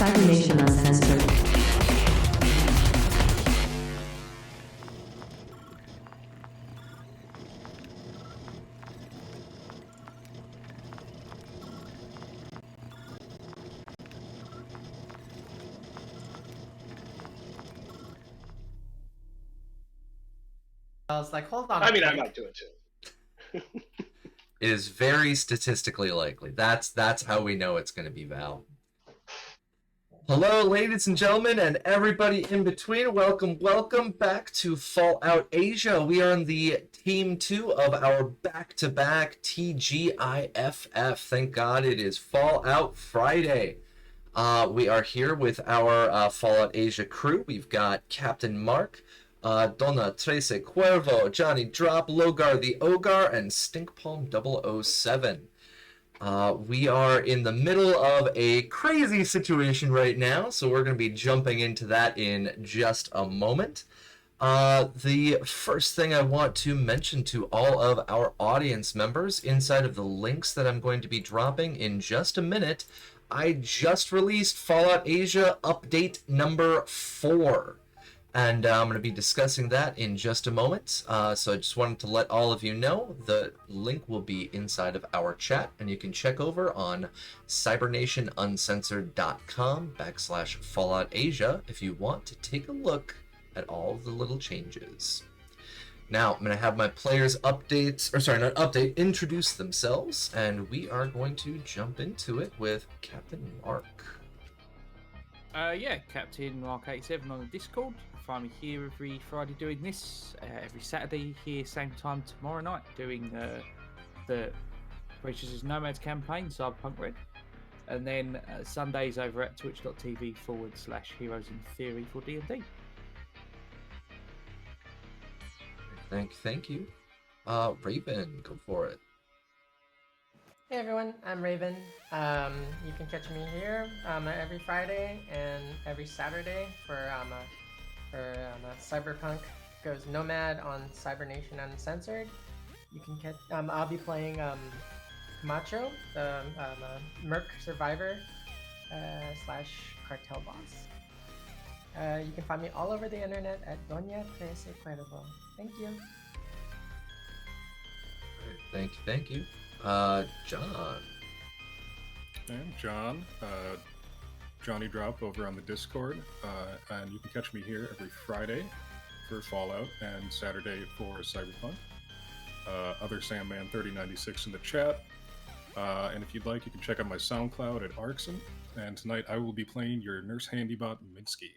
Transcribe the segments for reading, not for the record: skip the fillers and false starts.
Cybernation Uncensored. I was like, hold on. I mean, I might do it too. It is very statistically likely. That's how we know it's going to be Val. Hello, ladies and gentlemen, and everybody in between. Welcome back to Fallout Asia. We are in the Team 2 of our back-to-back TGIFF. Thank God it is Fallout Friday. We are here with our Fallout Asia crew. We've got Captain Mark, Donna Trece Cuervo, Johnny Drop, Logar the Ogar, and Stinkpalm 007. We are in the middle of a crazy situation right now, so we're going to be jumping into that in just a moment. The first thing I want to mention to all of our audience members, inside of the links that I'm going to be dropping in just a minute, I just released Fallout Asia Update number 4. And I'm going to be discussing that in just a moment. So I just wanted to let all of you know the link will be inside of our chat, and you can check over on cybernationuncensored.com/Fallout Asia if you want to take a look at all of the little changes. Now, I'm going to have my players introduce themselves, and we are going to jump into it with Captain Mark. Captain Mark 87 on the Discord. Find me here every Friday doing this. Every Saturday here, same time tomorrow night, doing the Capricious Nomads campaign, Cyberpunk Red. And then Sundays over at twitch.tv/Heroes in Theory for D&D. Thank you. Raven, go for it. Hey everyone, I'm Raven. You can catch me here every Friday and every Saturday for Cyberpunk Goes Nomad on Cybernation Uncensored. You can catch. I'll be playing Camacho, the Merc Survivor / Cartel Boss. You can find me all over the internet at Doña Trece Cuervo. Thank you. Thank you. John. I'm John, Johnny Drop over on the Discord, and you can catch me here every Friday for Fallout and Saturday for Cyberpunk. Other Sandman 3096 in the chat, and if you'd like, you can check out my SoundCloud at Arkson. And tonight I will be playing your Nurse Handybot Minsky.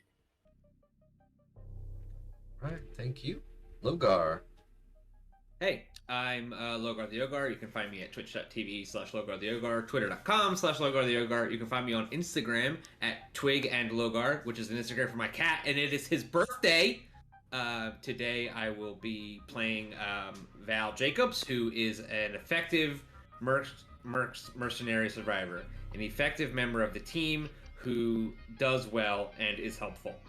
All right, thank you. Logar. Hey, I'm Logar the Ogar. You can find me at twitch.tv/Logar the Ogar, twitter.com/Logar the Ogar. You can find me on Instagram at Twig and Logar, which is an Instagram for my cat, and it is his birthday. Today I will be playing Val Jacobs, who is an effective mercenary survivor, an effective member of the team who does well and is helpful.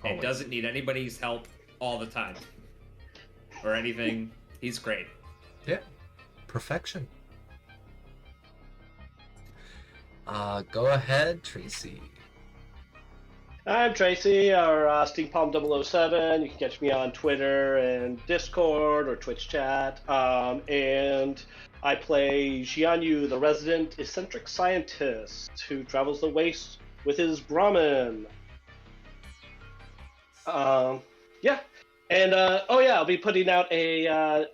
And doesn't need anybody's help all the time. Or anything. He's great. Yeah. Perfection. Go ahead, Tracy. I'm Tracy, or Stinkpalm 007. You can catch me on Twitter and Discord or Twitch chat. And I play Jianyu, the resident eccentric scientist who travels the waste with his Brahmin. Yeah. And, I'll be putting out a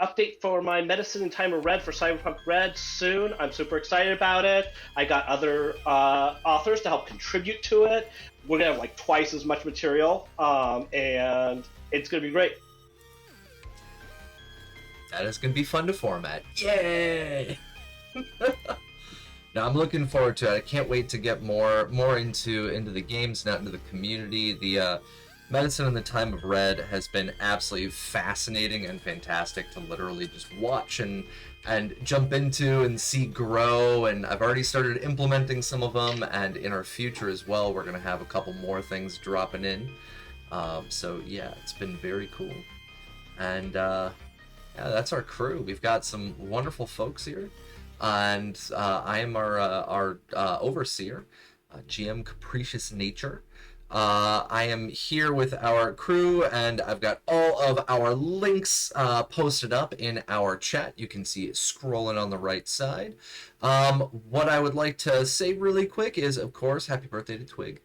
update for my Medicine in Time of Red for Cyberpunk Red soon. I'm super excited about it. I got other authors to help contribute to it. We're going to have like twice as much material, and it's going to be great. That is going to be fun to format. Yay! Now, I'm looking forward to it. I can't wait to get more into the games, not into the community. The Medicine in the Time of Red has been absolutely fascinating and fantastic to literally just watch and jump into and see grow, and I've already started implementing some of them, and in our future as well, we're going to have a couple more things dropping in. So yeah, it's been very cool. And yeah, that's our crew. We've got some wonderful folks here, and I am our overseer. GM Capricious Nature. I am here with our crew, and I've got all of our links posted up in our chat. You can see it scrolling on the right side. What I would like to say really quick is, of course, happy birthday to Twig.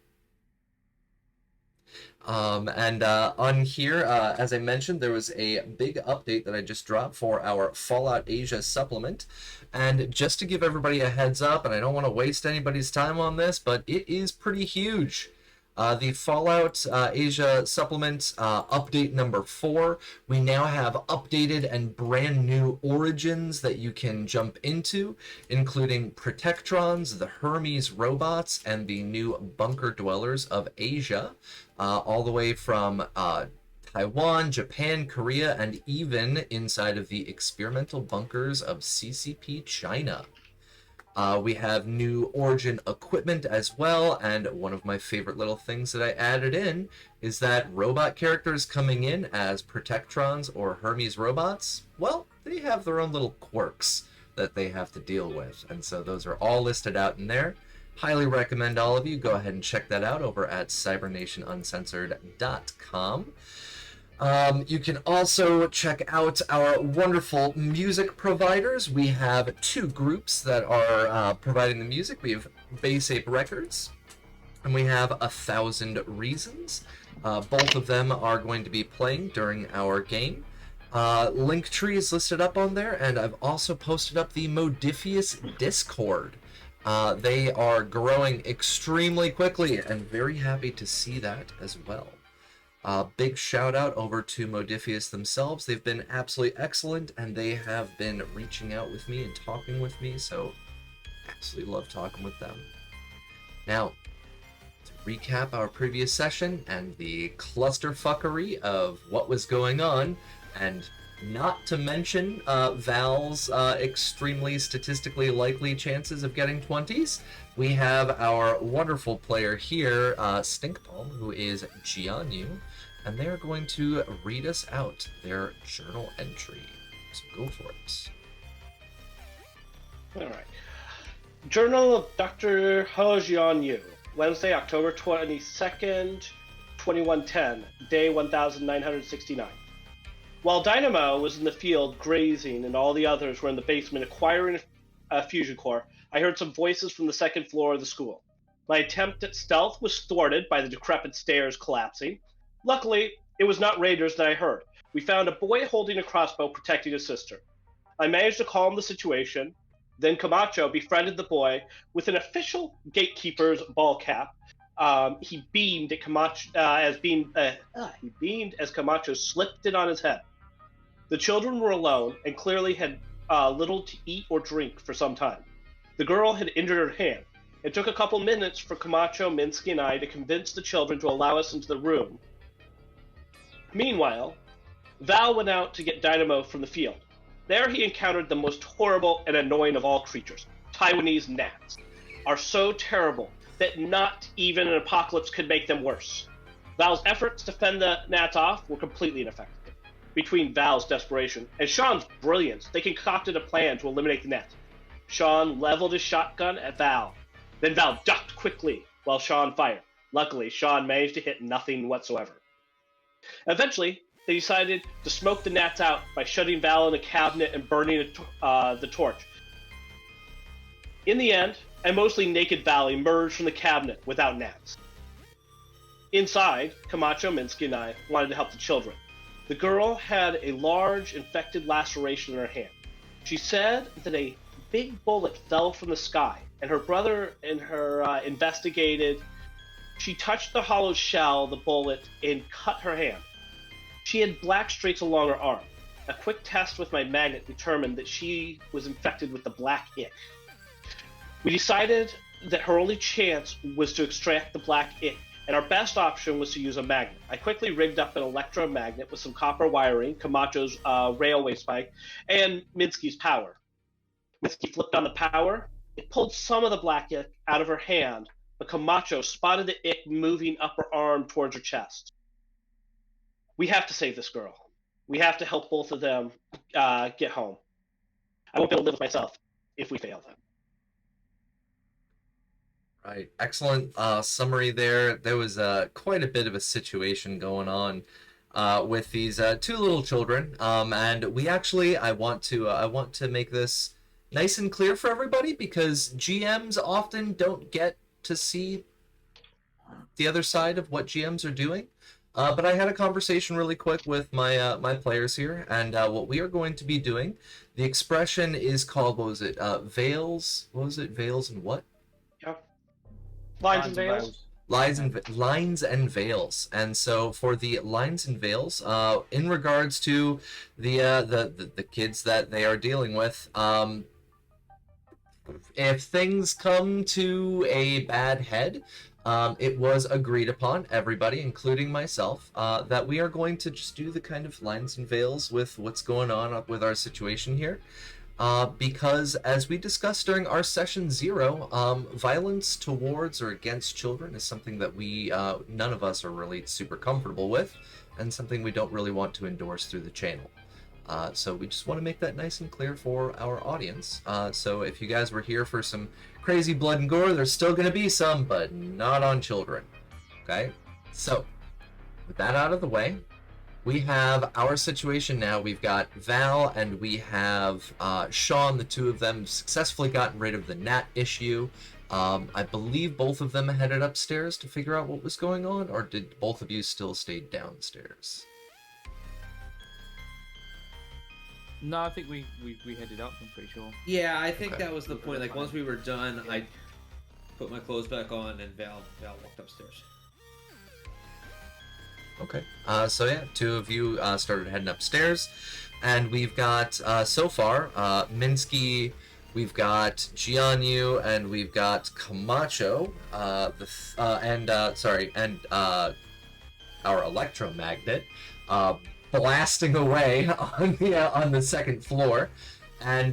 On here, as I mentioned, there was a big update that I just dropped for our Fallout Asia supplement. And just to give everybody a heads up, and I don't want to waste anybody's time on this, but it is pretty huge. The Fallout Asia supplement update number 4. We now have updated and brand new origins that you can jump into, including Protectrons, the Hermes robots, and the new bunker dwellers of Asia, all the way from Taiwan, Japan, Korea, and even inside of the experimental bunkers of CCP China. We have new Origin equipment as well, and one of my favorite little things that I added in is that robot characters coming in as Protectrons or Hermes robots, well, they have their own little quirks that they have to deal with, and so those are all listed out in there. Highly recommend all of you go ahead and check that out over at cybernationuncensored.com. You can also check out our wonderful music providers. We have 2 groups that are providing the music. We have Base Ape Records, and we have 1,000 Reasons. Both of them are going to be playing during our game. Linktree is listed up on there, and I've also posted up the Modifius Discord. They are growing extremely quickly, and very happy to see that as well. Big shout out over to Modifius themselves. They've been absolutely excellent, and they have been reaching out with me and talking with me, so absolutely love talking with them. Now, to recap our previous session and the clusterfuckery of what was going on, and not to mention Val's extremely statistically likely chances of getting 20s, we have our wonderful player here, Stinkball, who is Jianyu, and they're going to read us out their journal entry. So go for it. All right. Journal of Dr. He Jianyu, Wednesday, October 22nd, 2110, day 1969. While Dynamo was in the field grazing and all the others were in the basement acquiring a fusion core, I heard some voices from the second floor of the school. My attempt at stealth was thwarted by the decrepit stairs collapsing. Luckily, it was not raiders that I heard. We found a boy holding a crossbow protecting his sister. I managed to calm the situation. Then Camacho befriended the boy with an official gatekeeper's ball cap. He beamed at Camacho as Camacho slipped it on his head. The children were alone and clearly had little to eat or drink for some time. The girl had injured her hand. It took a couple minutes for Camacho, Minsky, and I to convince the children to allow us into the room. Meanwhile, Val went out to get Dynamo from the field. There he encountered the most horrible and annoying of all creatures. Taiwanese gnats are so terrible that not even an apocalypse could make them worse. Val's efforts to fend the gnats off were completely ineffective. Between Val's desperation and Sean's brilliance, they concocted a plan to eliminate the gnats. Sean leveled his shotgun at Val. Then Val ducked quickly while Sean fired. Luckily, Sean managed to hit nothing whatsoever. Eventually, they decided to smoke the gnats out by shutting Val in a cabinet and burning the torch. In the end, a mostly naked Val emerged from the cabinet without gnats. Inside, Camacho, Minsky, and I wanted to help the children. The girl had a large infected laceration in her hand. She said that a big bullet fell from the sky, and her brother and her investigated. She touched the hollow shell of the bullet and cut her hand. She had black streaks along her arm. A quick test with my magnet determined that she was infected with the black ick. We decided that her only chance was to extract the black ick, and our best option was to use a magnet. I quickly rigged up an electromagnet with some copper wiring, Camacho's railway spike, and Minsky's power. Minsky flipped on the power. It pulled some of the black ick out of her hand, but Camacho spotted the ick moving up her arm towards her chest. We have to save this girl. We have to help both of them get home. I won't be able to live with myself if we fail them. Right. Excellent summary there. There was quite a bit of a situation going on with these two little children, and I want to make this nice and clear for everybody because GMs often don't get to see the other side of what GMs are doing. But I had a conversation really quick with my players here, and what we are going to be doing, the expression is called, what was it? Veils. What was it? Veils and what? Yep. Lines and veils. Lines and veils. And so for the lines and veils, in regards to the kids that they are dealing with, if things come to a bad head, it was agreed upon, everybody, including myself, that we are going to just do the kind of lines and veils with what's going on with our situation here. Because, as we discussed during our session 0, violence towards or against children is something that we, none of us are really super comfortable with, and something we don't really want to endorse through the channel. So we just want to make that nice and clear for our audience. So if you guys were here for some crazy blood and gore, there's still going to be some, but not on children. Okay? So, with that out of the way, we have our situation now. We've got Val and we have Sean. The two of them successfully gotten rid of the gnat issue. I believe both of them headed upstairs to figure out what was going on, or did both of you still stay downstairs? No, I think we headed up, I'm pretty sure. Yeah, I think Okay. that was the point. Like, once we were done, I put my clothes back on, and Val walked upstairs. Okay. So yeah, two of you started heading upstairs, and we've got so far Minsky, we've got Jianyu, and we've got Camacho, and our electromagnet blasting away on the second floor. And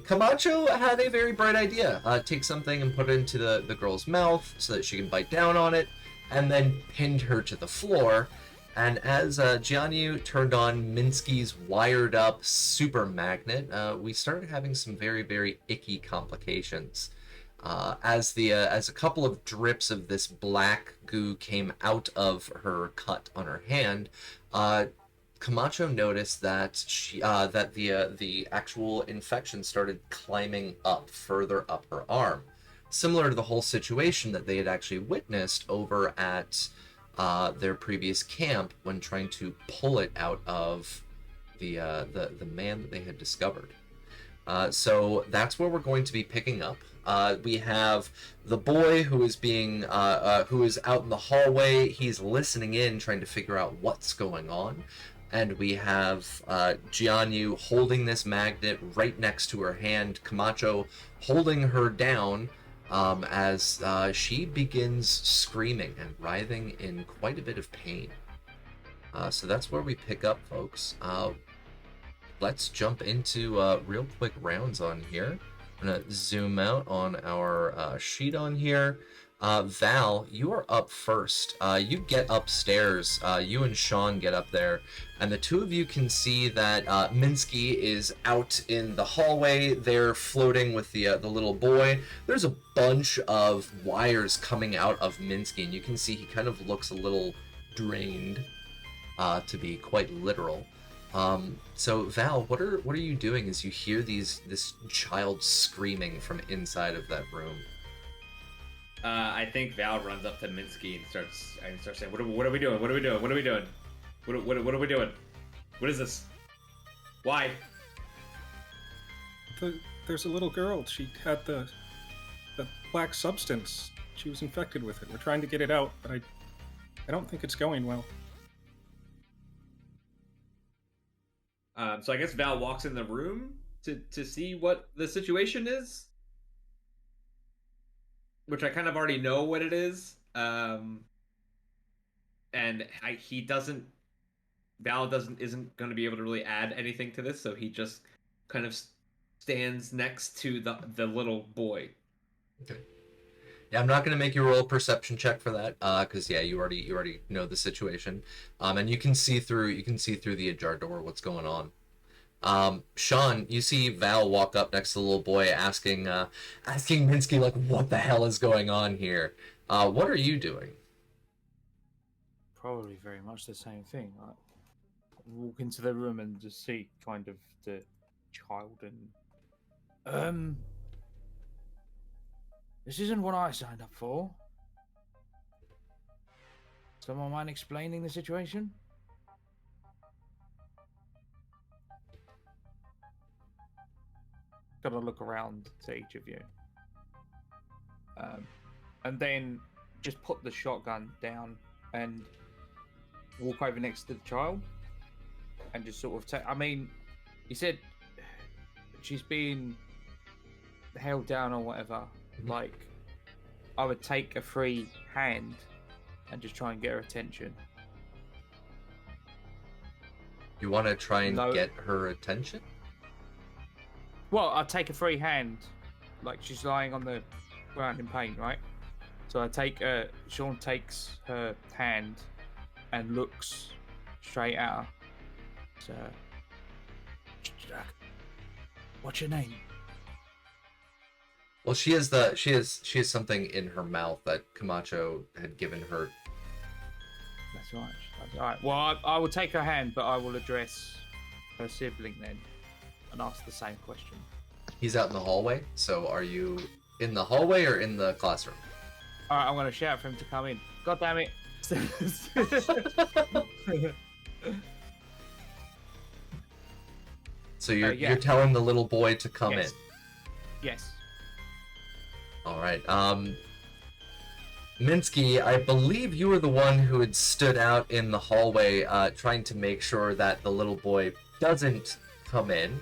Camacho had a very bright idea. Take something and put it into the girl's mouth so that she can bite down on it, and then pinned her to the floor. And as Jianyu turned on Minsky's wired up super magnet, we started having some very, very icky complications. As a couple of drips of this black goo came out of her cut on her hand, Camacho noticed that the actual infection started climbing up further up her arm, similar to the whole situation that they had actually witnessed over at their previous camp when trying to pull it out of the man that they had discovered. So that's where we're going to be picking up. We have the boy who is who is out in the hallway. He's listening in, trying to figure out what's going on. And we have Jianyu holding this magnet right next to her hand, Camacho holding her down as she begins screaming and writhing in quite a bit of pain. So that's where we pick up, folks. Let's jump into real quick rounds on here. I'm going to zoom out on our sheet on here. Val, you are up first. You get upstairs. You and Sean get up there, and the two of you can see that Minsky is out in the hallway. They're floating with the little boy. There's a bunch of wires coming out of Minsky, and you can see he kind of looks a little drained, to be quite literal. So Val, what are you doing as you hear this child screaming from inside of that room? I think Val runs up to Minsky and starts saying, "What are we doing? What are we doing? What are we doing? What are we doing? What is this? Why?" There's a little girl. She had the black substance. She was infected with it. We're trying to get it out, but I don't think it's going well. So I guess Val walks in the room to see what the situation is, which I kind of already know what it is. And Val isn't going to be able to really add anything to this, so he just kind of stands next to the little boy. Okay. Yeah, I'm not going to make you roll a perception check for that, because yeah, you already know the situation, and you can see through the ajar door what's going on. Sean, you see Val walk up next to the little boy, asking Minsky like, "What the hell is going on here? What are you doing?" Probably very much the same thing. Like, walk into the room and just see kind of the child and this isn't what I signed up for. Someone mind explaining the situation? Gotta look around to each of you. And then just put the shotgun down and walk over next to the child and just sort of take. I mean, you said she's being held down or whatever. Like, I would take a free hand and just try and get her attention. You want to try and No. get her attention? Well, I'd take a free hand, like she's lying on the ground in pain, right? So Sean takes her hand and looks straight at her. So, what's your name? Well, she has something in her mouth that Camacho had given her. That's right. That's right. Well, I will take her hand, but I will address her sibling then and ask the same question. He's out in the hallway. So, are you in the hallway or in the classroom? All right, I'm going to shout for him to come in. God damn it! So you're Yeah. you're telling the little boy to come Yes. in. Yes. All right. Minsky, I believe you were the one who had stood out in the hallway, trying to make sure that the little boy doesn't come in.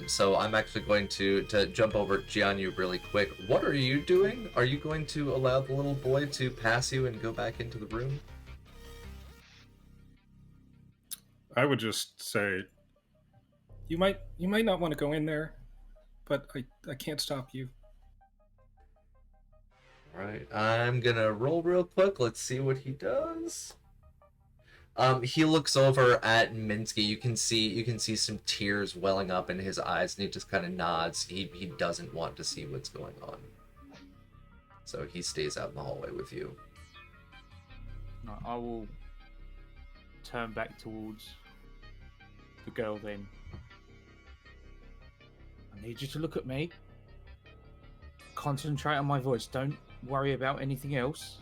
So I'm actually going to jump over to Jianyu really quick. What are you doing? Are you going to allow the little boy to pass you and go back into the room? I would just say, you might not want to go in there, but I can't stop you. All right, I'm gonna roll real quick. Let's see what he does. He looks over at Minsky. You can see some tears welling up in his eyes, and he just kind of nods. He doesn't want to see what's going on, so he stays out in the hallway with you. No, I will turn back towards the girl then. I need you to look at me. Concentrate on my voice. Don't worry about anything else.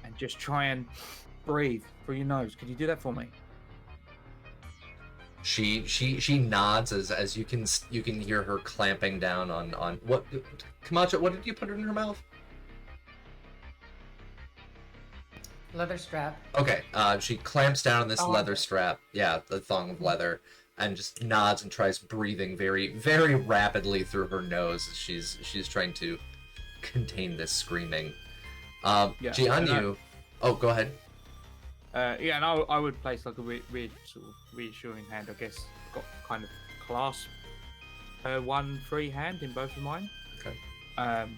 And just try and breathe through your nose. Could you do that for me? She nods as you can hear her clamping down on what. Camacho, what did you put in her mouth? Leather strap. Okay, she clamps down on this Thong. leather strap. Yeah, the thong of leather, and just nods and tries breathing very, very rapidly through her nose. She's trying to contain this screaming. Jianyu. Oh, go ahead. Yeah, and I would place like a weird sort of reassuring hand. I guess got kind of clasp her one free hand in both of mine. Okay.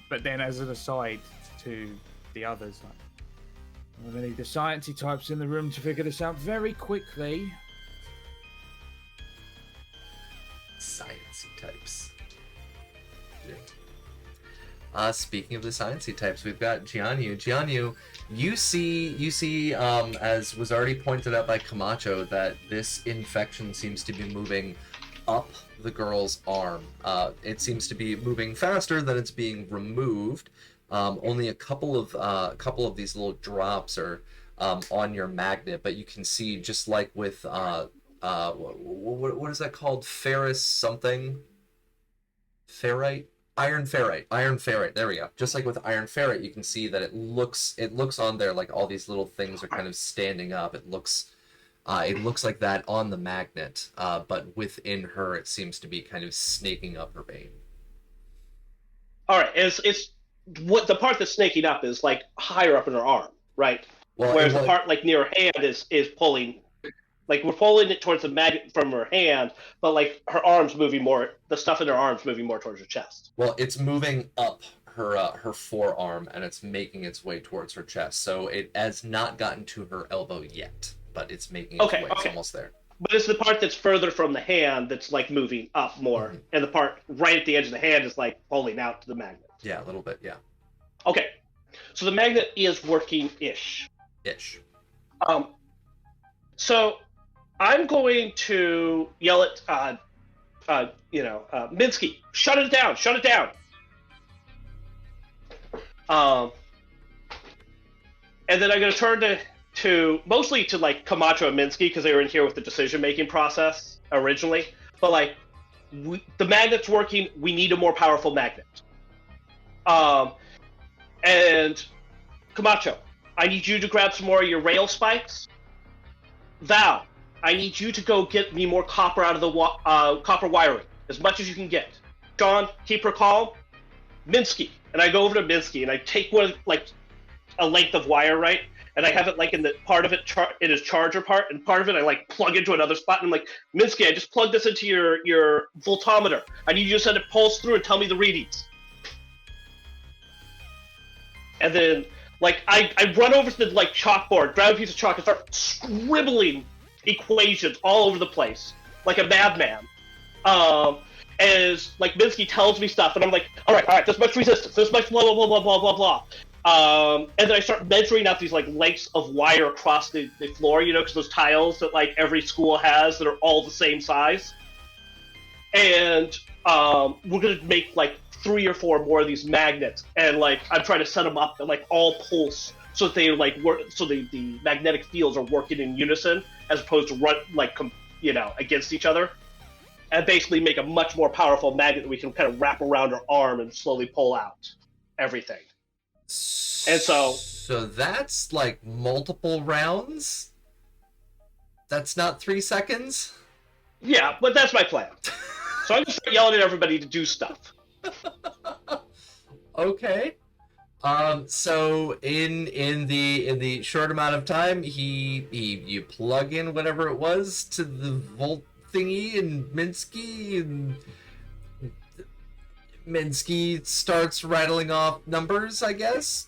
But then as an aside to the others, like, I'm gonna need the sciencey types in the room to figure this out very quickly. Sciencey types. Speaking of the sciencey types, we've got Jianyu. Jianyu, you see, as was already pointed out by Camacho, that this infection seems to be moving up the girl's arm. It seems to be moving faster than it's being removed. Only a couple of these little drops are on your magnet, but you can see, just like with what is that called? Ferrous something? Ferrite? Iron ferrite. There we go. Just like with iron ferrite, you can see that it looks on there like all these little things are kind of standing up. It looks like that on the magnet, but within her, it seems to be kind of snaking up her vein. All right, it's what the part that's snaking up is like higher up in her arm, right? Well, Whereas the part like near her hand is pulling, like we're pulling it towards the magnet from her hand, but like her arm's moving more. The stuff in her arm's moving more towards her chest. Well, it's moving up her forearm, and it's making its way towards her chest. So it has not gotten to her elbow yet. but it's making its Okay, way. It's okay. almost there. But it's the part that's further from the hand that's like moving up more, Mhm. and the part right at the edge of the hand is like pulling out to the magnet. Yeah, a little bit. Yeah, Okay, so the magnet is working-ish. ish. So I'm going to yell at Minsky, shut it down, shut it down. And then I'm going to turn to mostly to like Camacho and Minsky because they were in here with the decision-making process originally. But like, the magnet's working. We need a more powerful magnet. And Camacho, I need you to grab some more of your rail spikes. Val, I need you to go get me more copper out of the copper wiring, as much as you can get. John, keep her calm. Minsky, and I go over to Minsky and I take one like a length of wire, right? And I have it like in the part of it in his charger part, and part of it I like plug into another spot. And I'm like, Minsky, I just plugged this into your voltometer. I need you to send it pulse through and tell me the readings. And then like I run over to the like chalkboard, grab a piece of chalk, and start scribbling equations all over the place like a madman. As like Minsky tells me stuff, and I'm like, all right, this much resistance, this much blah blah blah blah blah blah blah. And then I start measuring out these like lengths of wire across the floor, you know, because those tiles that like every school has that are all the same size. And we're gonna make like 3 or 4 more of these magnets, and like I'm trying to set them up and like all pulse so that they like work, so the magnetic fields are working in unison as opposed to run like against each other. And basically make a much more powerful magnet that we can kind of wrap around our arm and slowly pull out everything. And so that's like multiple rounds. That's not 3 seconds. Yeah, but that's my plan. So I'm just yelling at everybody to do stuff. Okay. So in the short amount of time, you plug in whatever it was to the volt thingy, and Minsky starts rattling off numbers, I guess.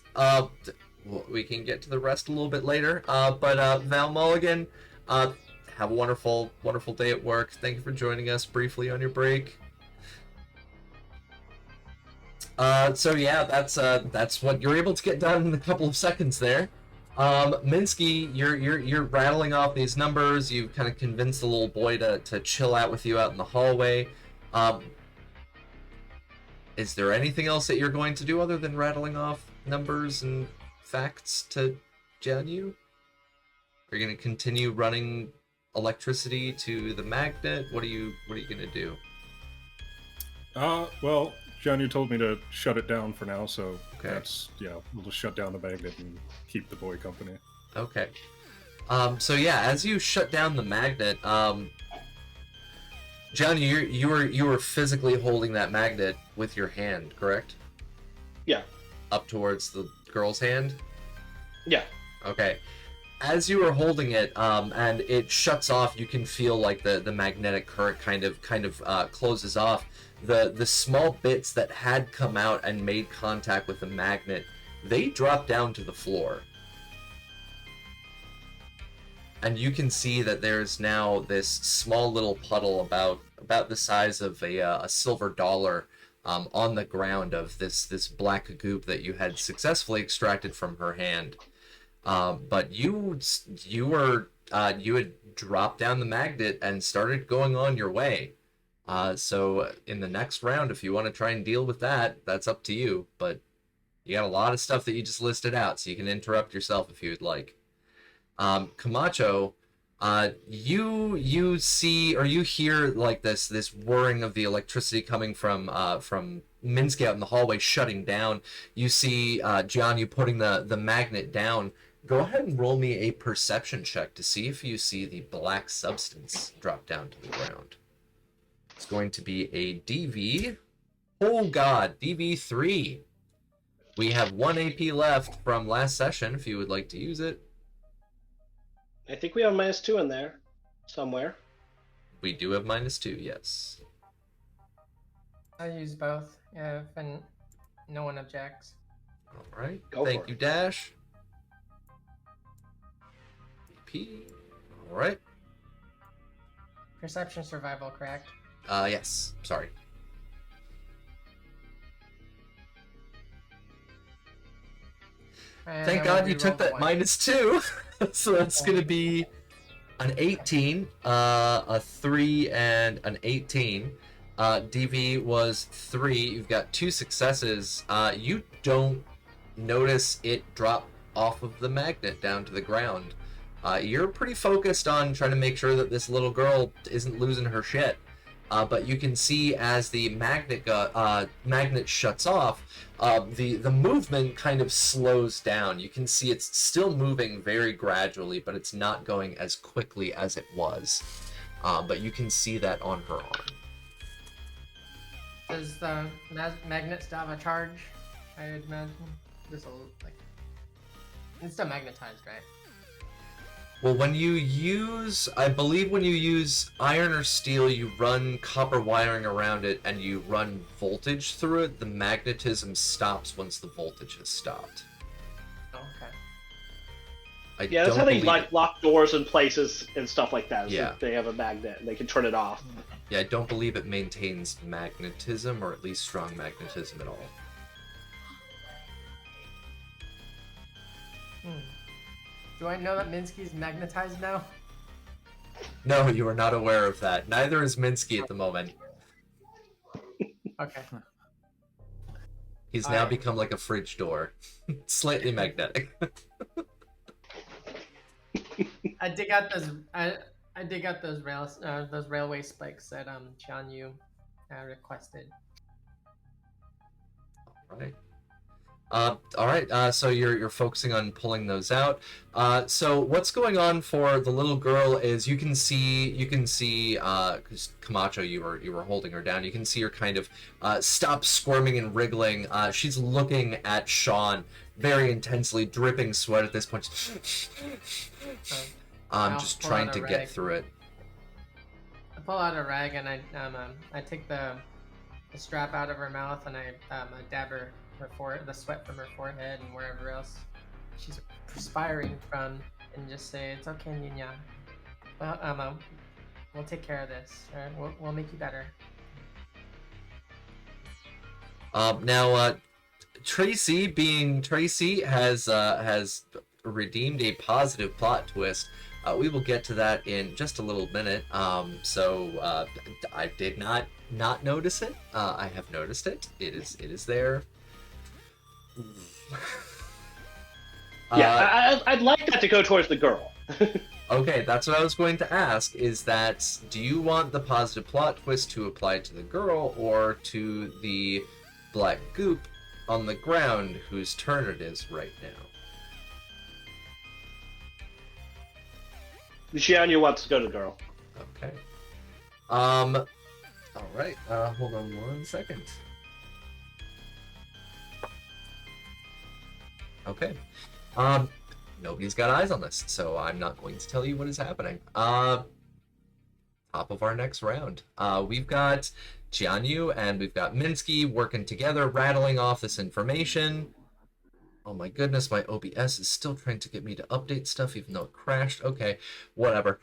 We can get to the rest a little bit later. But Val Mulligan, have a wonderful day at work. Thank you for joining us briefly on your break. So yeah, that's what you're able to get done in a couple of seconds there. Minsky, you're rattling off these numbers. You've kind of convinced the little boy to chill out with you out in the hallway. Is there anything else that you're going to do other than rattling off numbers and facts to Jianyu? Are you going to continue running electricity to the magnet? What are you going to do? Well, Jianyu told me to shut it down for now, so Okay. that's, we'll just shut down the magnet and keep the boy company. Okay. So yeah, as you shut down the magnet, Johnny, you were physically holding that magnet with your hand, correct? Yeah. Up towards the girl's hand? Yeah. Okay. As you were holding it, and it shuts off, you can feel like the magnetic current kind of closes off. The small bits that had come out and made contact with the magnet, they drop down to the floor. And you can see that there's now this small little puddle about the size of a silver dollar on the ground of this black goop that you had successfully extracted from her hand. But you had dropped down the magnet and started going on your way. So in the next round, if you want to try and deal with that, that's up to you. But you got a lot of stuff that you just listed out, so you can interrupt yourself if you'd like. Camacho, you see or you hear like this whirring of the electricity coming from Minsky out in the hallway shutting down. You see Jianyu putting the magnet down. Go ahead and roll me a perception check to see if you see the black substance drop down to the ground. It's going to be a DV. Oh god, DV3. We have 1 AP left from last session if you would like to use it. I think we have -2 in there somewhere. We do have -2, yes. I'll use both if no one objects. All right. Go Thank for you, it. Dash. AP. All right. Perception survival, correct? Yes. Sorry. And Thank I will God you took re-roll the that one. -2. So that's going to be an 18, a 3, and an 18. DV was 3. You've got 2 successes. You don't notice it drop off of the magnet down to the ground. You're pretty focused on trying to make sure that this little girl isn't losing her shit. But you can see as the magnet shuts off, the movement kind of slows down. You can see it's still moving very gradually, but it's not going as quickly as it was. But you can see that on her arm. Does the magnet still have a charge? I would imagine. It's still magnetized, right? Well, when you use, I believe when you use iron or steel, you run copper wiring around it and you run voltage through it. The magnetism stops once the voltage has stopped. Oh, okay. Yeah, that's don't how they believe it- lock doors in places and stuff like that. Yeah. They have a magnet and they can turn it off. Yeah, I don't believe it maintains magnetism, or at least strong magnetism at all. Do I know that Minsky's magnetized now? No, you are not aware of that. Neither is Minsky at the moment. Okay. He's now Alright. become like a fridge door. Slightly magnetic. I dig out those. I dig out those those railway spikes that Jianyu requested. Right. All right. So you're focusing on pulling those out. So what's going on for the little girl is you can see because Camacho, you were holding her down. You can see her kind of stop squirming and wriggling. She's looking at Sean very intensely, dripping sweat at this point. I'll Just pull trying out to a get rag. through it. I pull out a rag and I take the strap out of her mouth and I dab her the sweat from her forehead and wherever else she's perspiring from, and just say, "It's okay, Niña. Well, we'll take care of this. All right? We'll make you better." Now, Tracy, being Tracy, has redeemed a positive plot twist. We will get to that in just a little minute. So I did not notice it. I have noticed it. It is there. Yeah, I'd like that to go towards the girl. Okay, that's what I was going to ask. Is that, do you want the positive plot twist to apply to the girl or to the black goop on the ground whose turn it is right now? Xianyu wants to go to the girl. Okay. All right. Hold on 1 second. Okay. Nobody's got eyes on this, so I'm not going to tell you what is happening. Top of our next round. We've got Jianyu and we've got Minsky working together, rattling off this information. Oh my goodness, my OBS is still trying to get me to update stuff, even though it crashed. Okay, whatever.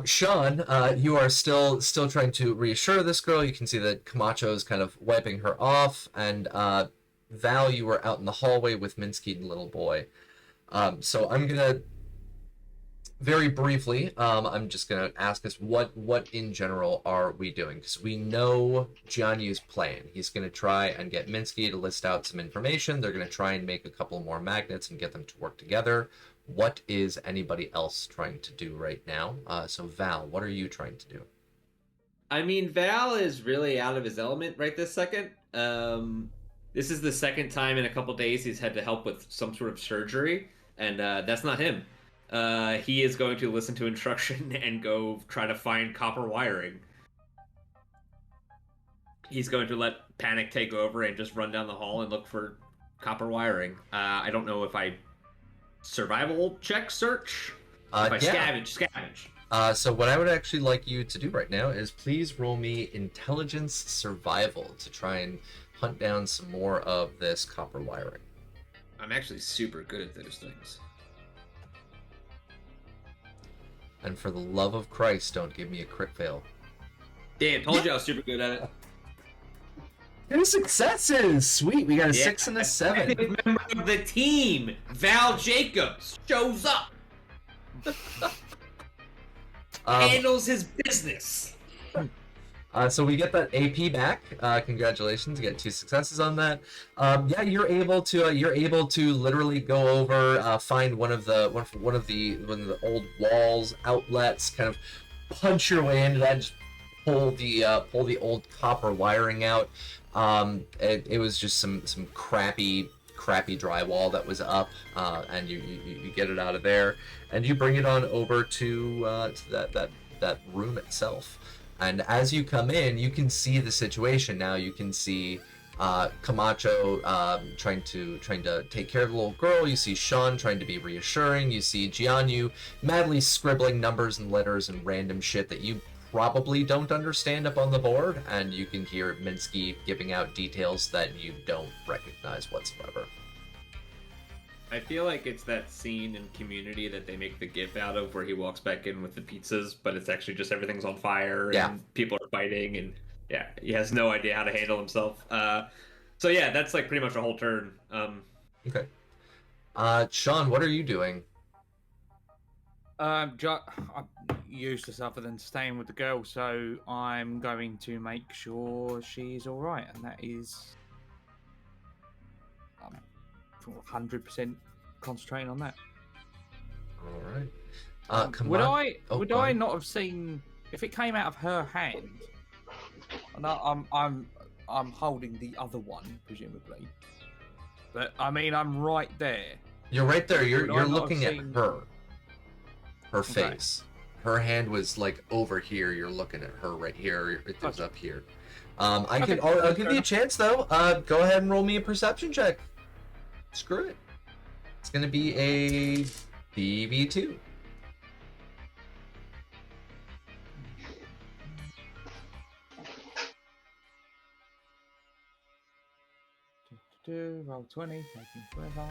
Sean, you are still trying to reassure this girl. You can see that Camacho is kind of wiping her off, and Val, you were out in the hallway with Minsky and little boy. So I'm gonna very briefly, I'm just gonna ask us what in general are we doing, because we know Jianyu's plan. He's gonna try and get Minsky to list out some information. They're gonna try and make a couple more magnets and get them to work together. What is anybody else trying to do right now? So Val, what are you trying to do? I mean, Val is really out of his element right this second. This is the second time in a couple days he's had to help with some sort of surgery, and that's not him. He is going to listen to instruction and go try to find copper wiring. He's going to let panic take over and just run down the hall and look for copper wiring. I don't know if I survival check search. If I scavenge. So what I would actually like you to do right now is please roll me intelligence survival to try and hunt down some more of this copper wiring. I'm actually super good at those things. And for the love of Christ, don't give me a crit fail. Damn, told you I was super good at it. 2 successes! Sweet, we got a 6 and a 7. Member of the team, Val Jacobs, shows up, handles his business. So we get that AP back. Congratulations, you get 2 successes on that. Yeah, you're able to literally go over, find one of the old walls, outlets, kind of punch your way into that, and just pull the old copper wiring out. It was just some crappy drywall that was up, and you get it out of there, and you bring it on over to that room itself. And as you come in, you can see the situation now. You can see Camacho trying to take care of the little girl. You see Sean trying to be reassuring. You see Jianyu madly scribbling numbers and letters and random shit that you probably don't understand up on the board. And you can hear Minsky giving out details that you don't recognize whatsoever. I feel like it's that scene in Community that they make the GIF out of where he walks back in with the pizzas, but it's actually just everything's on fire and people are fighting, and yeah, he has no idea how to handle himself. So yeah, that's like pretty much a whole turn. Okay. Sean, what are you doing? I'm useless other than staying with the girl, so I'm going to make sure she's all right, and that is 100% concentrating on that. All right. Would I not have seen if it came out of her hand? No, I'm holding the other one presumably, but I mean I'm right there. You're right there. You're looking at seen... her face. Her hand was like over here. You're looking at her right here. It was up here. I'll give you a chance though. Go ahead and roll me a perception check. Screw it. It's gonna be a DV2. Roll 20, taking forever.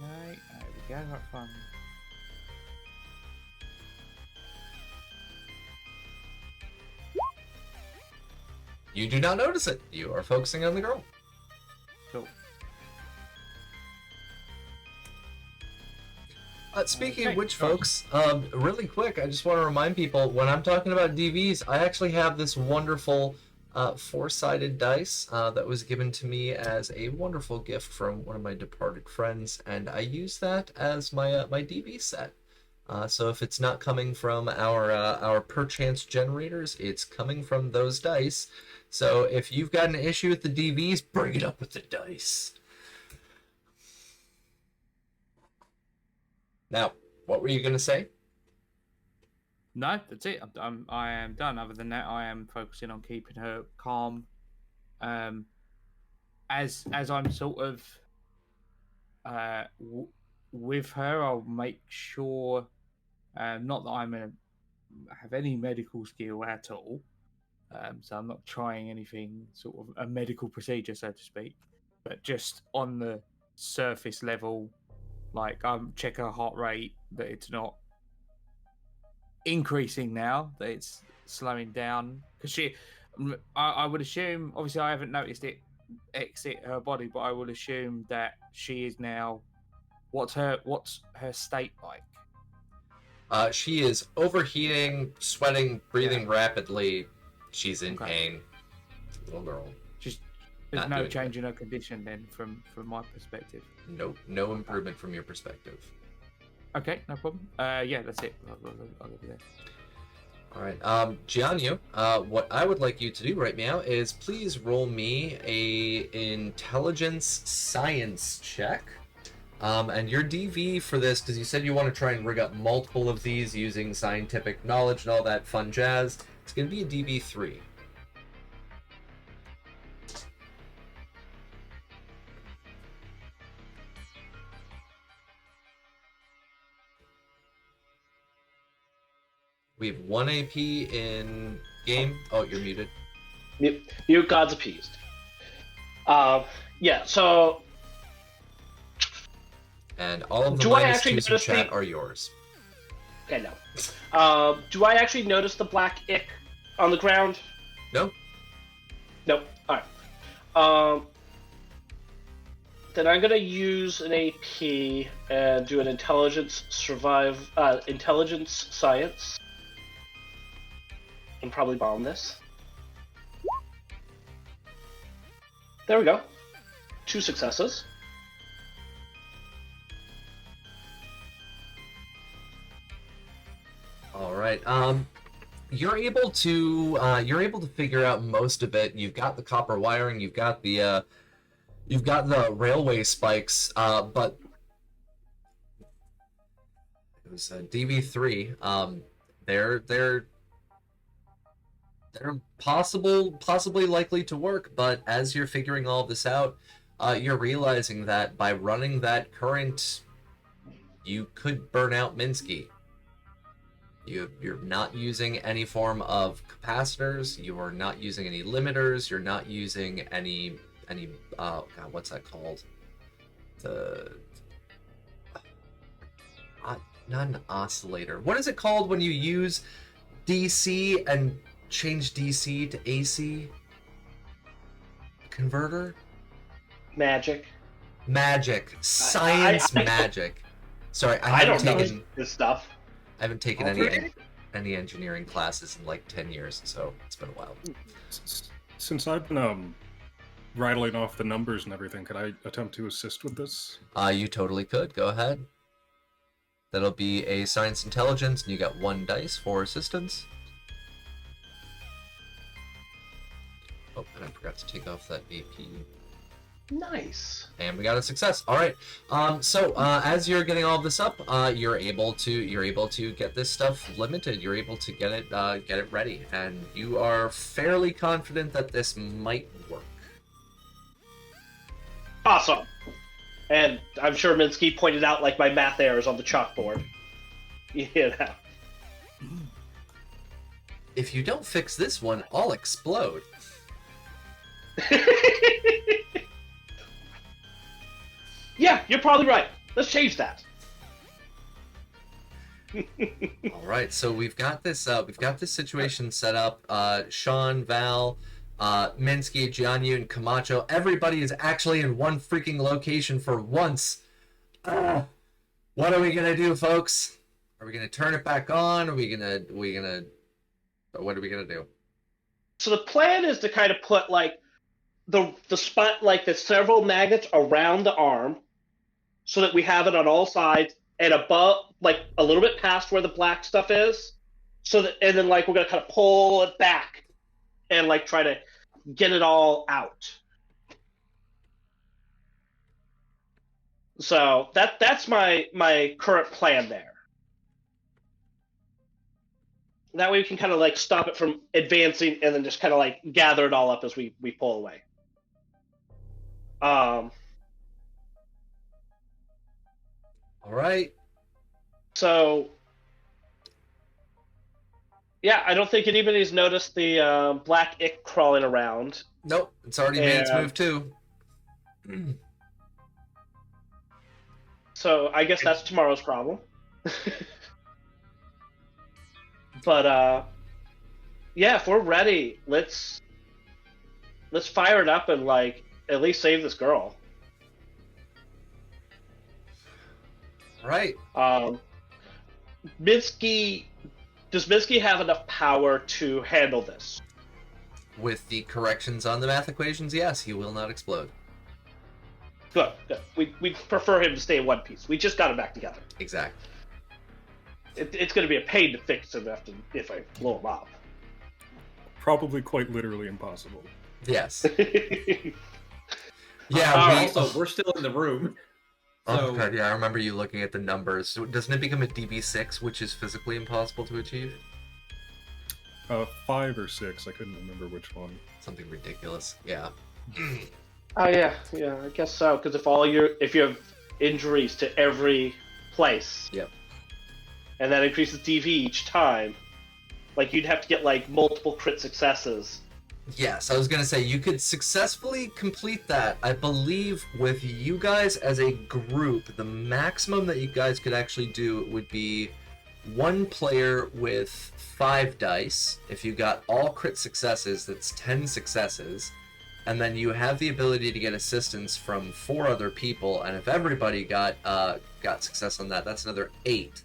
Okay, there we go, that's fun. You do not notice it. You are focusing on the girl. Cool. Speaking of which, folks, really quick, I just want to remind people, when I'm talking about DVs, I actually have this wonderful 4-sided dice that was given to me as a wonderful gift from one of my departed friends, and I use that as my my DV set. So if it's not coming from our perchance generators, it's coming from those dice. So if you've got an issue with the DVs, bring it up with the dice. Now, what were you going to say? No, that's it. I am done. Other than that, I am focusing on keeping her calm. As I'm sort of with her, I'll make sure, not that I'm have any medical skill at all. So I'm not trying anything sort of a medical procedure, so to speak, but just on the surface level, like check her heart rate, that it's not increasing now, that it's slowing down. Because I would assume, obviously I haven't noticed it exit her body, but I would assume that she is now. What's her state like? She is overheating, sweating, breathing rapidly. She's in pain. Little girl. There's no change in her condition then, from my perspective. No improvement from your perspective. Okay, no problem. Yeah, that's it. I'll go there. All right, Jianyu, what I would like you to do right now is please roll me a intelligence science check. And your DV for this, because you said you want to try and rig up multiple of these using scientific knowledge and all that fun jazz, it's going to be a DV3. We have 1 AP in game. Oh, you're muted. Mute God's appeased. Yeah, so... And all of the Do I minus actually twos in notice chat the- are yours. Okay, no. Do I actually notice the black ick on the ground? No? Nope. Alright. Then I'm gonna use an AP and do an intelligence science. And probably bomb this. There we go. 2 successes. All right. You're able to figure out most of it. You've got the copper wiring. You've got the railway spikes. But it was DV3. They're possibly likely to work. But as you're figuring all this out, you're realizing that by running that current, you could burn out Minsky. You're not using any form of capacitors. You are not using any limiters. You're not using any God, what's that called? Not an oscillator. What is it called when you use DC and change DC to AC? Converter? Magic. Science magic. Sorry, I don't haven't know taken this stuff. I haven't taken Operating? any engineering classes in like 10 years, so it's been a while. Since I've been rattling off the numbers and everything, could I attempt to assist with this? You totally could. Go ahead. That'll be a science intelligence, and you got 1 dice for assistance. Oh, and I forgot to take off that AP. Nice. And we got a success. All right. So as you're getting all of this up, you're able to get this stuff limited. You're able to get it ready, and you are fairly confident that this might work. Awesome. And I'm sure Minsky pointed out like my math errors on the chalkboard. You know. If you don't fix this one, I'll explode. Yeah, you're probably right. Let's change that. All right, so we've got this situation set up. Sean, Val, Minsky, Jianyu, and Camacho. Everybody is actually in one freaking location for once. What are we gonna do, folks? Are we gonna turn it back on? What are we gonna do? So the plan is to kind of put like the spot, like the several magnets around the arm, so that we have it on all sides and above, like a little bit past where the black stuff is. So that, and then like we're gonna kind of pull it back and like try to get it all out. So that's my current plan there. That way we can kind of like stop it from advancing and then just kind of like gather it all up as we pull away. All right. So, yeah, I don't think anybody's noticed the black ick crawling around. Nope, it's already made its move too. So I guess that's tomorrow's problem. But yeah, if we're ready, let's fire it up and like at least save this girl. Right. Minsky, does Minsky have enough power to handle this? With the corrections on the math equations, yes, he will not explode. Good. We prefer him to stay in one piece. We just got him back together. Exactly. It's going to be a pain to fix him if I blow him up. Probably quite literally impossible. Yes. Yeah. Also, we're still in the room. Oh So, god, yeah, I remember you looking at the numbers. So doesn't it become a DB6, which is physically impossible to achieve? 5 or 6, I couldn't remember which one. Something ridiculous. Yeah. Oh yeah, I guess so. Because if you have injuries to every place, Yep. and that increases DV each time, Like you'd have to get like multiple crit successes. Yes, I was going to say, you could successfully complete that. I believe with you guys as a group, the maximum that you guys could actually do would be one player with 5 dice. If you got all crit successes, that's 10 successes. And then you have the ability to get assistance from 4 other people, and if everybody got success on that, that's another 8.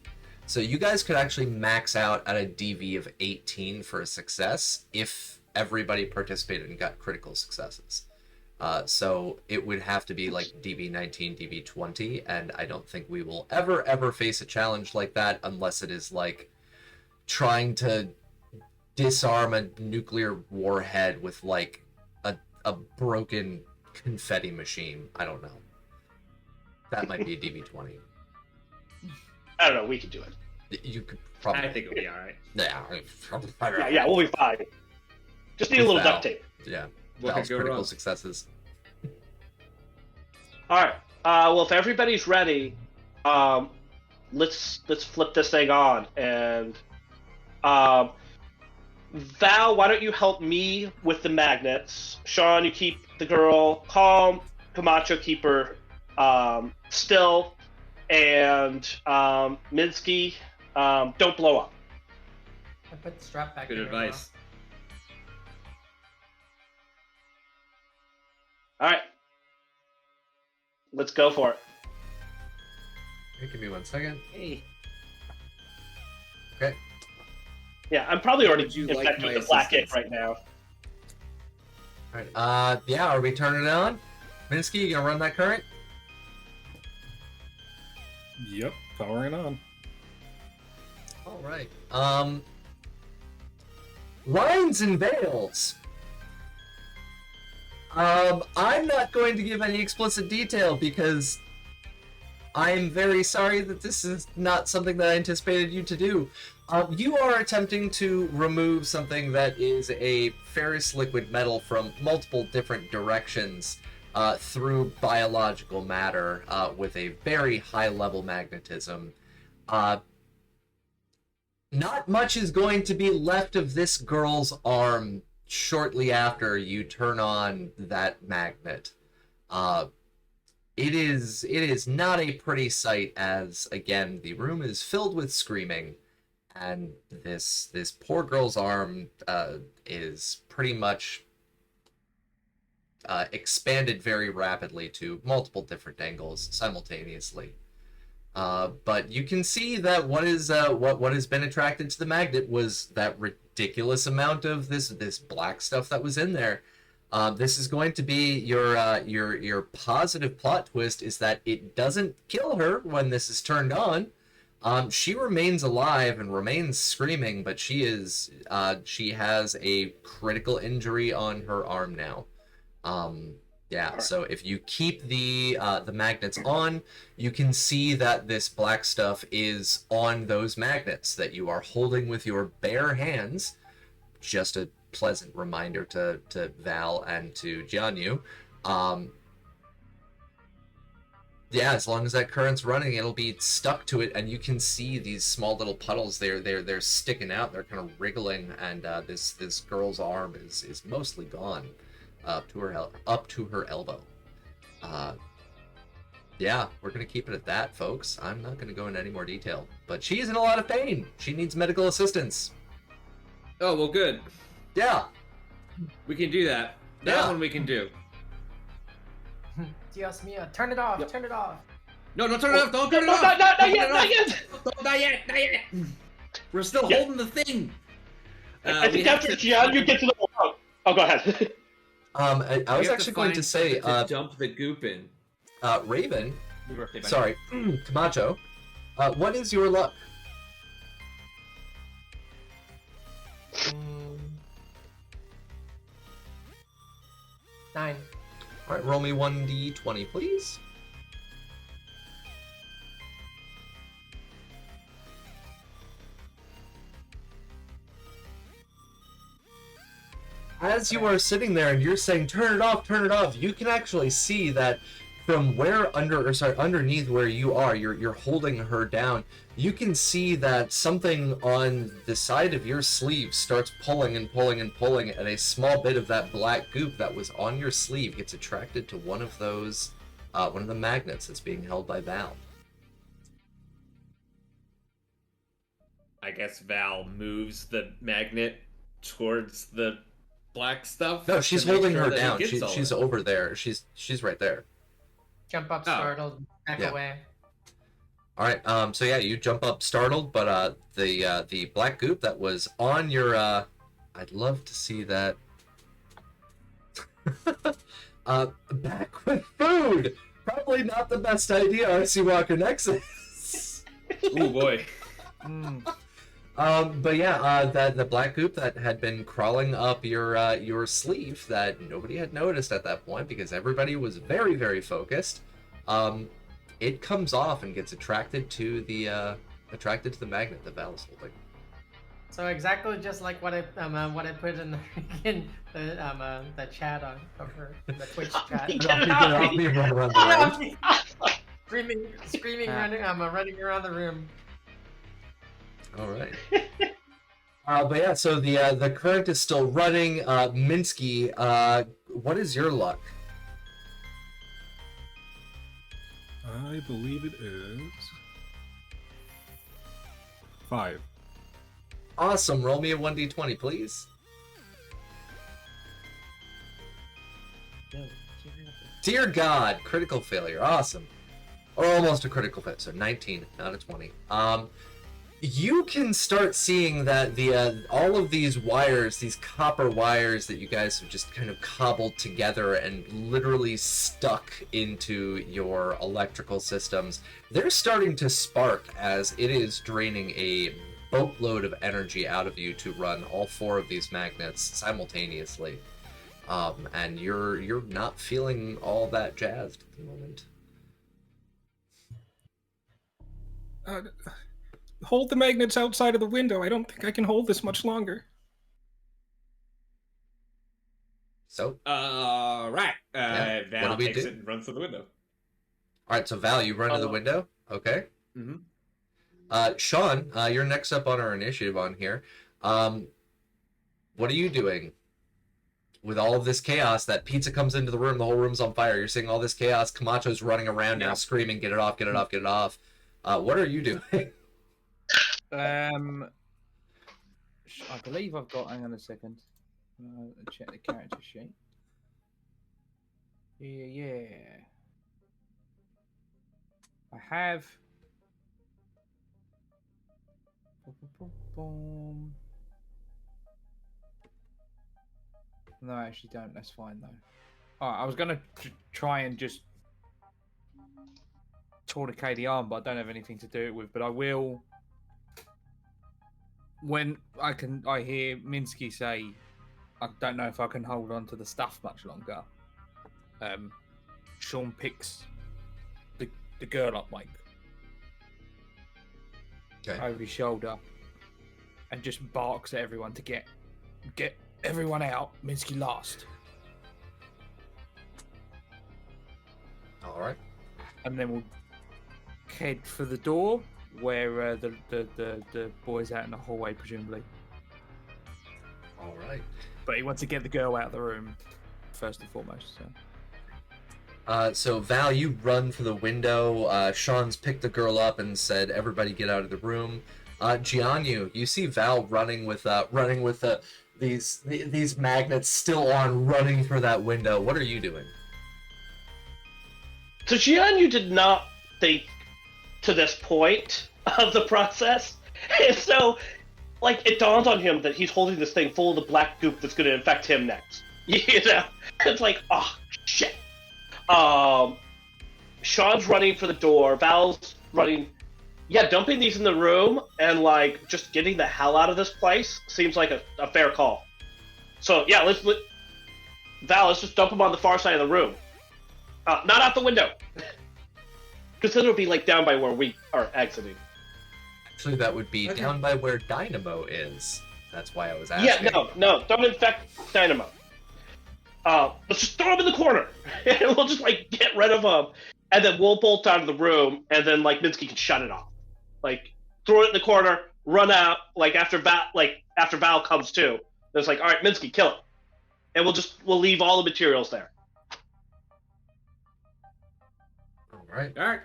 So you guys could actually max out at a DV of 18 for a success if everybody participated and got critical successes. So it would have to be like DV 19, DV 20, and I don't think we will ever face a challenge like that unless it is like trying to disarm a nuclear warhead with like a broken confetti machine. I don't know. That might be a DV 20. I don't know. We could do it. You could probably. I think it'll be all right. Yeah, we'll be fine. Just need a little duct tape. Yeah. What Val's could go critical wrong? successes. All right. Well, if everybody's ready, let's flip this thing on. And Val, why don't you help me with the magnets? Sean, you keep the girl calm. Camacho, keep her still. And Minsky, don't blow up. I put the strap back Good in advice. All right. Let's go for it. Hey, give me 1 second. Hey, Okay. Yeah, I'm probably already Would you infected like my with the black ink assistance? right now. Alright. Yeah, are we turning it on? Minsky, you gonna run that current? Yep, powering on. Alright. Lines and veils. I'm not going to give any explicit detail because I'm very sorry that this is not something that I anticipated you to do. You are attempting to remove something that is a ferrous liquid metal from multiple different directions through biological matter with a very high level magnetism. Not much is going to be left of this girl's arm shortly after you turn on that magnet. It is not a pretty sight, as again the room is filled with screaming, and this poor girl's arm is pretty much expanded very rapidly to multiple different angles simultaneously. But you can see that what has been attracted to the magnet was that ridiculous amount of this black stuff that was in there. This is going to be your positive plot twist, is that it doesn't kill her when this is turned on. She remains alive and remains screaming, but she has a critical injury on her arm now. Yeah, so if you keep the magnets on, you can see that this black stuff is on those magnets that you are holding with your bare hands. Just a pleasant reminder to Val and to Jianyu. Yeah, as long as that current's running, it'll be stuck to it, and you can see these small little puddles. They're sticking out. They're kind of wriggling, and this girl's arm is mostly gone. Up to her elbow. Yeah, we're gonna keep it at that, folks. I'm not gonna go into any more detail, but she's in a lot of pain. She needs medical assistance. oh well, good. Yeah. We can do that. That Yeah. one we can do. Dios mio, turn it off, Yep. turn it off. No, don't turn it off. Don't turn it No, off. not Don't yet, turn it not off. yet. Not yet. Not yet. We're still Yeah. holding the thing. I we think have after to- Jianyu gets to the oh, go ahead. I was we have actually going to find say, something to dump the goop in. Raven. Happy birthday, buddy. Sorry, Camacho. What is your luck? Mm. 9. All right, roll me 1d20, please. As you are sitting there and you're saying, turn it off, you can actually see that from where underneath where you are, you're holding her down. You can see that something on the side of your sleeve starts pulling and pulling and pulling, and a small bit of that black goop that was on your sleeve gets attracted to one of those, one of the magnets that's being held by Val. I guess Val moves the magnet towards the black stuff. No, she's to make holding sure her that he down. gets all She's of it. over there. She's right there. Jump up, Oh. startled, back Yeah. away. All right. So yeah, you jump up startled, but the black goop that was on your I'd love to see that. Back with food. Probably not the best idea, RC Walker Nexus. Oh boy. But yeah, that the black goop that had been crawling up your sleeve that nobody had noticed at that point because everybody was very, very focused. It comes off and gets attracted to the magnet that Val is holding. So exactly just like what I put in the chat on over the Twitch chat. I'll be run around the room. screaming, running around the room. All right. But yeah, so the current is still running. Minsky, what is your luck? I believe it is 5. Awesome. Roll me a 1d20, please. Dear God, critical failure. Awesome. Or almost a critical failure. So 19, not a 20. You can start seeing that the all of these wires, these copper wires that you guys have just kind of cobbled together and literally stuck into your electrical systems, they're starting to spark as it is draining a boatload of energy out of you to run all 4 of these magnets simultaneously. And you're not feeling all that jazzed at the moment. Hold the magnets outside of the window. I don't think I can hold this much longer. So, Right. Yeah. Val What do we takes do? it and runs to the window. all right, so Val, you run to the window. Okay. Mm-hmm. Sean, you're next up on our initiative on here. What are you doing with all of this chaos? That pizza comes into the room, the whole room's on fire. You're seeing all this chaos. Camacho's running around now, screaming, "Get it off! Get it off! Get it off!" What are you doing? I believe I've got. Hang on a second. Check the character sheet. Yeah. I have. No, I actually don't. That's fine though. Alright, I was gonna try and just tourniquet the arm, but I don't have anything to do it with. But I will. When I hear Minsky say, "I don't know if I can hold on to the stuff much longer." Sean picks the girl up, Mike, over his shoulder, and just barks at everyone to get everyone out. Minsky last. All right. And then we'll head for the door where the boy's out in the hallway, presumably. All right. But he wants to get the girl out of the room first and foremost. So Val, you run for the window. Sean's picked the girl up and said, "Everybody get out of the room." Jianyu, you see Val running with these magnets still on, running for that window. What are you doing? So Jianyu did not think to this point of the process, and so, like, it dawned on him that he's holding this thing full of the black goop that's going to infect him next. You know, it's like, oh shit. Sean's running for the door. Val's running. Yeah, dumping these in the room and like just getting the hell out of this place seems like a fair call. So yeah, Val, let's just dump them on the far side of the room. Not out the window. Because then it'll be like down by where we are exiting. Actually, that would be down by where Dynamo is. That's why I was asking. Yeah, no, don't infect Dynamo. let's just throw him in the corner, and we'll just like get rid of him, and then we'll bolt out of the room, and then like Minsky can shut it off, like throw it in the corner, run out, like after Val comes to, it's like, all right, Minsky, kill it, and we'll leave all the materials there. All right. All right.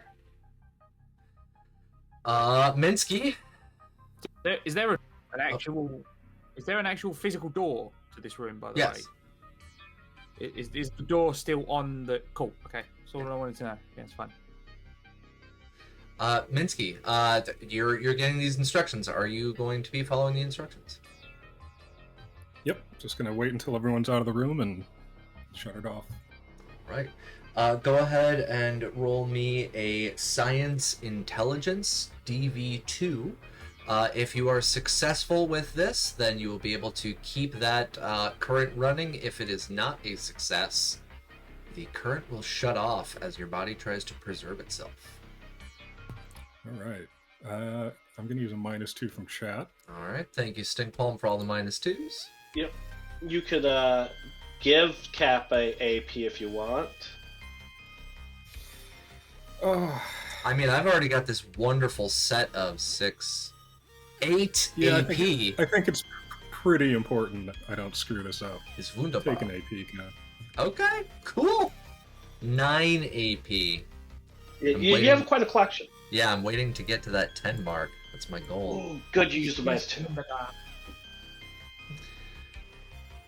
Minsky. Is there an actual physical door to this room, by the Yes. way? Is the door still on the... Cool, okay. That's all I wanted to know. Yeah, it's fine. Minsky, you're getting these instructions. Are you going to be following the instructions? Yep, just gonna wait until everyone's out of the room and shut it off. Right. Go ahead and roll me a Science Intelligence DV2. If you are successful with this, then you will be able to keep that current running. If it is not a success, the current will shut off as your body tries to preserve itself. All right. I'm gonna use a -2 from chat. All right. Thank you, Stinkpalm, for all the -2s. Yep. You could give Cap a AP if you want. Oh, I mean, I've already got this wonderful set of 8 yeah, AP. I think it's pretty important that I don't screw this up. Is wunderbar. Take an AP, can Okay, cool. 9 AP. You have quite a collection. Yeah, I'm waiting to get to that 10 mark. That's my goal. Ooh, good, you used the -2.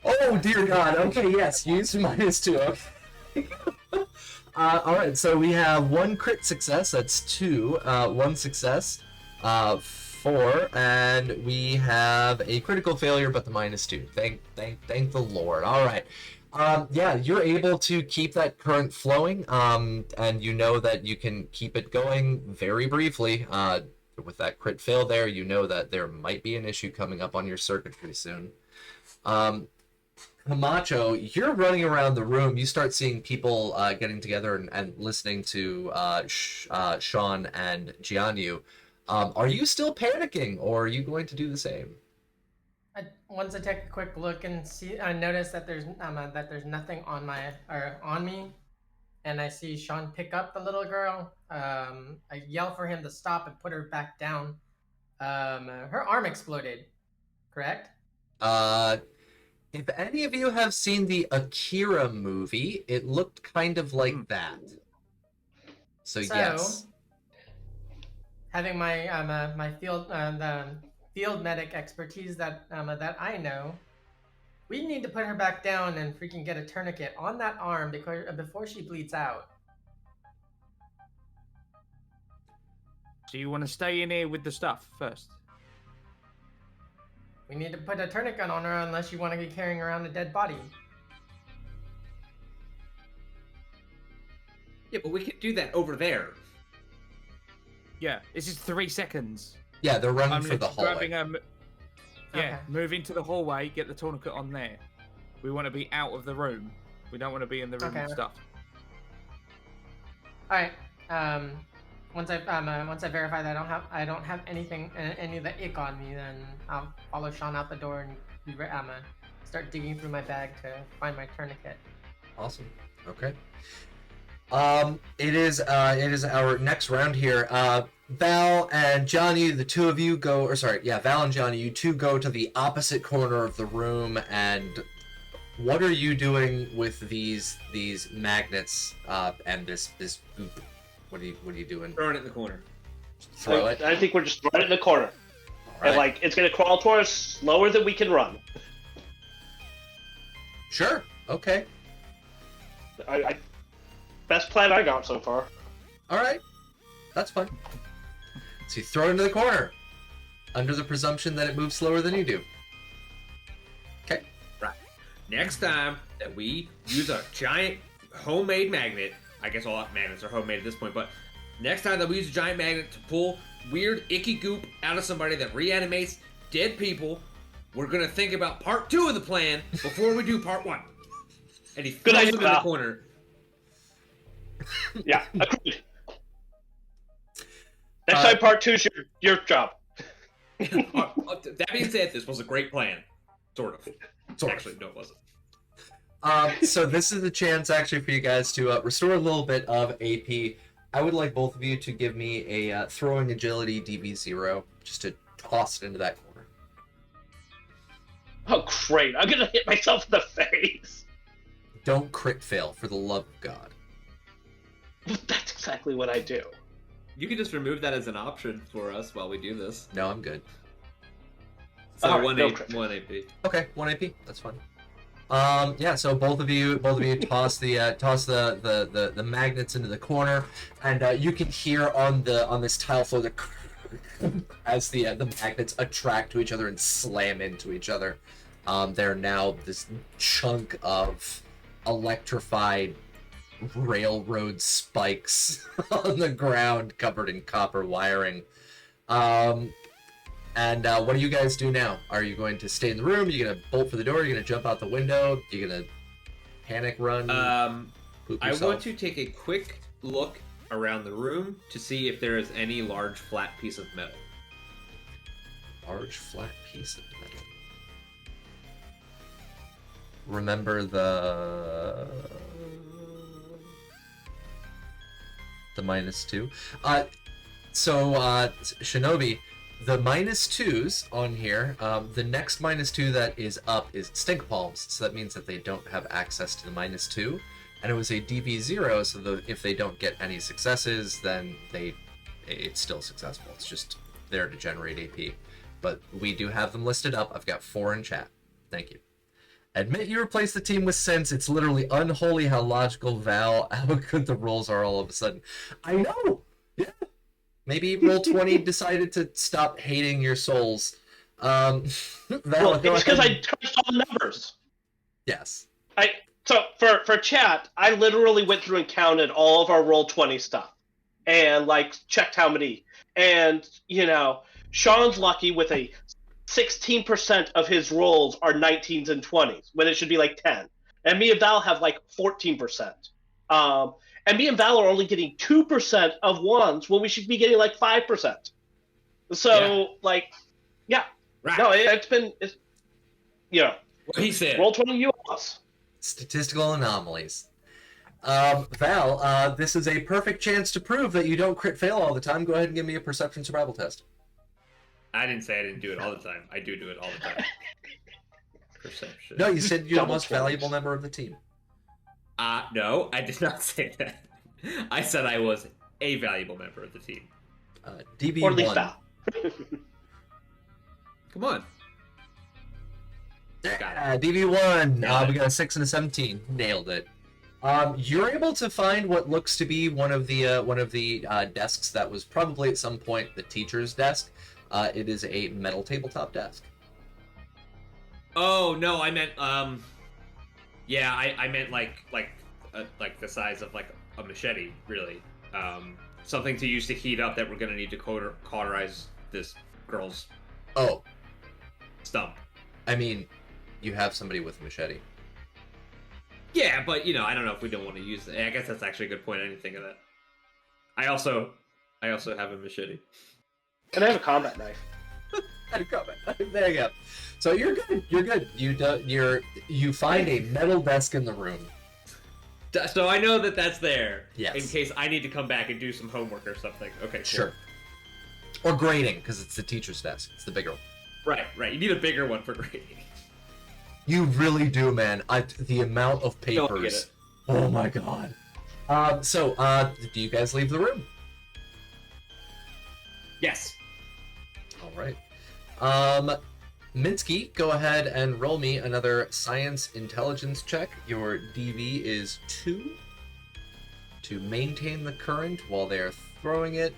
Oh, dear God. Okay, yes, use -2. Okay. All right, so we have 1 crit success. That's 2. 1 success. 4, and we have a critical failure, but the -2. Thank the Lord. All right. Yeah, you're able to keep that current flowing, and you know that you can keep it going very briefly. With that crit fail there, you know that there might be an issue coming up on your circuitry soon. Camacho, you're running around the room. You start seeing people getting together and listening to Sean and Jianyu. Are you still panicking, or are you going to do the same? Once I take a quick look and see, I notice that there's nothing on me, and I see Sean pick up the little girl. I yell for him to stop and put her back down. Her arm exploded, correct? If any of you have seen the Akira movie, it looked kind of like that. So yes. Having my my the field medic expertise that I know, we need to put her back down and freaking get a tourniquet on that arm before she bleeds out. So you want to stay in here with the stuff first? We need to put a tourniquet on her unless you want to be carrying around a dead body. Yeah, but we could do that over there. Yeah, this is 3 seconds. Yeah, they're running for the hallway. Okay. Move into the hallway, get the tourniquet on there. We want to be out of the room. We don't want to be in the room with stuff. All right. Once I verify that I don't have anything, any of the ick on me, then I'll follow Sean out the door and start digging through my bag to find my tourniquet. Awesome. Okay. It is our next round here. Val and Johnny, the two of you go, Val and Johnny, you two go to the opposite corner of the room, and what are you doing with these magnets and this goop? What are you doing? Throwing it in the corner. Throw it? I think we're just throwing it in the corner. Right. And it's gonna crawl towards us slower than we can run. Sure. Okay. Best plan I got so far. All right. That's fine. So you throw it into the corner, under the presumption that it moves slower than you do. Okay. Right. Next time that we use a giant homemade magnet, I guess all magnets are homemade at this point, but next time that we use a giant magnet to pull weird, icky goop out of somebody that reanimates dead people, we're going to think about part 2 of the plan before we do part 1. And he throws them in the corner. Yeah, agreed. Next time, part 2 is your job. That being said, this was a great plan. Sort of. Actually, no, it wasn't. So this is a chance actually for you guys to restore a little bit of AP. I would like both of you to give me a throwing agility DV0, just to toss it into that corner. Oh, great. I'm going to hit myself in the face. Don't crit fail, for the love of God. That's exactly what I do. You can just remove that as an option for us while we do this. No, I'm good. So Alright, one no AP. crit. 1 AP. Okay, 1 AP. That's fine. Yeah. So both of you toss the magnets into the corner, and you can hear on this tile floor as the magnets attract to each other and slam into each other. They're now this chunk of electrified railroad spikes on the ground covered in copper wiring. And what do you guys do now? Are you going to stay in the room? Are you going to bolt for the door? Are you going to jump out the window? Are you going to panic run? Poop I yourself? want to take a quick look around the room to see if there is any large flat piece of metal. Large flat piece of metal. Remember the -2. So Shinobi, the -2s on here. The next -2 that is up is stink palms, so that means that they don't have access to the -2. And it was a DV0, so if they don't get any successes, then it's still successful. It's just there to generate AP. But we do have them listed up. I've got 4 in chat. Thank you. Admit you replace the team with sense. It's literally unholy how logical, Val, how good the rolls are all of a sudden. I know! Yeah. Maybe Roll20 decided to stop hating your souls. Val, Well, go it's because ahead. I crunched all the numbers. Yes. So for chat, I literally went through and counted all of our Roll20 stuff and like checked how many. And Sean's lucky with a 16% of his rolls are 19s and 20s when it should be like 10. And me and Val have like 14%. And me and Val are only getting 2% of ones when we should be getting like 5%. So yeah. Right. No, it's What he said. Roll20 US. Statistical anomalies. Val, this is a perfect chance to prove that you don't crit fail all the time. Go ahead and give me a perception survival test. I didn't say I didn't do it all the time. I do it all the time. Perception. No, you said you're the Double most 20s. valuable member of the team. No, I did not say that. I said I was a valuable member of the team. Or at least DB1. Val. Come on. Yeah, DB1. Nailed We it. got a 6 and a 17. Nailed it. You're able to find what looks to be one of the desks that was probably at some point the teacher's desk. It is a metal tabletop desk. Oh no, I meant yeah, I meant like the size of like a machete, really. Something to use to heat up that we're gonna need to cauterize this girl's Oh, stump. I mean, you have somebody with a machete. Yeah, but I don't know if we don't want to use it. I guess that's actually a good point. I didn't think of that. I also have a machete. And I have a combat knife. There you go. So you're good. You're good. You find a metal desk in the room. So I know that that's there. Yes. In case I need to come back and do some homework or something. Okay, cool. Sure. Or grading, because it's the teacher's desk. It's the bigger one. Right. You need a bigger one for grading. You really do, man. The amount of Don't get papers. it. Oh my god. So, do you guys leave the room? Yes. All right. Minsky, go ahead and roll me another science intelligence check. Your DV is 2 to maintain the current while they are throwing it.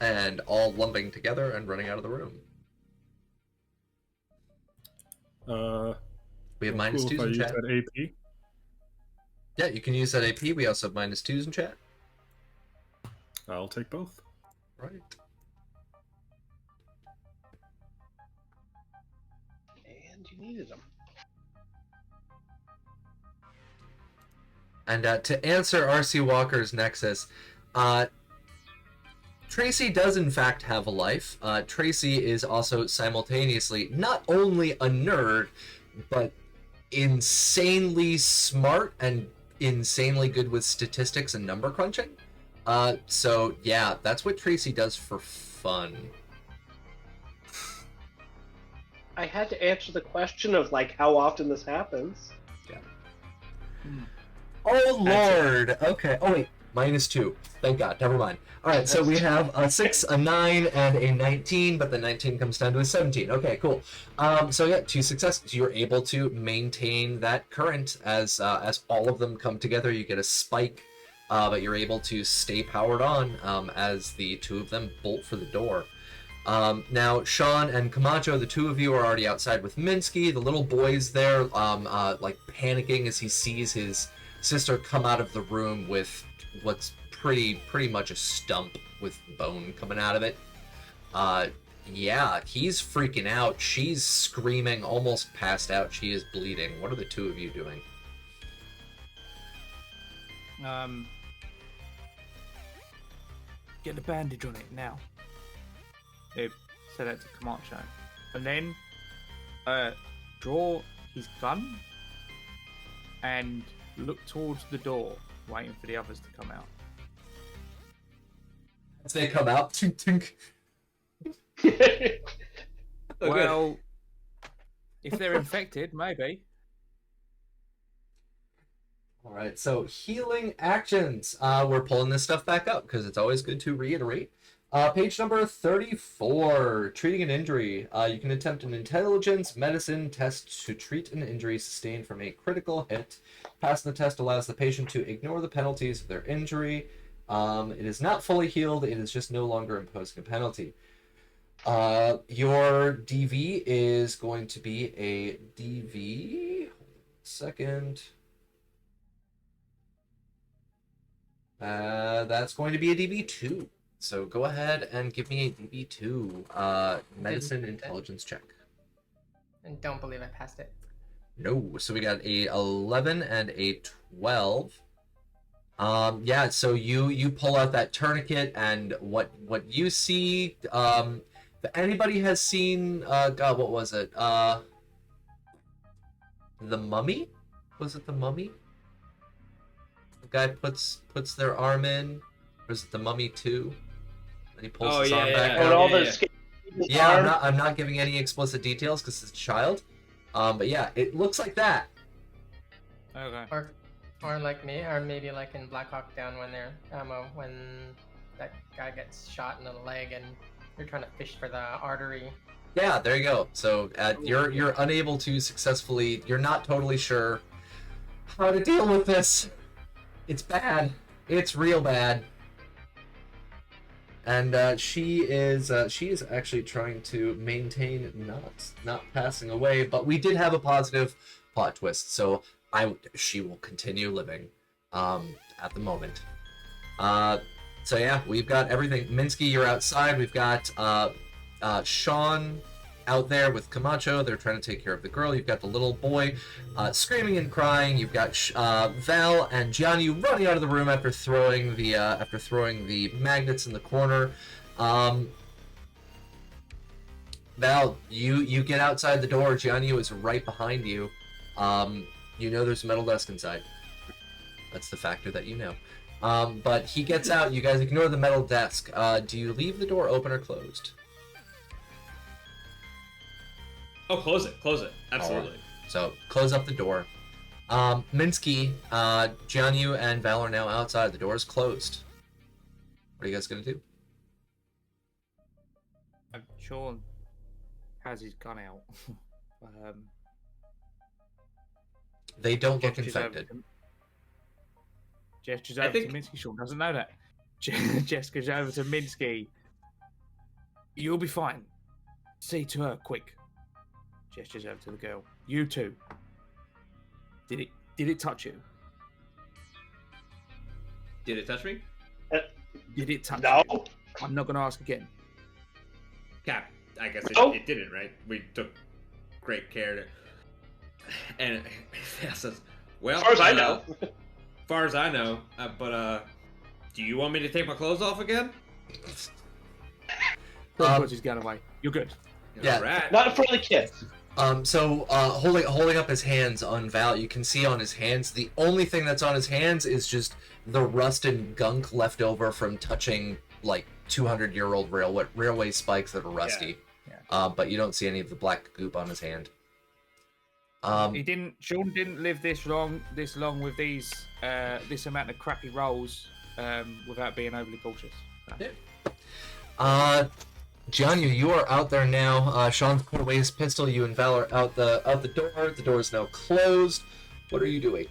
And all lumping together and running out of the room. We have cool -2s if I in use chat. that AP. Yeah, you can use that AP. We also have -2s in chat. I'll take both. Right. And you needed them. And to answer RC Walker's Nexus, Tracy does in fact have a life. Tracy is also simultaneously not only a nerd, but insanely smart and insanely good with statistics and number crunching. So yeah, that's what Tracy does for fun. I had to answer the question of like how often this happens. Oh Lord. Okay. Oh wait, -2. Thank God. Never mind. All right. So we have a 6, a 9, and a 19, but the 19 comes down to a 17. Okay. Cool. So yeah, 2 successes. You're able to maintain that current as all of them come together. You get a spike, but you're able to stay powered on as the 2 of them bolt for the door. Now, Sean and Camacho, the 2 of you are already outside with Minsky. The little boy's there, like panicking as he sees his sister come out of the room with what's pretty much a stump with bone coming out of it. Yeah, he's freaking out. She's screaming, almost passed out. She is bleeding. What are the 2 of you doing? Get the bandage on it now. Said that to Camacho. And then draw his gun and look towards the door, waiting for the others to come out. As they come out, tink tink. Well, if they're infected, maybe. All right, so healing actions. We're pulling this stuff back up because it's always good to reiterate. Page number 34, treating an injury. You can attempt an intelligence medicine test to treat an injury sustained from a critical hit. Passing the test allows the patient to ignore the penalties of their injury. It is not fully healed, it is just no longer imposing a penalty. Your DV is going to be a DV. Hold on a second. That's going to be a DV2. So go ahead and give me a DV2 medicine intelligence check. And don't believe I passed it. No, so we got a 11 and a 12. Yeah, so you pull out that tourniquet, and what you see, if anybody has seen, God, what was it? The Mummy? Was it The Mummy? The guy puts their arm in, or is it The Mummy 2? And he pulls his arm back And out. all the Yeah, I'm not giving any explicit details because it's a child. But yeah, it looks like that. Okay. Or like me, or maybe like in Black Hawk Down when they're when that guy gets shot in the leg and you're trying to fish for the artery. Yeah, there you go. So you're unable to successfully. You're not totally sure how to deal with this. It's bad. It's real bad. And she is actually trying to maintain not passing away. But we did have a positive plot twist, so she will continue living at the moment. So yeah, we've got everything. Minsky, you're outside. We've got Sean out there with Camacho. They're trying to take care of the girl. You've got the little boy screaming and crying. You've got Val and Gianni running out of the room after throwing the magnets in the corner. Val, you get outside the door. Gianni is right behind you. You know there's a metal desk inside. That's the factor that you know. But he gets out. You guys ignore the metal desk. Do you leave the door open or closed? Oh, close it. Absolutely. Right. So close up the door. Minsky, Jianyu, and Val are now outside. The door is closed. What are you guys gonna do? Sean has his gun out. They don't look Gestures infected. Gestures over to Minsky. Sean doesn't know that. Gestures over to Minsky. You'll be fine. Say to her, quick. Gestures over to the girl. You too. Did it touch you? Did it touch me? Did it touch No. you? I'm not going to ask again. Cap, I guess it didn't, right? We took great care to... And Val says, well... As far as I know. Far as I know. But, do you want me to take my clothes off again? Puts his gun away. You're good. Yeah. All right. Not in front of the kids. So holding up his hands on Val, you can see on his hands, the only thing that's on his hands is just the rust and gunk left over from touching like 200-year-old railway spikes that are rusty. Yeah. But you don't see any of the black goop on his hand. Sean didn't live this long with these this amount of crappy rolls without being overly cautious. Yeah. Jianyu, you are out there now. Sean's put away his pistol. You and Val are out the door. The door is now closed. What are you doing?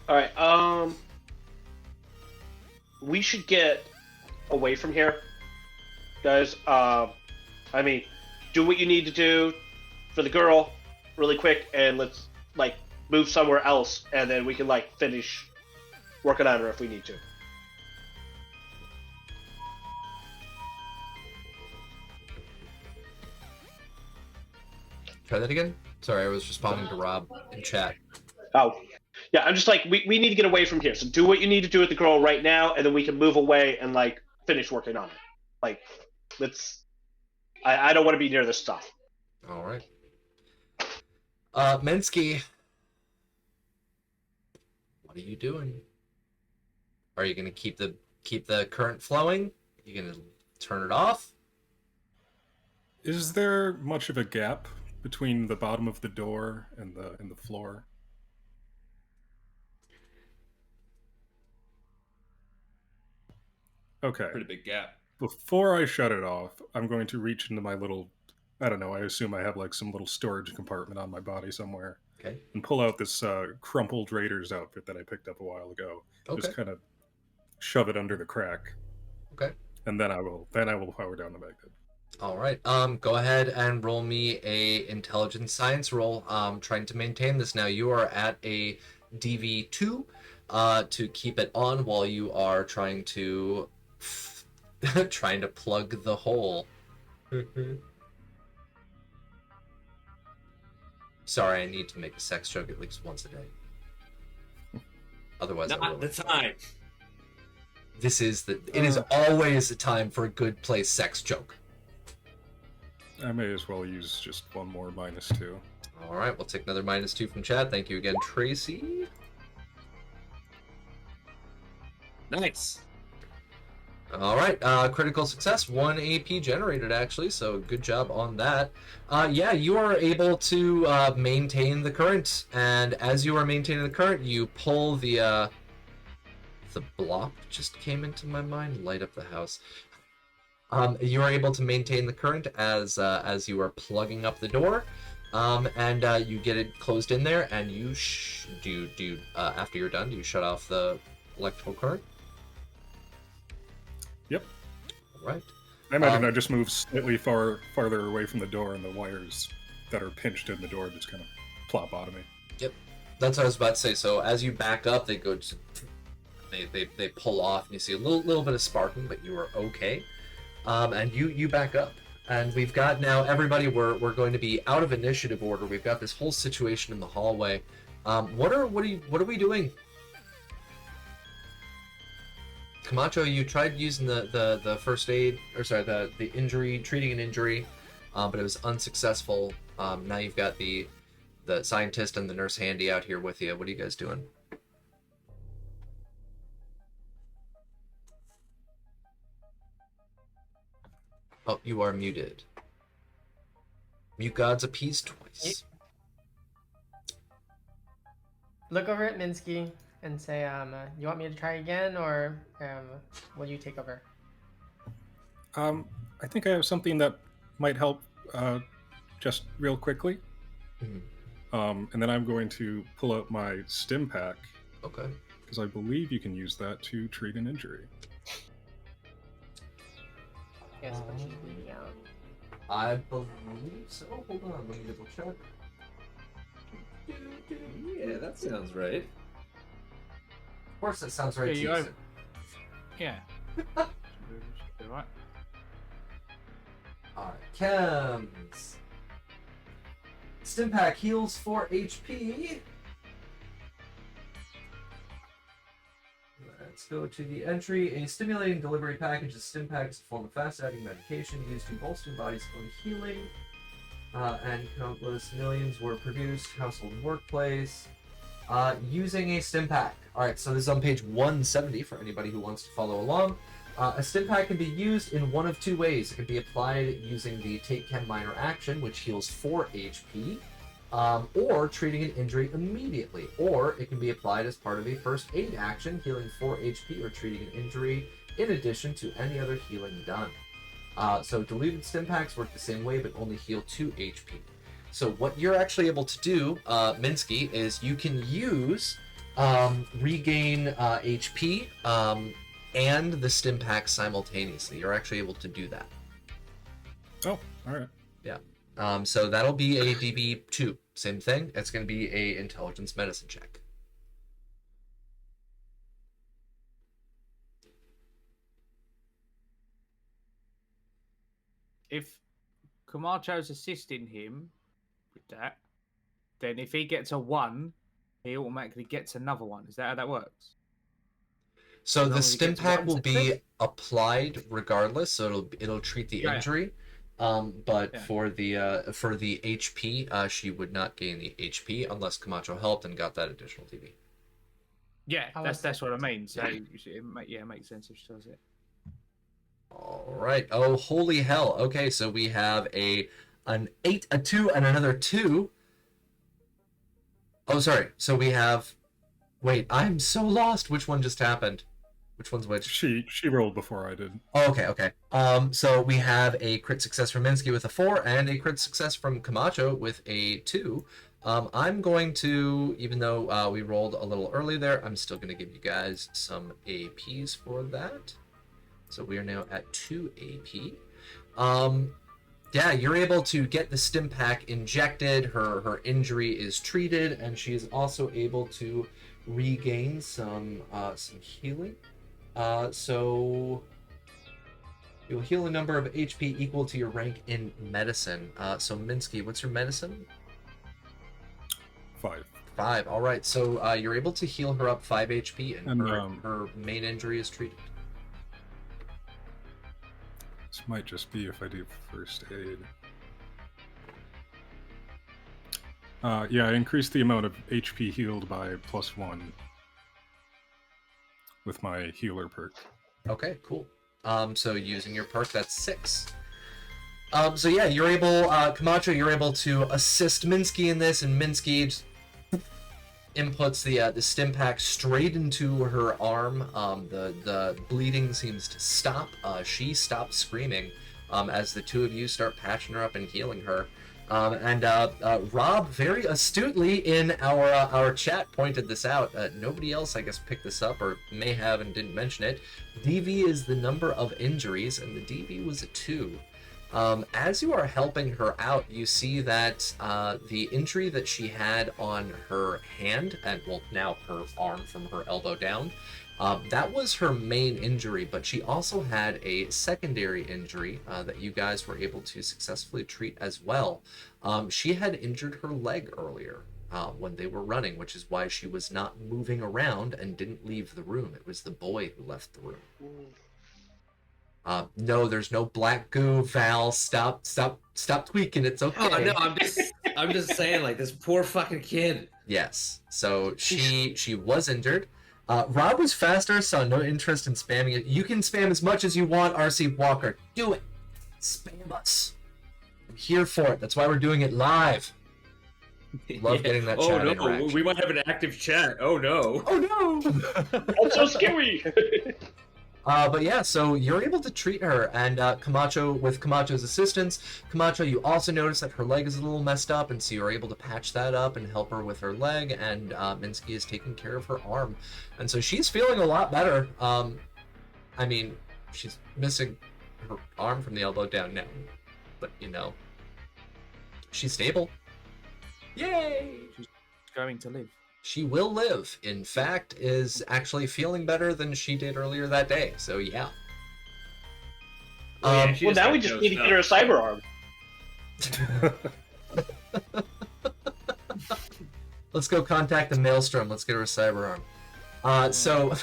All right. We should get away from here, guys. I mean, do what you need to do for the girl, really quick, and let's like move somewhere else, and then we can like finish working on her if we need to. Try that again? Sorry, I was responding to Rob in chat. Oh, yeah, I'm just like, we need to get away from here. So do what you need to do with the girl right now, and then we can move away and, like, finish working on it. Like, let's... I don't want to be near this stuff. All right. Minsky. What are you doing? Are you going to keep the current flowing? Are you going to turn it off? Is there much of a gap between the bottom of the door and the floor? Okay. Pretty big gap. Before I shut it off, I'm going to reach into my little, I don't know, I assume I have like some little storage compartment on my body somewhere. Okay. And pull out this crumpled Raiders outfit that I picked up a while ago. Okay. Just kind of shove it under the crack. Okay. And then I will power down the magnet. All right. Go ahead and roll me a intelligence science roll. Trying to maintain this now. You are at a DV2 to keep it on while you are trying to plug the hole. Sorry, I need to make a sex joke at least once a day. Otherwise, I Not will. the time. It is always a time for a good place sex joke. I may as well use just one more -2. All right, we'll take another -2 from chat. Thank you again, Tracy. Nice. All right, critical success, 1 AP generated actually, so good job on that. Yeah, you are able to maintain the current, and as you are maintaining the current, you pull the block just came into my mind, light up the house. You are able to maintain the current as you are plugging up the door, and you get it closed in there, and you after you're done, do you shut off the electrical current? Yep. All right. I imagine I just move slightly farther away from the door, and the wires that are pinched in the door just kind of plop out of me. Yep. That's what I was about to say. So as you back up, they go they pull off, and you see a little bit of sparking, but you are okay. And you back up, and we've got now everybody. We're going to be out of initiative order. We've got this whole situation in the hallway. What are we doing? Camacho, you tried using the first aid, or sorry, the injury, treating an injury, but it was unsuccessful. Now you've got the scientist and the nurse handy out here with you. What are you guys doing? Oh, you are muted. Mute gods appease twice. Look over at Minsky and say, you want me to try again, or will you take over? I think I have something that might help just real quickly. Mm-hmm. And then I'm going to pull out my stim pack. Okay. Because I believe you can use that to treat an injury. Yes, but she's bleeding out. I believe so. Hold on, let me double check. Yeah, that sounds right. Of course, that sounds right to you. Yeah. Alright. Alright, chems. Stimpack heals 4 HP. Let's go to the entry. A stimulating delivery package is stim pack is a form of fast-acting medication used to bolster body's own healing. And countless millions were produced, household and workplace, using a stim pack. Alright, so this is on page 170 for anybody who wants to follow along. A stim pack can be used in one of two ways. It can be applied using the Take Chem Minor action, which heals 4 HP, or treating an injury immediately. Or it can be applied as part of a first aid action, healing 4 HP or treating an injury, in addition to any other healing done. So diluted stim packs work the same way, but only heal 2 HP. So what you're actually able to do, Minsky, is you can use regain HP and the stim pack simultaneously. You're actually able to do that. Oh, all right. Yeah. So that'll be a DB2. Same thing. It's going to be a intelligence medicine check. If Camacho's assisting him with that, then if he gets a 1, he automatically gets another 1. Is that how that works? So As long the as he stim gets pack one will be success? applied regardless, so it'll treat the Yeah. injury. But Yeah. for the HP, she would not gain the HP unless Camacho helped and got that additional DB. Yeah, How that's was what I mean. So it makes sense if she does it. All right. Oh, holy hell. Okay, so we have an 8, a 2, and another 2. Oh, sorry. So we have. Wait, I'm so lost. Which one just happened? Which one's which? She rolled before I did. Oh, okay. So we have a crit success from Minsky with a 4 and a crit success from Camacho with a 2. I'm going to, even though we rolled a little early there, I'm still going to give you guys some APs for that. So we are now at 2 AP. Yeah, you're able to get the stim pack injected. Her injury is treated, and she is also able to regain some healing. So you'll heal a number of HP equal to your rank in medicine. So Minsky, what's your medicine? 5. 5. All right. So you're able to heal her up 5 HP, and And, her main injury is treated. This might just be if I do first aid. Yeah, I increased the amount of HP healed by +1 with my healer perk. Okay, cool. So using your perk, that's 6. So yeah, you're able, Camacho, you're able to assist Minsky in this, and Minsky just inputs the stim pack straight into her arm. The bleeding seems to stop. She stops screaming as the two of you start patching her up and healing her. And Rob very astutely in our chat pointed this out. Nobody else, I guess, picked this up or may have and didn't mention it. DV is the number of injuries, and the DV was a 2. As you are helping her out, you see that the injury that she had on her hand, and well, now her arm from her elbow down, that was her main injury, but she also had a secondary injury that you guys were able to successfully treat as well. She had injured her leg earlier when they were running, which is why she was not moving around and didn't leave the room. It was the boy who left the room. No, there's no black goo. Val, stop tweaking. It's okay. Oh no, I'm just saying, like, this poor fucking kid. Yes. So she was injured. Rob was faster, saw no interest in spamming it. You can spam as much as you want, RC Walker. Do it. Spam us. I'm here for it. That's why we're doing it live. Love getting that chat interaction. We might have an active chat. Oh no. Oh no! That's so scary. But yeah, so you're able to treat her, and Camacho, with Camacho's assistance, Camacho, you also notice that her leg is a little messed up, and so you're able to patch that up and help her with her leg, and Minsky is taking care of her arm. And so she's feeling a lot better. I mean, she's missing her arm from the elbow down now, but you know, she's stable. Yay! She's going to live. She will live. In fact, is actually feeling better than she did earlier that day. So yeah. Yeah, she Well, now got we just no need to stuff. get her a cyber arm. Let's go contact the Maelstrom. Let's get her a cyber arm. So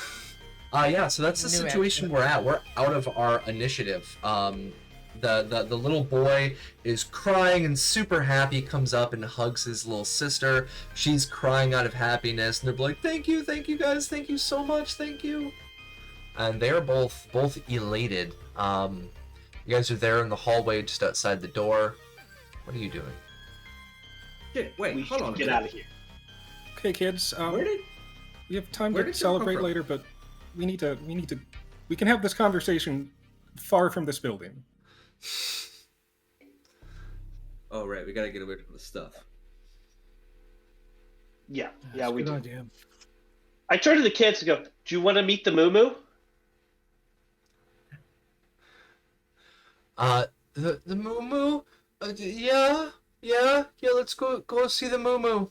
Yeah, so that's the New situation we're at. We're out of our initiative. The little boy is crying and super happy, comes up and hugs his little sister. She's crying out of happiness, and they're like, thank you guys, thank you so much, thank you. And they're both elated. You guys are there in the hallway just outside the door. What are you doing? Shit, wait, We hold should on. get out of here. Okay, kids. We have time where to did y'all come celebrate from? later, but we need to. We can have this conversation far from this building. Oh, right, we gotta get away from the stuff. Yeah, That's we a good do. idea. I turn to the kids and go, "Do you want to meet the Moo?" The Moo Moo? Yeah, let's go see the Moo Moo.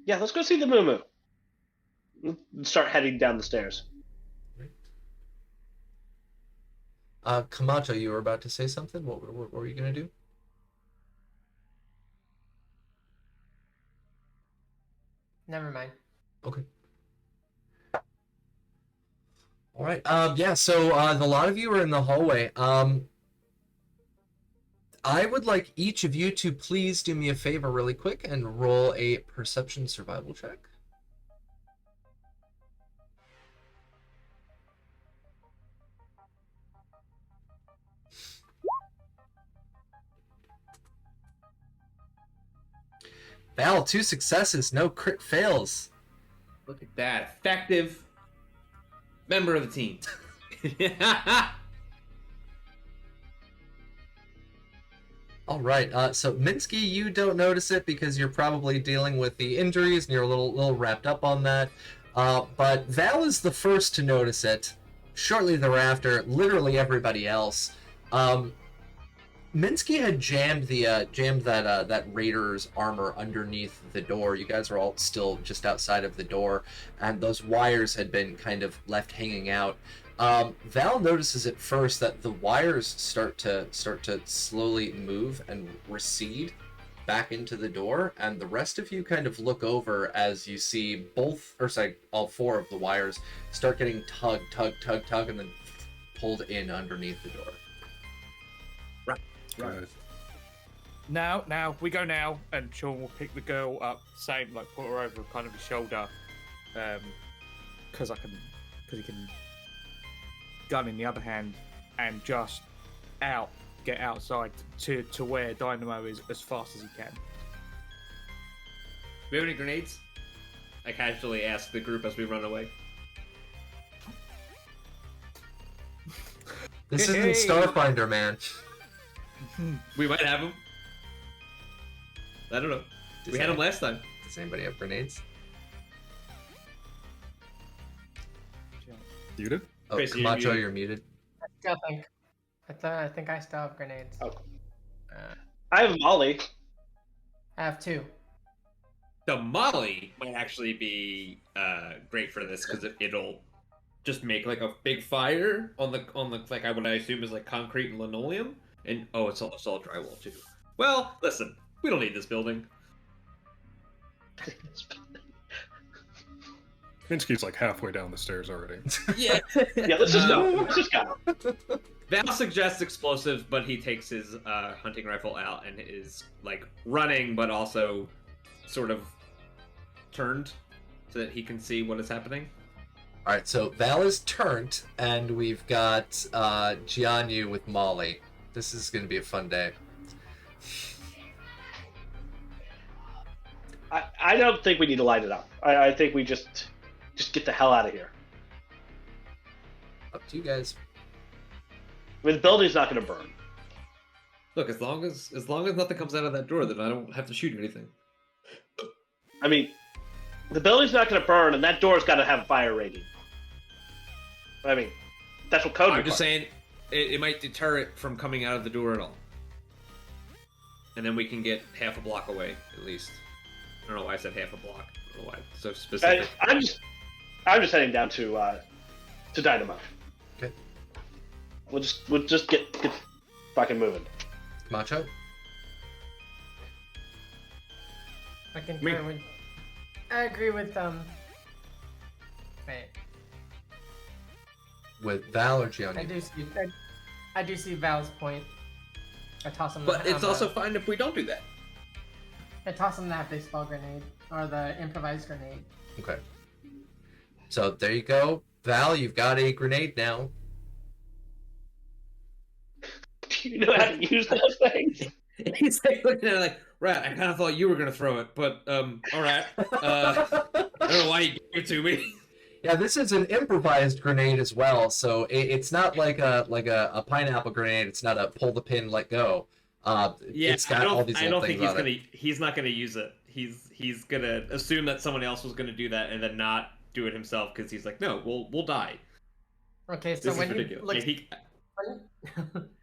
Yeah, let's go see the Moo. Start heading down the stairs. Camacho, you were about to say something? What were you gonna do? Never mind. Okay. All right. Yeah. So the lot of you are in the hallway. I would like each of you to please do me a favor, really quick, and roll a perception survival check. Val, 2 successes, no crit fails. Look at that. Effective member of the team. All right. So Minsky, you don't notice it because you're probably dealing with the injuries and you're a little wrapped up on that. But Val is the first to notice it. Shortly thereafter, literally everybody else. Minsky had jammed that Raider's armor underneath the door. You guys are all still just outside of the door, and those wires had been kind of left hanging out. Val notices at first that the wires start to slowly move and recede back into the door, and the rest of you kind of look over as you see all 4 of the wires start getting tug, and then pulled in underneath the door. Right. Now, we go now, and Sean will pick the girl up, same, like, put her over kind of his shoulder, because he can gun in the other hand, and just get outside to where Dynamo is as fast as he can. Do we have any grenades? I casually ask the group as we run away. This Hey. isn't Starfinder, man. We might have them. I don't know. We had them last time. Does anybody have grenades? Muted? Oh, Chris, you're Camacho, muted. you're muted. I think I still have grenades. Oh. Uh, I have Molly. I have 2. The Molly might actually be great for this because it'll just make like a big fire on the like what I assume is like concrete and linoleum, and it's all drywall too. Well, listen, we don't need this building. Minsky's like halfway down the stairs already. Yeah. Yeah, let's just go. Let's just go. Val suggests explosives, but he takes his hunting rifle out and is like running, but also sort of turned so that he can see what is happening. All right, so Val is turned, and we've got Jianyu with Molly. This is going to be a fun day. I don't think we need to light it up. I think we just get the hell out of here. Up to you guys. I mean, the building's not going to burn. Look, as long as nothing comes out of that door, then I don't have to shoot anything. I mean, the building's not going to burn, and that door's got to have a fire rating. I mean, that's what code I'm requires. just saying it might deter it from coming out of the door at all. And then we can get half a block away, at least. I don't know why I said half a block. I don't know why it's so specific. I'm just heading down to Dynamo. Okay. We'll just get fucking moving. Camacho? I agree with Wait, With Val or Gianni? I do see Val's point. I toss him. But it's also fine if we don't do that. I toss him that baseball grenade or the improvised grenade. Okay. So there you go. Val, you've got a grenade now. Do you know how to use those things? He's like looking at it like, right, I kind of thought you were going to throw it, but, all right. I don't know why you gave it to me. Yeah, this is an improvised grenade as well, so it's not like a pineapple grenade. It's not a pull the pin, let go. It's got all these little things on it. He's not gonna use it. He's gonna assume that someone else was gonna do that and then not do it himself because he's like, no, we'll die. Okay, so This is when he ridiculous. looks,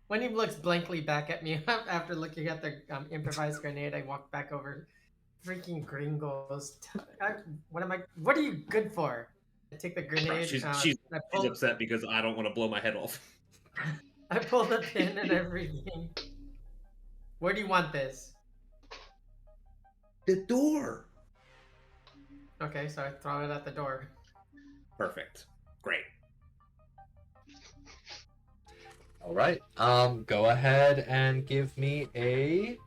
when he looks blankly back at me after looking at the improvised grenade, I walk back over. Freaking gringos! What are you good for? I take the grenade. She's I pull, upset because I don't want to blow my head off. I pull the pin and everything. Where do you want this? The door. Okay, so I throw it at the door. Perfect. Great. All right. Go ahead and give me a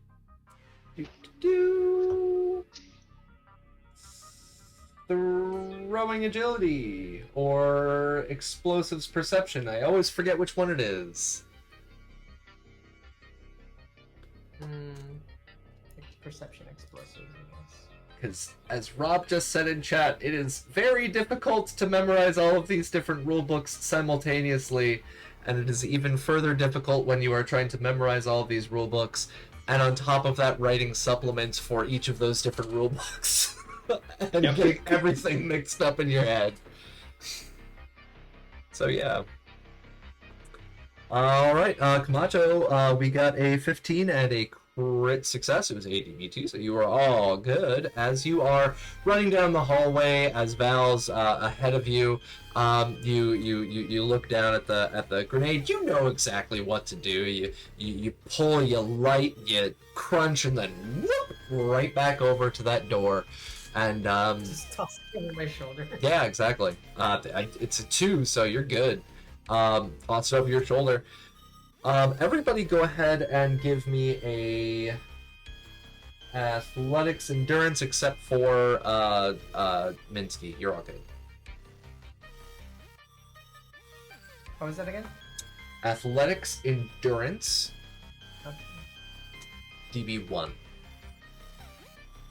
throwing agility or explosives perception. I always forget which one it is. Perception explosives, I guess. Because as Rob just said in chat, it is very difficult to memorize all of these different rule books simultaneously, and it is even further difficult when you are trying to memorize all of these rule books, and on top of that, writing supplements for each of those different rule books. And getting everything mixed up in your head. So yeah. Alright, Camacho, we got a 15 and a crit success. It was ADB2, so you are all good. As you are running down the hallway, as Val's ahead of you, you look down at the grenade. You know exactly what to do. You pull, you light, you crunch, and then whoop, right back over to that door. And just toss it over my shoulder. Yeah, exactly. It's a 2, so you're good. Toss it over your shoulder. Everybody go ahead and give me a athletics endurance except for Minsky. You're okay. What was that again? Athletics endurance. Okay. DB1.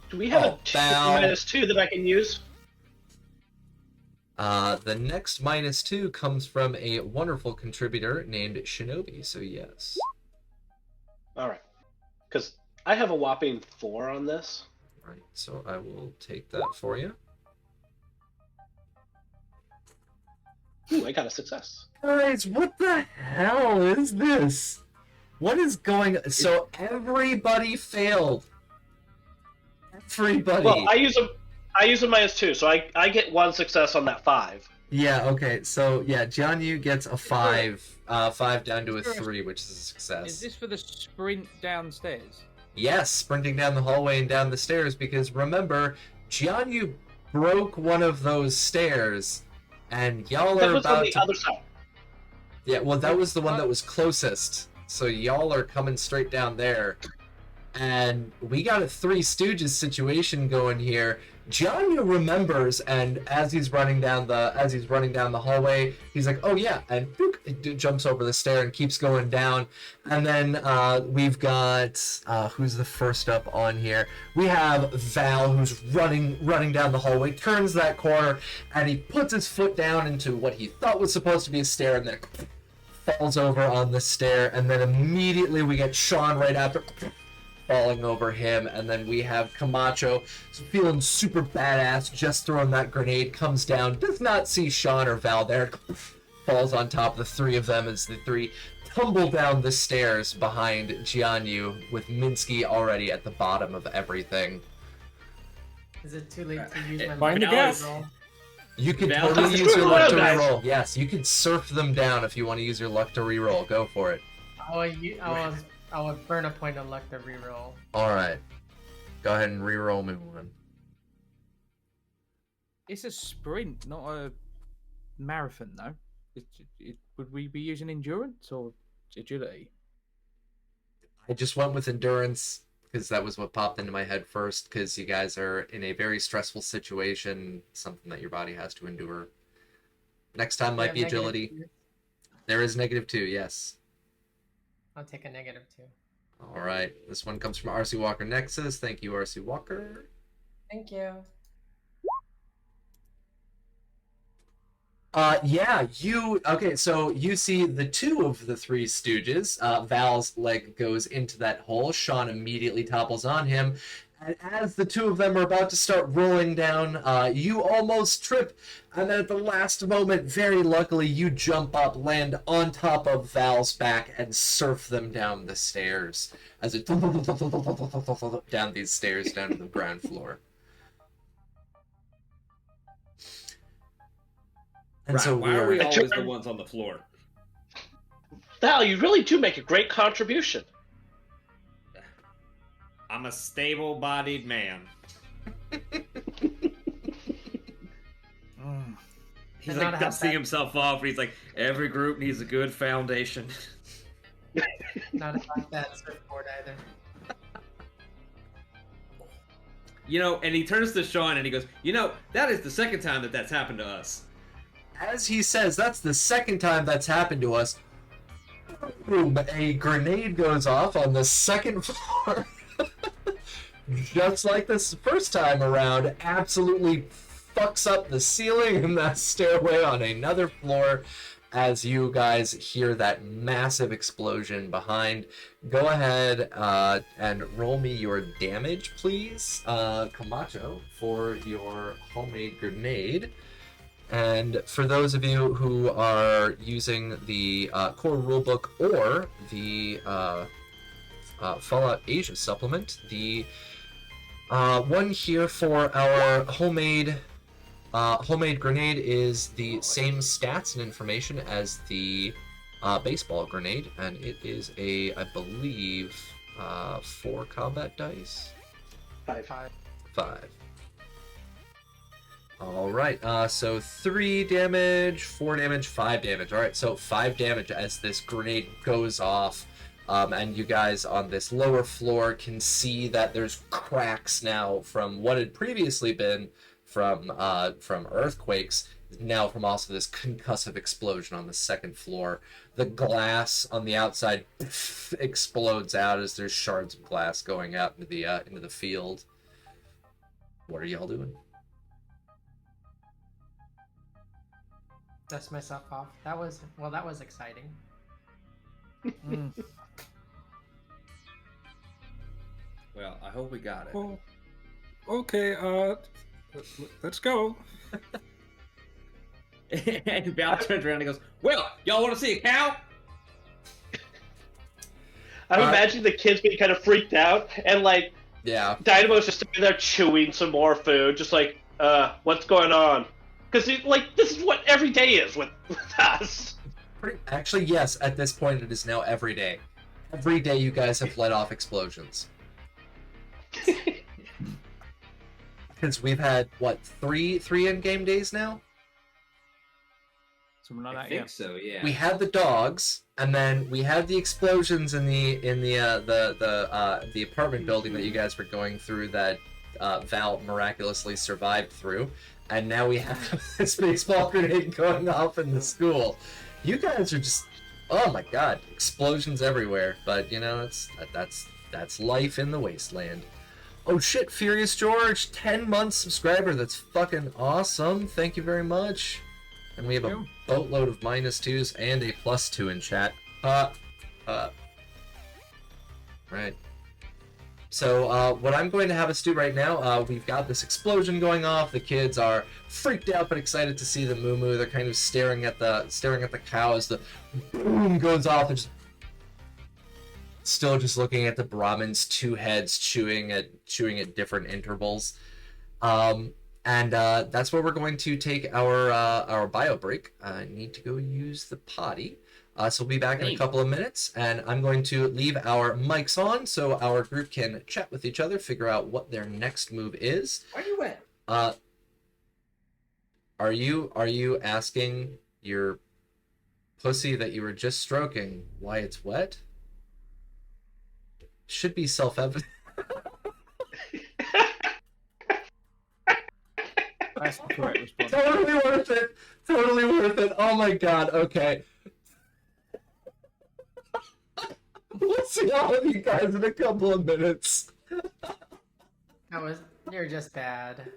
Do we have a Val. -2 that I can use? The next -2 comes from a wonderful contributor named Shinobi, so yes. Alright. Because I have a whopping 4 on this. Right, so I will take that for you. Ooh, I got a success. Guys, what the hell is this? What is going on? So everybody failed. Everybody. Well, I use a -2, so I get 1 success on that 5. Yeah, okay, so yeah, Jianyu gets a 5, 5 down to a 3, which is a success. Is this for the sprint downstairs? Yes, sprinting down the hallway and down the stairs, because remember, Jianyu broke one of those stairs, and y'all That are was on about the to... other side. Yeah, well, that was the one that was closest, so y'all are coming straight down there. And we got a Three Stooges situation going here. Jianyu remembers, and as he's running down the hallway, he's like, "Oh yeah," and boop, it jumps over the stair and keeps going down. And then we've got who's the first up on here? We have Val, who's running down the hallway, turns that corner, and he puts his foot down into what he thought was supposed to be a stair, and then falls over on the stair. And then immediately we get Sean right after, falling over him, and then we have Camacho feeling super badass, just throwing that grenade, comes down, does not see Sean or Val there, falls on top of the three of them as the three tumble down the stairs behind Jianyu, with Minsky already at the bottom of everything. Is it too late to use my Find the luck gas. roll? You can Val totally has use to your reroll, luck to guys. reroll. Yes, you can surf them down if you want to use your luck to reroll. Go for it. I will burn a point of luck to reroll. Alright. Go ahead and reroll me one. It's a sprint, not a marathon, though, would we be using endurance or agility? I just went with endurance because that was what popped into my head first, because you guys are in a very stressful situation, something that your body has to endure. Next time might be agility. -2. There is -2, yes. I'll take a -2. All right. This one comes from RC Walker Nexus. Thank you, RC Walker. Thank you. Yeah, okay, so you see the two of the three stooges. Val's leg goes into that hole. Sean immediately topples on him. And as the two of them are about to start rolling down, you almost trip. And then at the last moment, very luckily, you jump up, land on top of Val's back, and surf them down the stairs. As it down these stairs down to the ground floor. And Right, so why are we we're... always the ones on the floor? Val, you really do make a great contribution. I'm a stable-bodied man. He's And not like have dusting that- himself off, and he's like, every group needs a good foundation. Not about that surfboard either. You know, and he turns to Sean and he goes, you know, that is the second time that that's happened to us. As he says, that's the second time that's happened to us. Boom, a grenade goes off on the second floor. Just like this first time around, absolutely fucks up the ceiling and that stairway on another floor as you guys hear that massive explosion behind. Go ahead and roll me your damage, please, Camacho, for your homemade grenade. And for those of you who are using the core rulebook or the Fallout Asia supplement, the one here for our homemade grenade is the same stats and information as the baseball grenade, and it is a, I believe, 4 combat dice. 5. 5. All right, so 3 damage, 4 damage, 5 damage. All right, so 5 damage as this grenade goes off, and you guys on this lower floor can see that there's cracks now from what had previously been from earthquakes, now from also this concussive explosion on the second floor. The glass on the outside explodes out as there's shards of glass going out into the field. What are y'all doing? Dust myself off. That was exciting. Well, I hope we got it. Well, okay, let's go. And Val turns around and goes, well, y'all want to see a cow? I'm imagining the kids being kind of freaked out, and like Yeah. Dynamo's just sitting there chewing some more food, just like, what's going on? Because like this is what every day is with us. Actually, yes, at this point it is now every day. Every day you guys have let off explosions. Because we've had, what, three in-game days now? Something like I that, think yeah. so, yeah. We had the dogs, and then we had the explosions in the apartment building that you guys were going through that Val miraculously survived through, and now we have this baseball grenade going off in the school. You guys are just, oh my god, explosions everywhere. But you know, that's life in the wasteland. Oh shit, Furious George, 10-month subscriber. That's fucking awesome. Thank you very much. And we have a boatload of -2s and a +2 in chat. Right. So what I'm going to have us do right now, we've got this explosion going off. The kids are freaked out but excited to see the moo-moo. They're kind of staring at the cow as the boom goes off. They're just still just looking at the Brahmin's 2 heads chewing at different intervals. And that's where we're going to take our bio break. I need to go use the potty. So we'll be back in a couple of minutes, and I'm going to leave our mics on so our group can chat with each other, figure out what their next move is. Why are you wet? Are you asking your pussy that you were just stroking why it's wet? Should be self-evident. That's the correct response. Totally worth it. Totally worth it. Oh my god. Okay. We'll see all of you guys in a couple of minutes. You're just bad.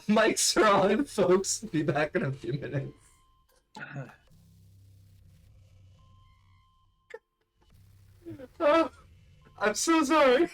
Mics are on, folks. Be back in a few minutes. Oh, I'm so sorry.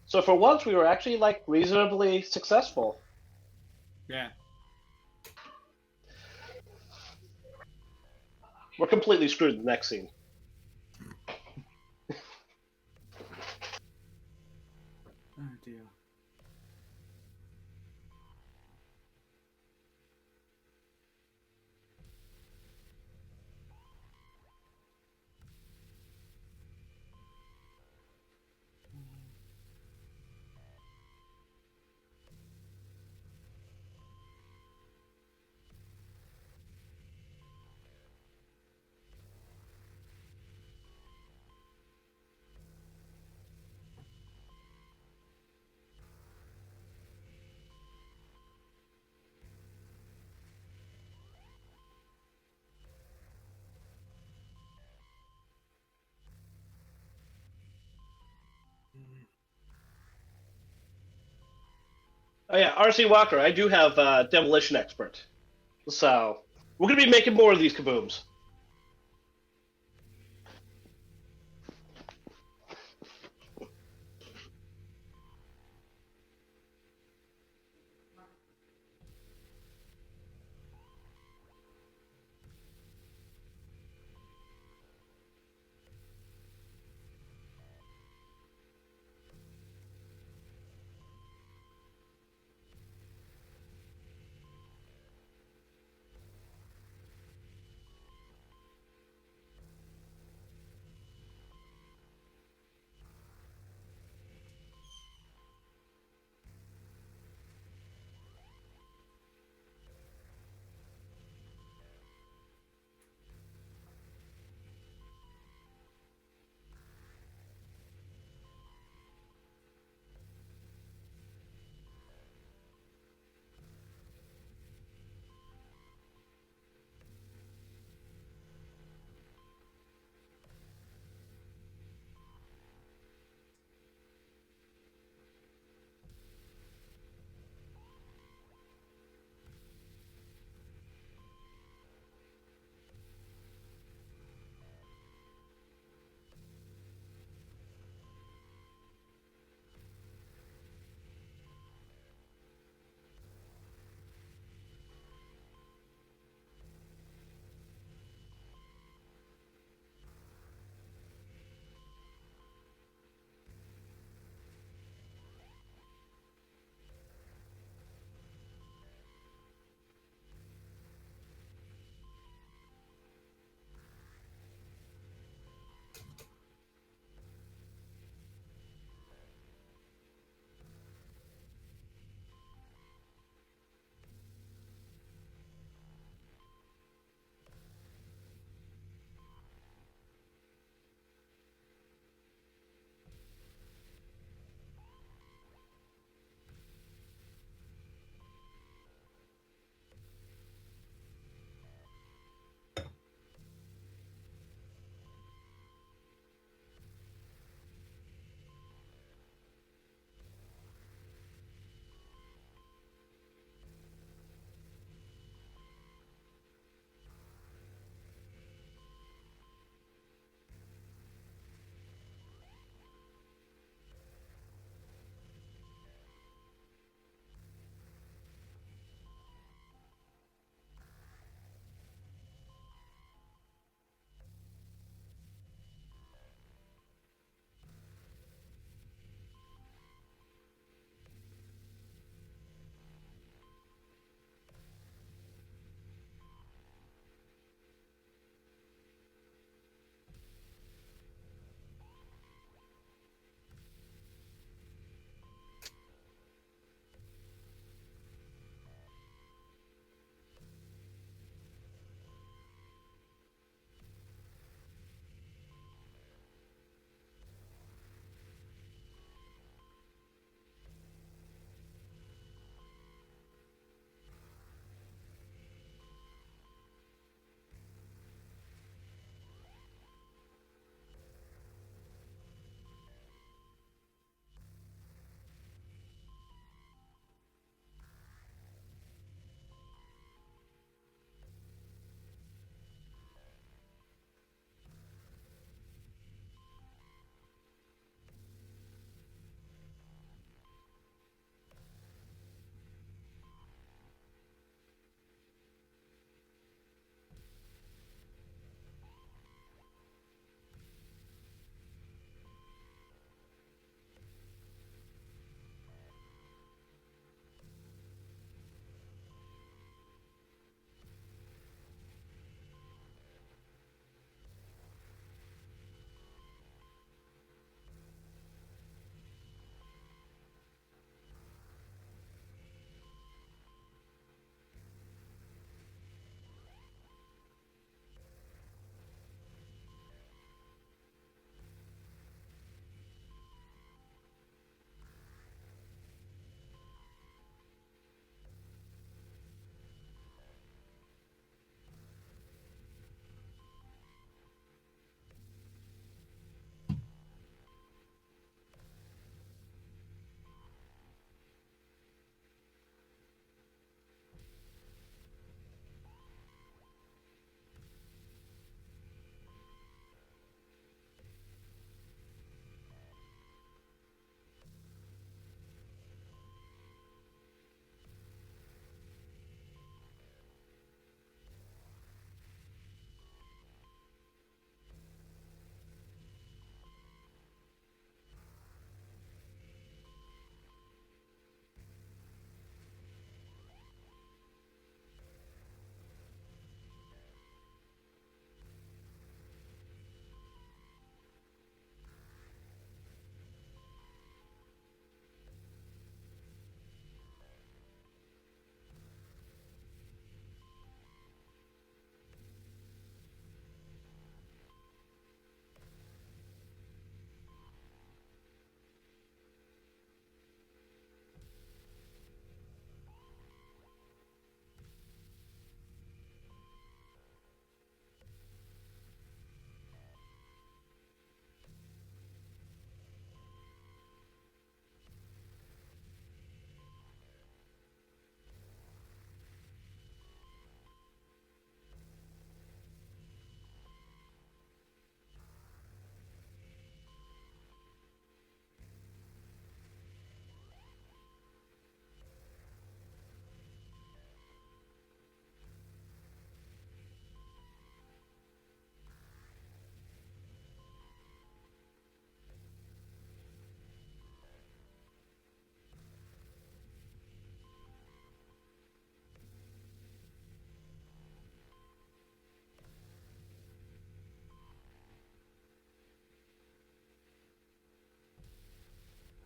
So for once, we were actually like reasonably successful. Yeah. we're completely screwed in the next scene. Oh dear. Oh yeah, RC Walker, I do have Demolition Expert. So, we're going to be making more of these kabooms.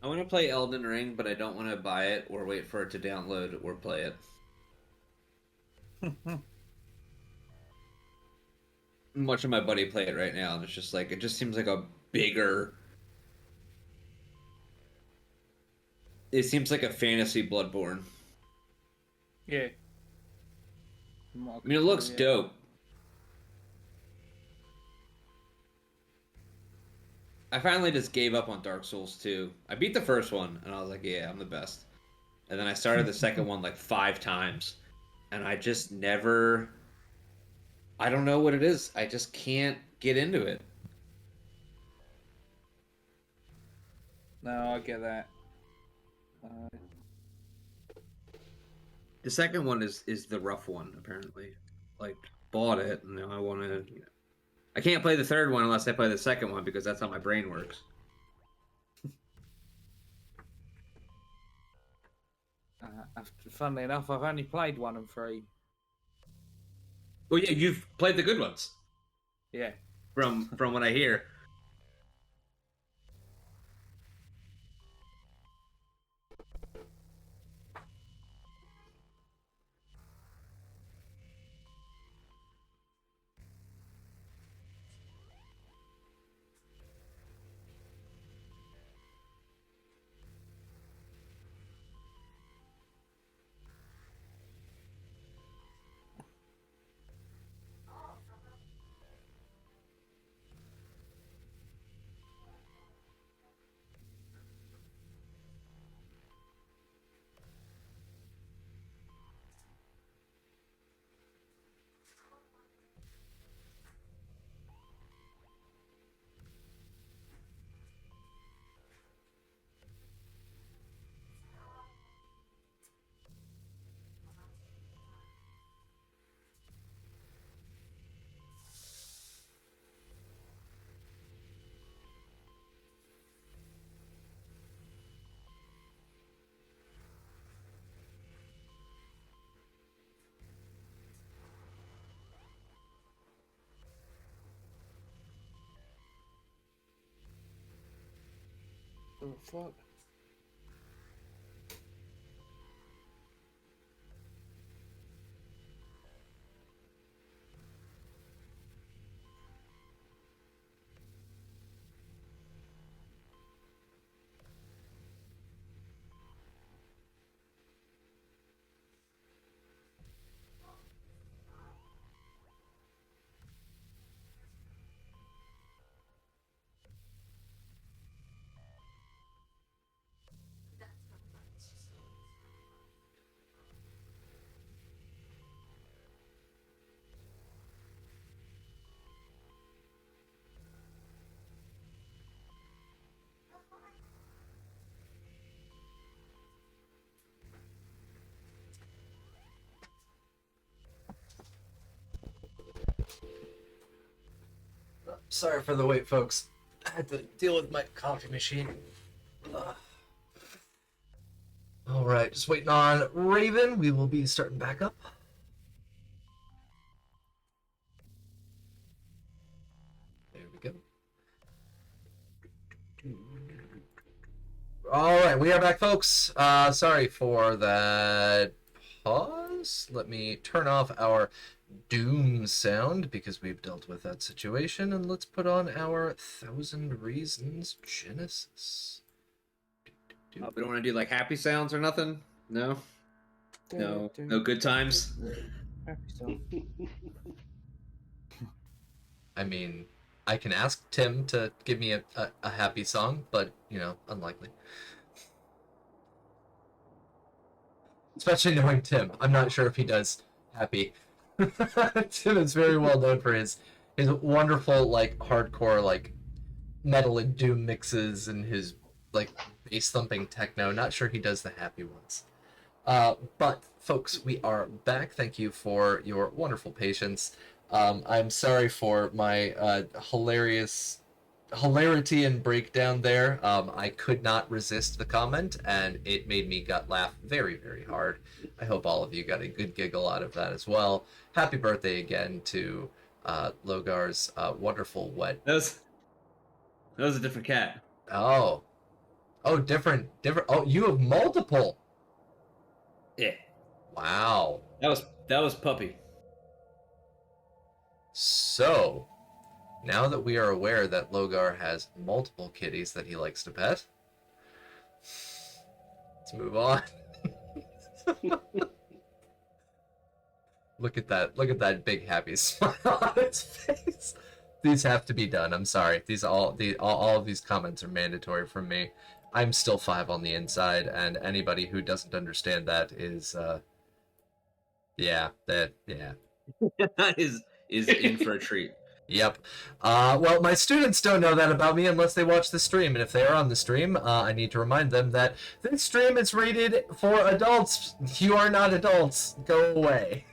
I want to play Elden Ring, but I don't want to buy it or wait for it to download or play it. I'm watching my buddy play it right now, and it's just like, it just seems like a bigger... It seems like a fantasy Bloodborne. Yeah. I mean, it looks dope. I finally just gave up on Dark Souls 2. I beat the first one, and I was like, yeah, I'm the best. And then I started the second one like 5 times, and I just never... I don't know what it is. I just can't get into it. No, I get that. The second one is the rough one, apparently. Like, bought it, and now I want to... I can't play the third one unless I play the second one, because that's how my brain works. Funnily enough, I've only played 1 and 3. Well, yeah, you've played the good ones. Yeah. From what I hear. Oh, fuck. Sorry for the wait, folks. I had to deal with my coffee machine. All right, just waiting on Raven. We will be starting back up. There we go. All right, we are back, folks. Sorry for that pause. Let me turn off our Doom sound because we've dealt with that situation, and let's put on our 1,000 Reasons Genesis. We don't want to do like happy sounds or nothing? No? No good times? Happy song. I mean, I can ask Tim to give me a happy song, but, you know, unlikely. Especially knowing Tim. I'm not sure if he does happy. Tim is very well known for his wonderful, like, hardcore, like, metal and doom mixes and his, like, bass thumping techno. Not sure he does the happy ones. But, folks, we are back. Thank you for your wonderful patience. I'm sorry for my hilarity and breakdown there. I could not resist the comment, and it made me gut laugh very, very hard. I hope all of you got a good giggle out of that as well. Happy birthday again to Logar's wonderful wet. That was a different cat. Oh, Oh, different. Oh, you have multiple. Yeah, Wow. that was puppy. So, now that we are aware that Logar has multiple kitties that he likes to pet, let's move on. Look at that. Look at that big happy smile on his face. These have to be done. I'm sorry. All of these comments are mandatory from me. I'm still 5 on the inside, and anybody who doesn't understand that is yeah. is in for a treat. Yep. Well, my students don't know that about me unless they watch the stream, and if they are on the stream, I need to remind them that this stream is rated for adults. You are not adults. Go away.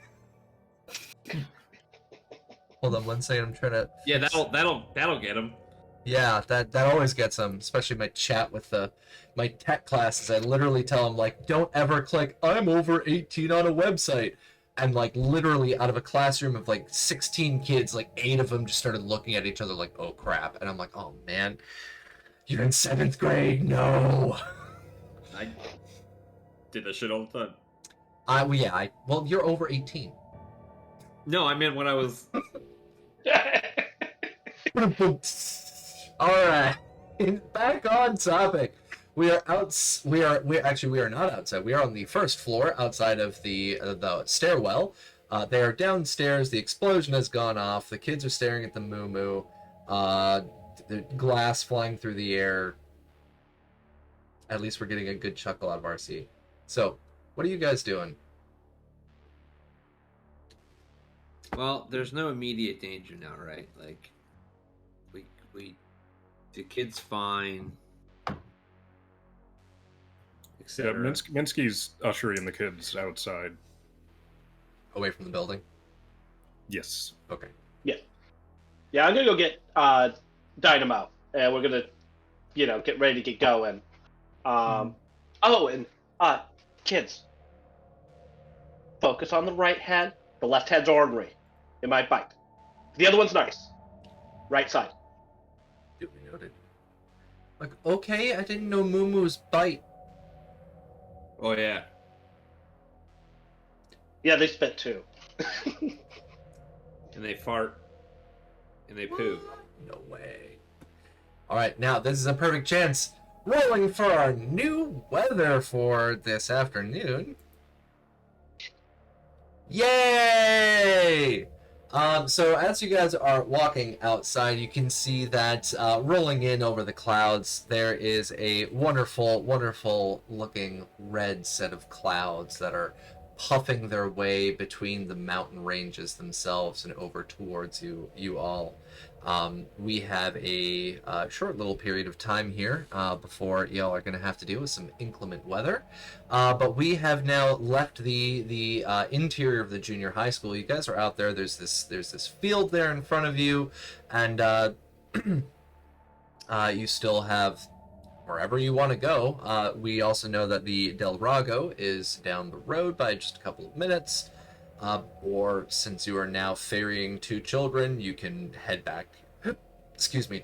Hold on 1 second. I'm trying to. Yeah, that'll get him. Yeah, that always gets them. Especially my chat with my tech classes. I literally tell them like, don't ever click "I'm over 18" on a website. And like literally out of a classroom of like 16 kids, like 8 of them just started looking at each other like, oh crap. And I'm like, oh man, you're in 7th grade. No. I did that shit all the time. Well, you're over 18. No, I meant when I was. All right, back on topic. We are not outside. We are on the first floor outside of the stairwell. They are downstairs. The explosion has gone off. The kids are staring at the moo. The glass flying through the air. At least we're getting a good chuckle out of RC. So, what are you guys doing? Well, there's no immediate danger now, right? Like, the kid's fine. Yeah, Minsky's ushering the kids outside. Away from the building? Yes. Okay. Yeah, I'm gonna go get Dynamo, and we're gonna, get ready to get going. Oh, and kids, focus on the right hand. The left hand's ornery. It might bite. The other one's nice. Right side. Duly noted. Like, okay, I didn't know moo-moos bite. Oh yeah. Yeah, they spit too. And they fart. And they poo. No way. Alright, now this is a perfect chance. Rolling for our new weather for this afternoon. Yay! So as you guys are walking outside, you can see that rolling in over the clouds, there is a wonderful, wonderful looking red set of clouds that are puffing their way between the mountain ranges themselves and over towards you all. We have a short little period of time here before y'all are going to have to deal with some inclement weather. But we have now left the interior of the junior high school. You guys are out there. There's this field there in front of you, and you still have wherever you want to go. We also know that the Del Rago is down the road by just a couple of minutes. Or since you are now ferrying 2 children, you can head back, to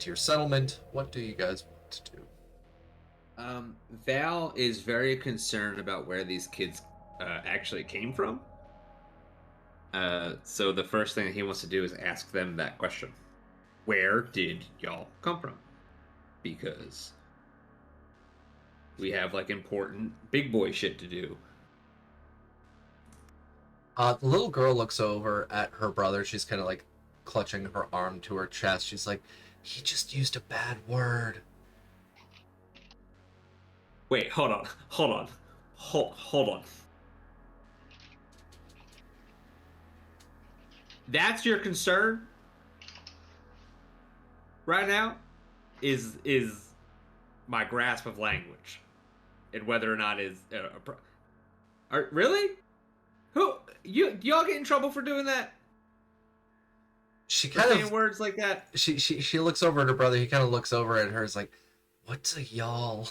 your settlement. What do you guys want to do? Val is very concerned about where these kids actually came from. So the first thing he wants to do is ask them that question. Where did y'all come from? Because we have, important big boy shit to do. The little girl looks over at her brother. She's kind of clutching her arm to her chest. She's like, he just used a bad word. Wait, hold on. That's your concern right now? Is my grasp of language and whether or not is really? Who y'all get in trouble for doing that? She for kind saying of words like that. She looks over at her brother. He kind of looks over at her. Is like, what's a y'all?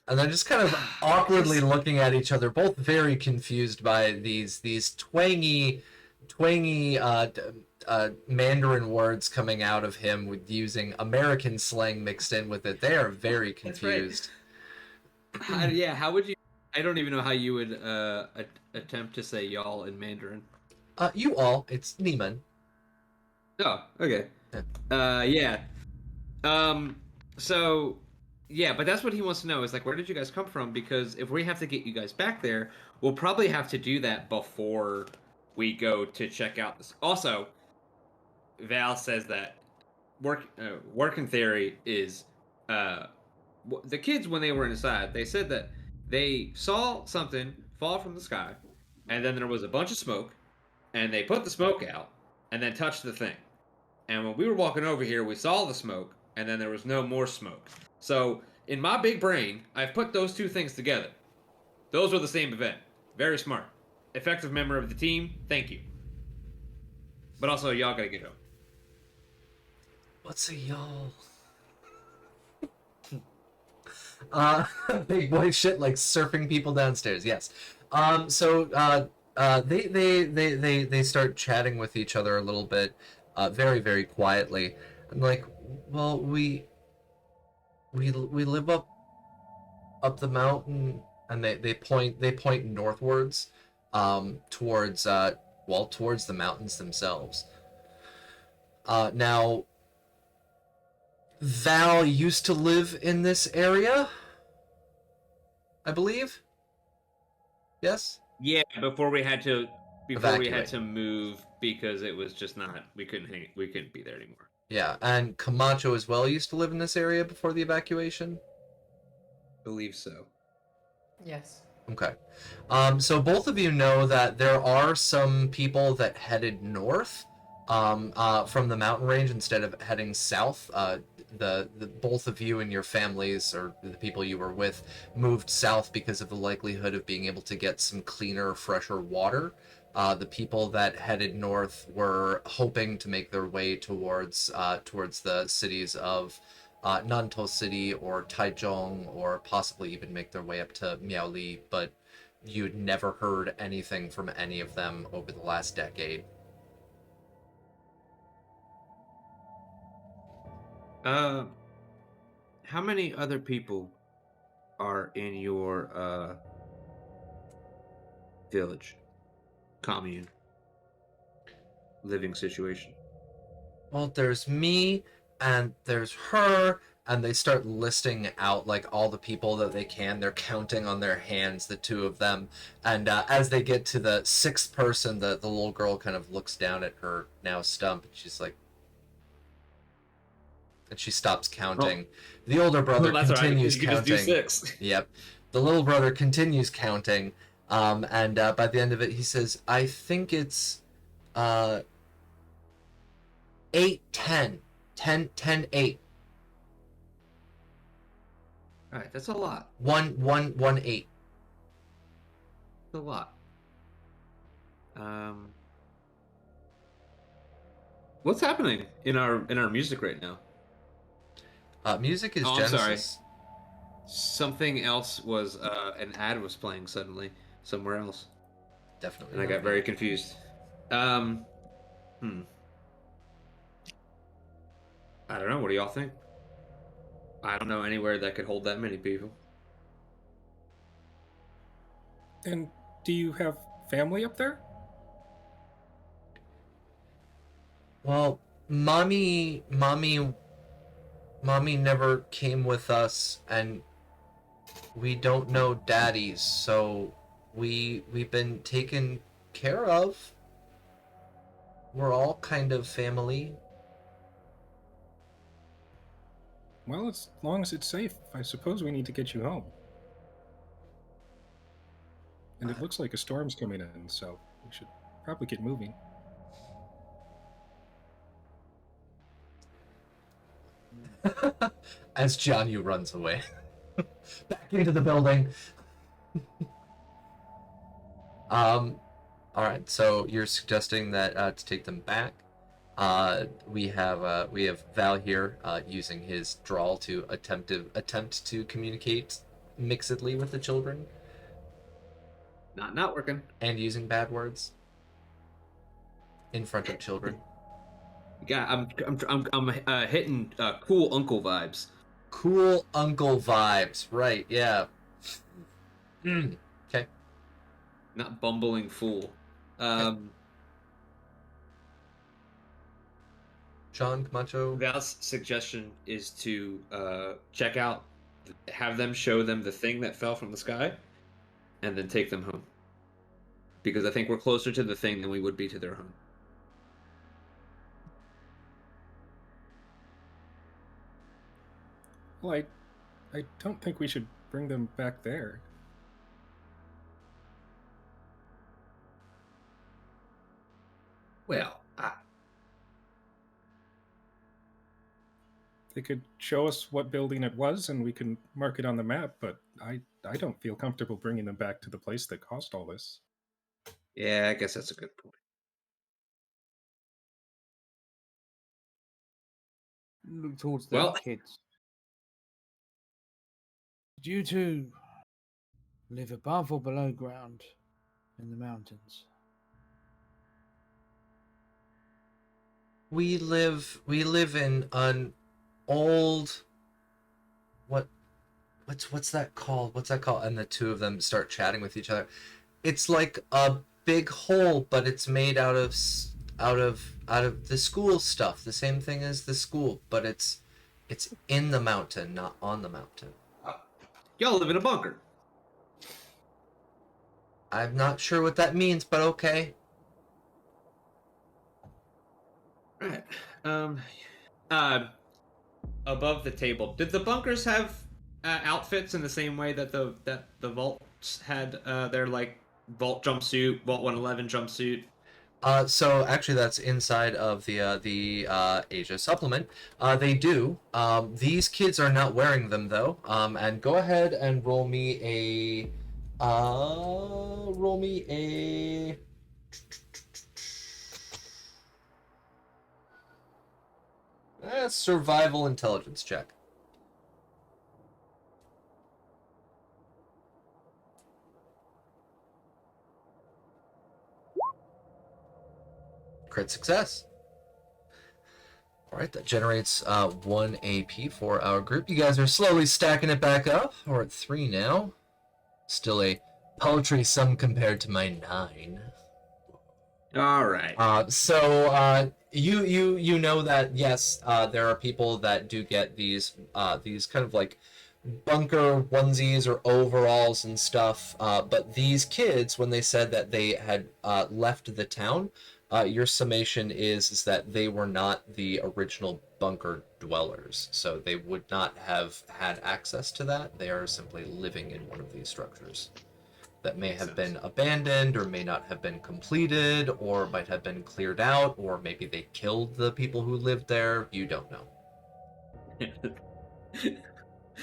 And they're just kind of awkwardly looking at each other, both very confused by these twangy Mandarin words coming out of him with using American slang mixed in with it. They are very That's right. confused. Yeah, how would you? I don't even know how you would attempt to say y'all in Mandarin. You all, it's Neiman. Oh, okay. Yeah. So, yeah, but that's what he wants to know is like, where did you guys come from? Because if we have to get you guys back there, we'll probably have to do that before we go to check out this. Also, Val says that working theory is the kids when they were inside, they said that they saw something fall from the sky, and then there was a bunch of smoke, and they put the smoke out, and then touched the thing. And when we were walking over here, we saw the smoke, and then there was no more smoke. So, in my big brain, I've put those two things together. Those were the same event. Very smart. Effective member of the team, thank you. But also, y'all gotta get home. What's a y'all? Big boy shit like surfing people downstairs. Yes. They start chatting with each other a little bit, very very quietly. I'm like, well, we live up the mountain, and they point northwards, towards towards the mountains themselves. Now, Val used to live in this area, I believe. Yes? Yeah, before we had to Evacuate. move because it was just not we couldn't be there anymore. Yeah, and Camacho as well used to live in this area before the evacuation? Believe so. Yes. Okay. So both of you know that there are some people that headed north from the mountain range instead of heading south. The both of you and your families, or the people you were with, moved south because of the likelihood of being able to get some cleaner, fresher water. The people that headed north were hoping to make their way towards the cities of Nantou City or Taichung, or possibly even make their way up to Miaoli, but you'd never heard anything from any of them over the last decade. How many other people are in your village, commune, living situation? Well, there's me, and there's her, and they start listing out like all the people that they can. They're counting on their hands, the two of them, and as they get to the sixth person, the little girl kind of looks down at her now stump, and she's like, and she stops counting. The older brother continues You can counting. just do 6. Yep. The little brother continues counting, and by the end of it, he says, I think it's 8, 10. 10, 10, 8. All right, that's a lot. 1, 1, 1, 8. That's a lot. What's happening in our music right now? Music is Oh, I'm Genesis. sorry. Something else was an ad was playing suddenly somewhere else, Definitely. and I got very confused. I don't know. What do y'all think? I don't know anywhere that could hold that many people. And do you have family up there? Well, mommy never came with us, and we don't know daddy's, so we've been taken care of. We're all kind of family. Well, as long as it's safe, I suppose we need to get you home. And it looks like a storm's coming in, so we should probably get moving. As Jianyu runs away. Back into the building. Alright, so you're suggesting that to take them back. We have Val here using his drawl to attempt to communicate mixedly with the children. Not working. And using bad words in front of children. Yeah, I'm hitting cool uncle vibes. Cool uncle vibes. Right, yeah. Okay. Not bumbling fool. John Camacho. Val's suggestion is to check out, have them show them the thing that fell from the sky, and then take them home. Because I think we're closer to the thing than we would be to their home. Well, I don't think we should bring them back there. Well, They could show us what building it was, and we can mark it on the map, but I don't feel comfortable bringing them back to the place that caused all this. yeah, I guess that's a good point. Look towards the Well- kids. Did you two live above or below ground in the mountains? We live in an old what's that called? What's that called? And the two of them start chatting with each other. It's like a big hole, but it's made out of the school stuff. The same thing as the school, but it's in the mountain, not on the mountain. Y'all live in a bunker. I'm not sure what that means, but okay. Right. Above the table, did the bunkers have outfits in the same way that the vaults had their like vault jumpsuit, vault 111 jumpsuit? So actually, that's inside of the Asia supplement. They do. These kids are not wearing them though. And go ahead and roll me a survival intelligence check. Crit success. All right, that generates 1 AP for our group. You guys are slowly stacking it back up. We're at 3 now. Still a paltry sum compared to my 9. All right. So you know that yes, there are people that do get these kind of like bunker onesies or overalls and stuff. But these kids, when they said that they had left the town, your summation is that they were not the original bunker dwellers, so they would not have had access to that. They are simply living in one of these structures that may have been abandoned or may not have been completed or might have been cleared out, or maybe they killed the people who lived there. You don't know.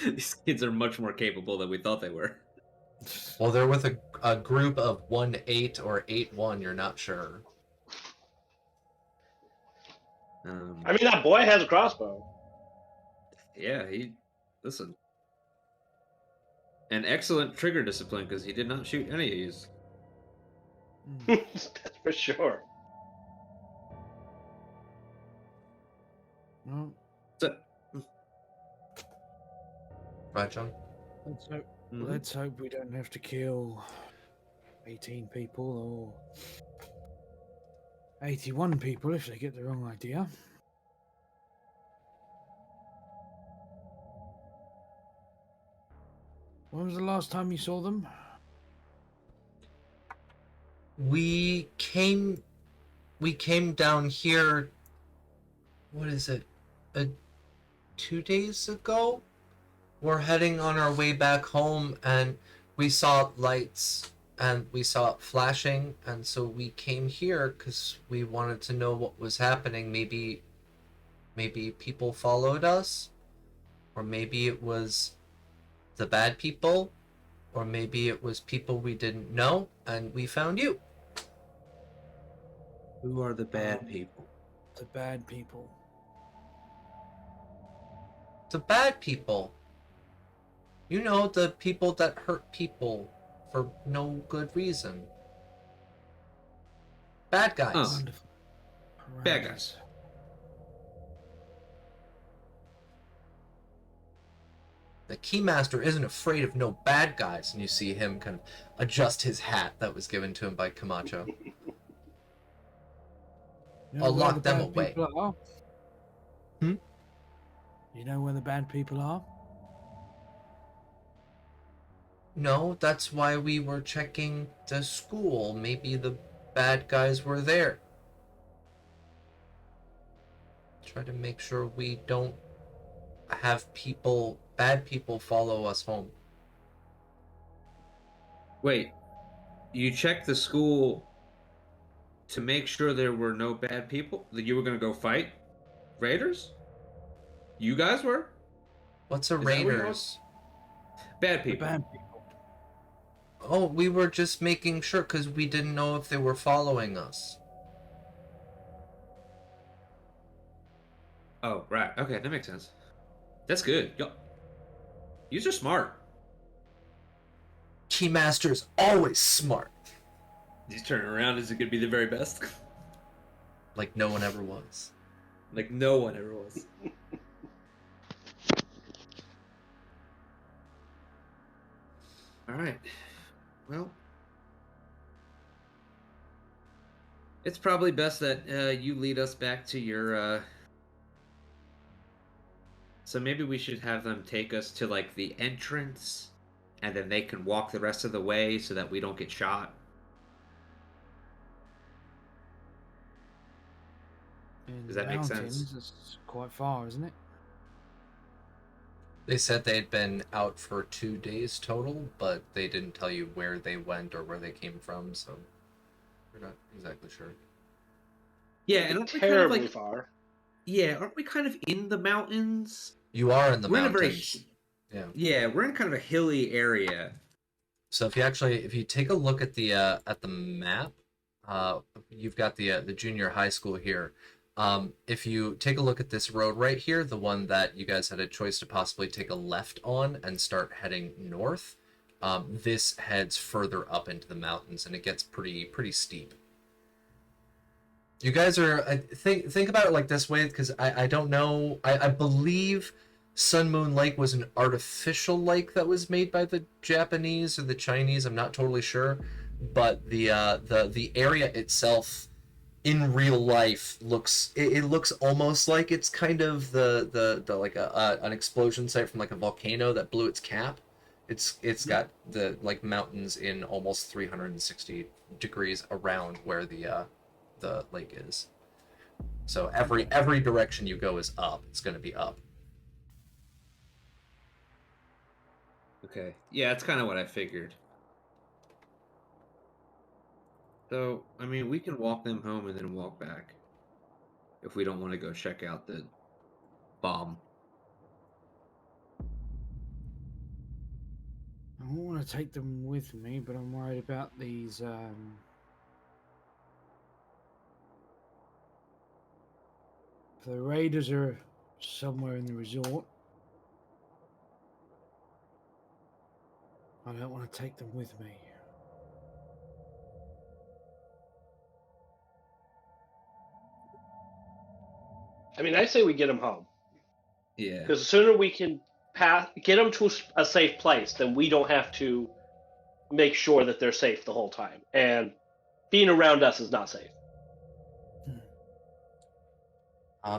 These kids are much more capable than we thought they were. Well, they're with a group of 1-8 or 8-1, you're not sure. I mean, that boy has a crossbow. Yeah, listen. An excellent trigger discipline because he did not shoot any of these. That's for sure. Well, So, Right, John? let's hope we don't have to kill 18 people or 81 people if they get the wrong idea. When was the last time you saw them? We came down here, what is it, 2 days ago? We're heading on our way back home, and we saw lights, and we saw it flashing, and so we came here because we wanted to know what was happening. Maybe people followed us, or maybe it was the bad people, or maybe it was people we didn't know, and we found you. who are the bad people? The bad people. The bad people. You know, the people that hurt people for no good reason. Bad guys. Oh. Wonderful. Bad guys. The Keymaster isn't afraid of no bad guys. And you see him kind of adjust his hat that was given to him by Camacho. You know I'll where lock the them bad away. people are? Hmm? You know where the bad people are? No, that's why we were checking the school. Maybe the bad guys were there. Try to make sure we don't have bad people follow us home. Wait, you checked the school to make sure there were no bad people? That you were gonna go fight raiders? You guys were? What's a Is that what you raiders? Bad The people. bad people. Oh, we were just making sure because we didn't know if they were following us. Oh, right. Okay, that makes sense. That's good. Yo, you are smart. Keymaster's always smart. He's turning around. Is it gonna be the very best? Like no one ever was. Like no one ever was. All right. Well, it's probably best that you lead us back to your. So maybe we should have them take us to like the entrance, and then they can walk the rest of the way so that we don't get shot. In Does the that make sense? mountains, it's quite far, isn't it? They said they'd been out for 2 days total, but they didn't tell you where they went or where they came from, so we're not exactly sure. Yeah, and aren't we kind of Terribly like far. aren't we kind of in the mountains? You are in the We're in a very mountains. yeah, we're in kind of a hilly area. So if you take a look at the map, you've got the junior high school here. If you take a look at this road right here, the one that you guys had a choice to possibly take a left on and start heading north, this heads further up into the mountains and it gets pretty steep. You guys are think about it like this way, because I don't know. I believe Sun Moon Lake was an artificial lake that was made by the Japanese or the Chinese. I'm not totally sure, but the area itself in real life looks it looks almost like it's kind of the like an explosion site from like a volcano that blew its cap. It's got the like mountains in almost 360 degrees around where the lake is. So every direction you go is up. It's going to be up. Okay. Yeah, that's kind of what I figured. So, I mean, we can walk them home and then walk back. If we don't want to go check out the bomb. I want to take them with me, but I'm worried about these. If the raiders are somewhere in the resort, I don't want to take them with me. I mean, I say we get them home. Yeah. Because the sooner we can get them to a safe place, then we don't have to make sure that they're safe the whole time. And being around us is not safe.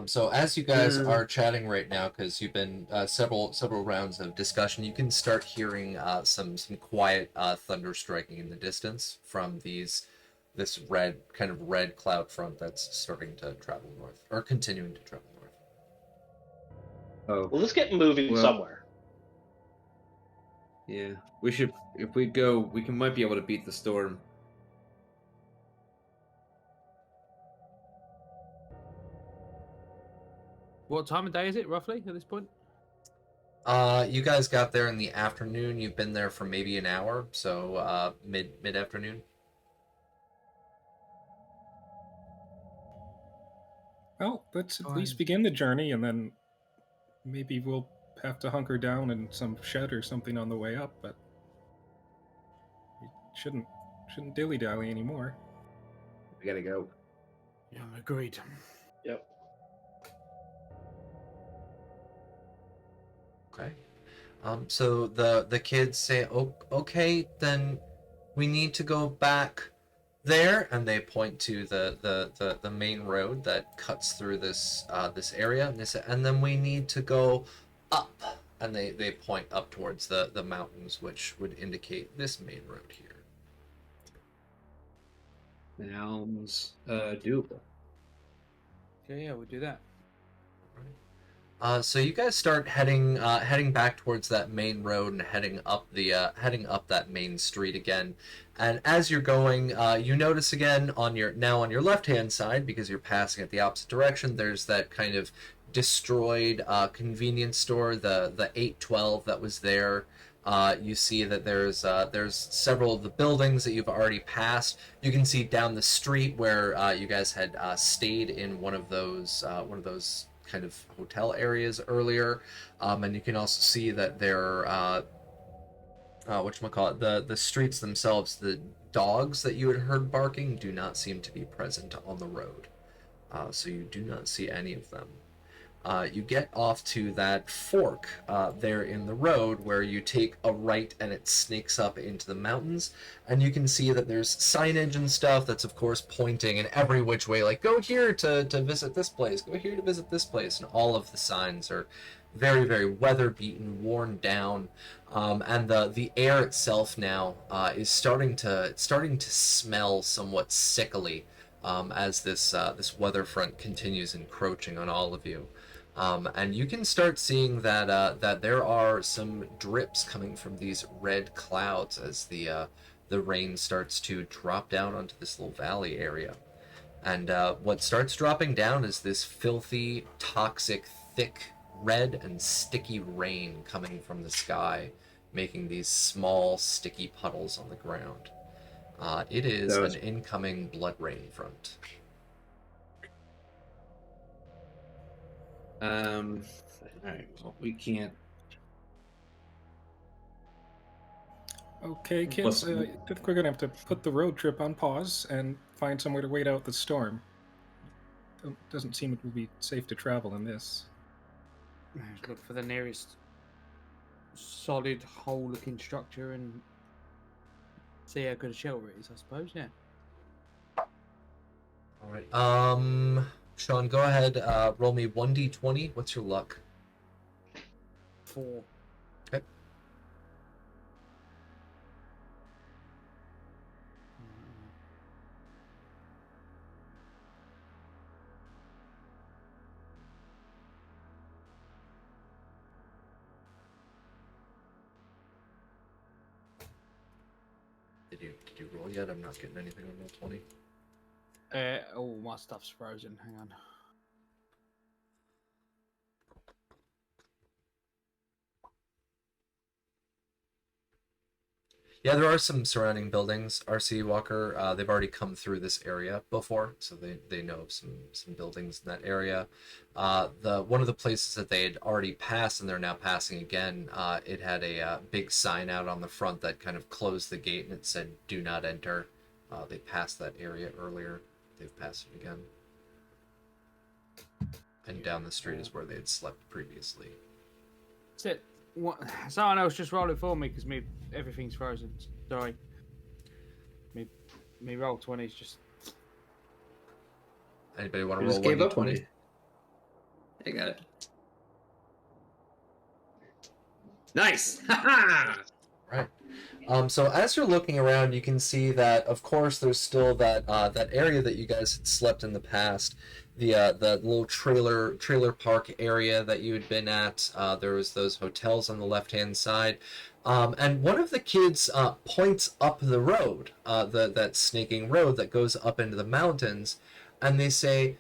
So as you guys are chatting right now, because you've been several rounds of discussion, you can start hearing some quiet thunder striking in the distance from this kind of red cloud front that's starting to travel north, or continuing to travel north. Oh. Well, let's get moving somewhere. Yeah. We should, if we go, might be able to beat the storm. What time of day is it, roughly, at this point? You guys got there in the afternoon. You've been there for maybe an hour, so mid-afternoon. Well, let's at least begin the journey, and then maybe we'll have to hunker down in some shed or something on the way up, but we shouldn't dilly-dally anymore. We gotta go. Yeah, agreed. Yep. Okay. So the kids say, "Oh, okay, then we need to go back there," and they point to the main road that cuts through this area, and they say, "And then we need to go up," and they point up towards the mountains, which would indicate this main road here. Sounds doable. Okay, yeah, we'll do that. So you guys start heading back towards that main road and heading up that main street again. And as you're going, you notice again on your left hand side, because you're passing at the opposite direction, there's that kind of destroyed convenience store, the 812 that was there. You see that there's several of the buildings that you've already passed. You can see down the street where you guys had stayed in one of those kind of hotel areas earlier, and you can also see that there whatchamacallit, the streets themselves, the dogs that you had heard barking do not seem to be present on the road, so you do not see any of them. You get off to that fork there in the road where you take a right and it snakes up into the mountains, and you can see that there's signage and stuff that's of course pointing in every which way, like go here to visit this place, go here to visit this place, and all of the signs are very, very weather beaten, worn down, and the air itself now is starting to smell somewhat sickly as this weather front continues encroaching on all of you. And you can start seeing that there are some drips coming from these red clouds as the rain starts to drop down onto this little valley area. And what starts dropping down is this filthy, toxic, thick, red and sticky rain coming from the sky, making these small, sticky puddles on the ground. It is an incoming blood rain front. Alright, well, we can't. Okay, kids, I think we're gonna have to put the road trip on pause and find somewhere to wait out the storm. Doesn't seem it will be safe to travel in this. Look for the nearest solid hole-looking structure and see how good a shelter it is, I suppose. Yeah. All right. Sean, go ahead. Roll me 1d20. What's your luck? 4. Okay. Did you roll yet? I'm not getting anything on roll 20. Oh, my stuff's frozen. Hang on. Yeah, there are some surrounding buildings. RC Walker, they've already come through this area before, so they know of some buildings in that area. One of the places that they had already passed and they're now passing again, it had a big sign out on the front that kind of closed the gate and it said "Do not enter." They passed that area earlier. They've passed it again. And down the street is where they had slept previously. That's it. What? Someone else just roll it for me because everything's frozen. Sorry. Me roll 20 is just. Anybody want to You roll just gave up 1d20? on me. I got it. Nice! Right. So as you're looking around, you can see that, of course, there's still that area that you guys had slept in the past, the little trailer park area that you had been at. There was those hotels on the left-hand side, and one of the kids points up the road, that snaking road that goes up into the mountains, and they say,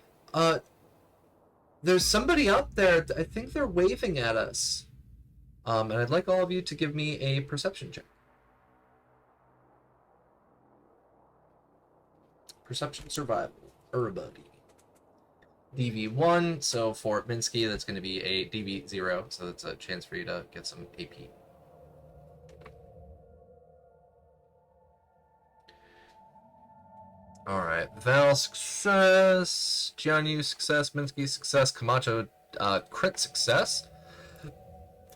"There's somebody up there. I think they're waving at us." And I'd like all of you to give me a perception check. Perception survival. Everybody. DV1, so for Minsky, that's going to be a DV0, so that's a chance for you to get some AP. Alright, Val, success. Jianyu, success. Minsky, success. Camacho, crit success.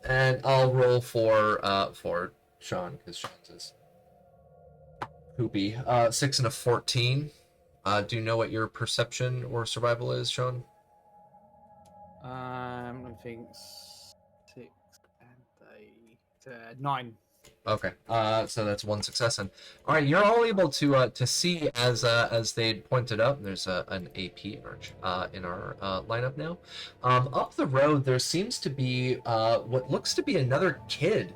And I'll roll for Sean, because Sean's is poopy. 6 and a 14. Do you know what your perception or survival is, Sean? I think 6 and 9. Okay. So that's one success, and all right, you're all able to see as they'd pointed out. There's an AP in our lineup now. Up the road, there seems to be what looks to be another kid.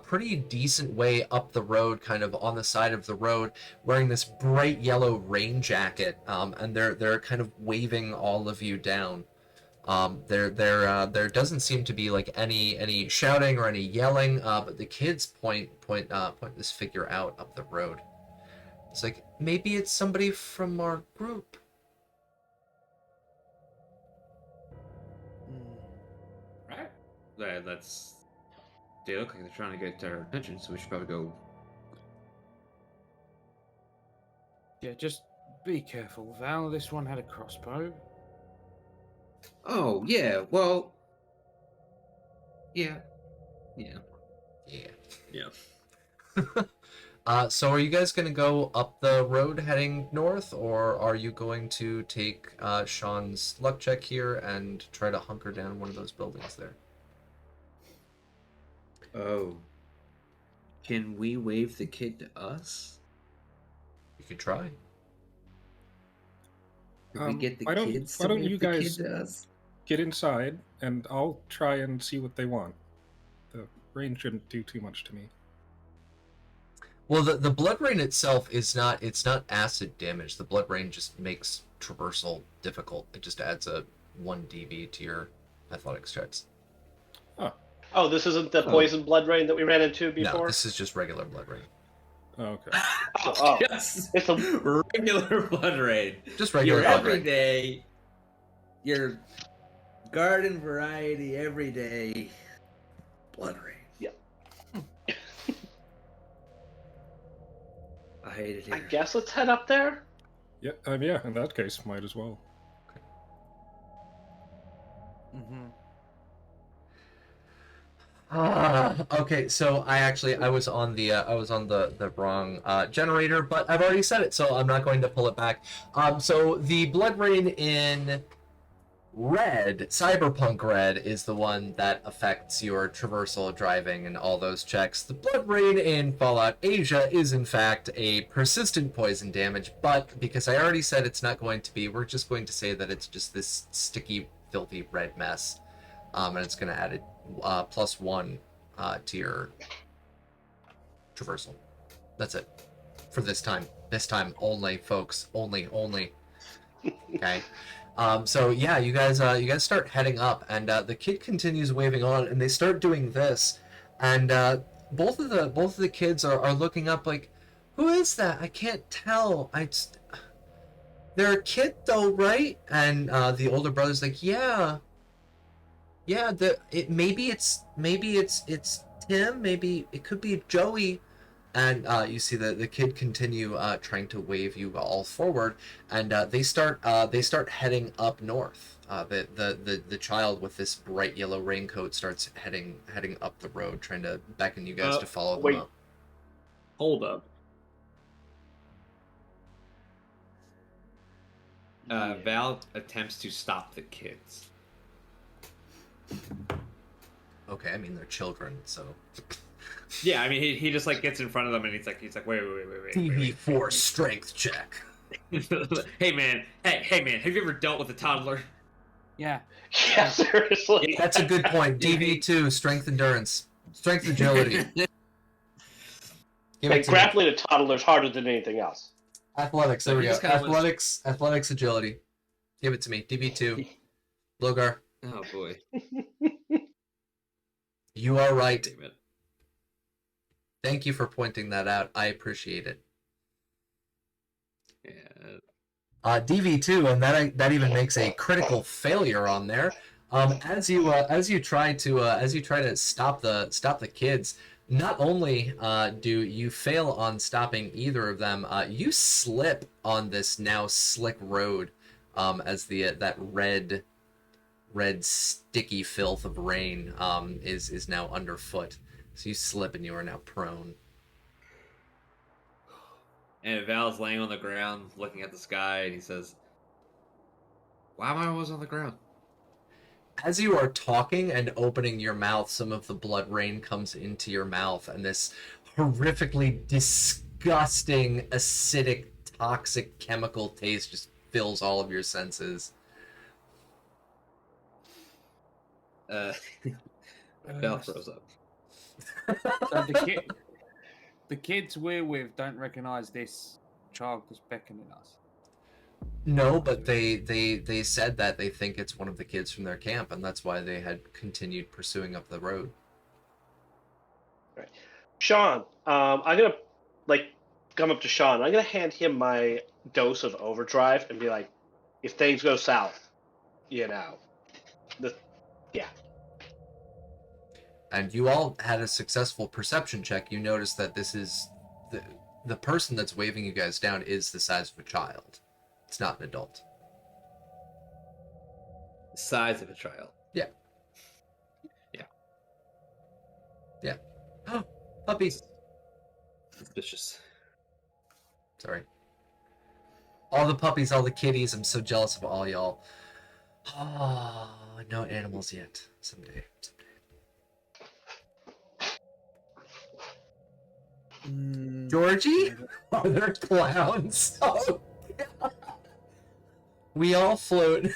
Pretty decent way up the road, kind of on the side of the road, wearing this bright yellow rain jacket, and they're kind of waving all of you down. There doesn't seem to be like any shouting or any yelling, but the kids point this figure out up the road. It's like, maybe it's somebody from our group. Right. That's. They look like they're trying to get our attention, so we should probably go. Yeah, just be careful, Val. This one had a crossbow. Oh yeah. Well. Yeah. Yeah. So are you guys gonna go up the road heading north, or are you going to take Sean's luck check here and try to hunker down one of those buildings there? Oh. Can we wave the kid to us? You could try. Can we get the why don't- kids why to don't wave you the guys- kid to us? Get inside, and I'll try and see what they want. The rain shouldn't do too much to me. Well, the blood rain itself it's not acid damage. The blood rain just makes traversal difficult. It just adds a 1 DV to your athletics checks. Oh, this isn't the poison blood rain that we ran into before? No, this is just regular blood rain. Oh, okay. Oh. Yes. It's a Regular blood rain. Just regular Your blood rain. everyday. Your garden variety everyday blood rain. Yeah. I hate it here. I guess let's head up there. Yeah, in that case, might as well. Mm-hmm. Okay, so I was on the wrong generator, but I've already said it, so I'm not going to pull it back. So the blood rain in red, Cyberpunk red, is the one that affects your traversal, driving, and all those checks. The blood rain in Fallout Asia is in fact a persistent poison damage, but because I already said it's not going to be, we're just going to say that it's just this sticky, filthy red mess, and it's going to add it +1 to your traversal. That's it for this time. This time only, folks. Only. Okay. So yeah, you guys start heading up, and the kid continues waving on, and they start doing this, and both of the kids are looking up like, who is that? I can't tell. They're a kid though, right? And the older brother's like, yeah. Maybe it's Tim. Maybe it could be Joey. And you see the kid continue trying to wave you all forward, and they start heading up north. The child with this bright yellow raincoat starts heading up the road, trying to beckon you guys to follow wait. them up. Hold up. Val attempts to stop the kids. Okay, I mean they're children, so. Yeah, I mean he just like gets in front of them and he's like wait. TV4 strength check. Hey man, have you ever dealt with a toddler? Yeah. Yeah, seriously. That's a good point. DV2 strength endurance, strength agility. Give And it to me. grappling a toddler is harder than anything else. Athletics. There we He go. just kinda Athletics agility. Give it to me. DV2. Logar. Oh boy. You are right. Damn it. Thank you for pointing that out. I appreciate it. Yeah. DV2, and that even makes a critical failure on there. As you try to stop the kids, not only do you fail on stopping either of them, you slip on this now slick road as that red red sticky filth of rain is now underfoot. So you slip and you are now prone. And Val's laying on the ground looking at the sky, and he says, why am I always on the ground? As you are talking and opening your mouth, some of the blood rain comes into your mouth, and this horrifically disgusting, acidic, toxic chemical taste just fills all of your senses. Val throws up. So the kids we're with don't recognise this child that's beckoning us. No, but they said that they think it's one of the kids from their camp, and that's why they had continued pursuing up the road. Right. Sean, I'm gonna come up to Sean. I'm gonna hand him my dose of overdrive and be like, if things go south, yeah. And you all had a successful perception check. You noticed that this is the person that's waving you guys down is the size of a child. It's not an adult. The size of a child. Yeah. Yeah. Yeah. Oh, puppies. Suspicious. Sorry. All the puppies, all the kitties. I'm so jealous of all y'all. Oh, no animals yet. Someday. Georgie? Are there clowns? Oh, God. We all float.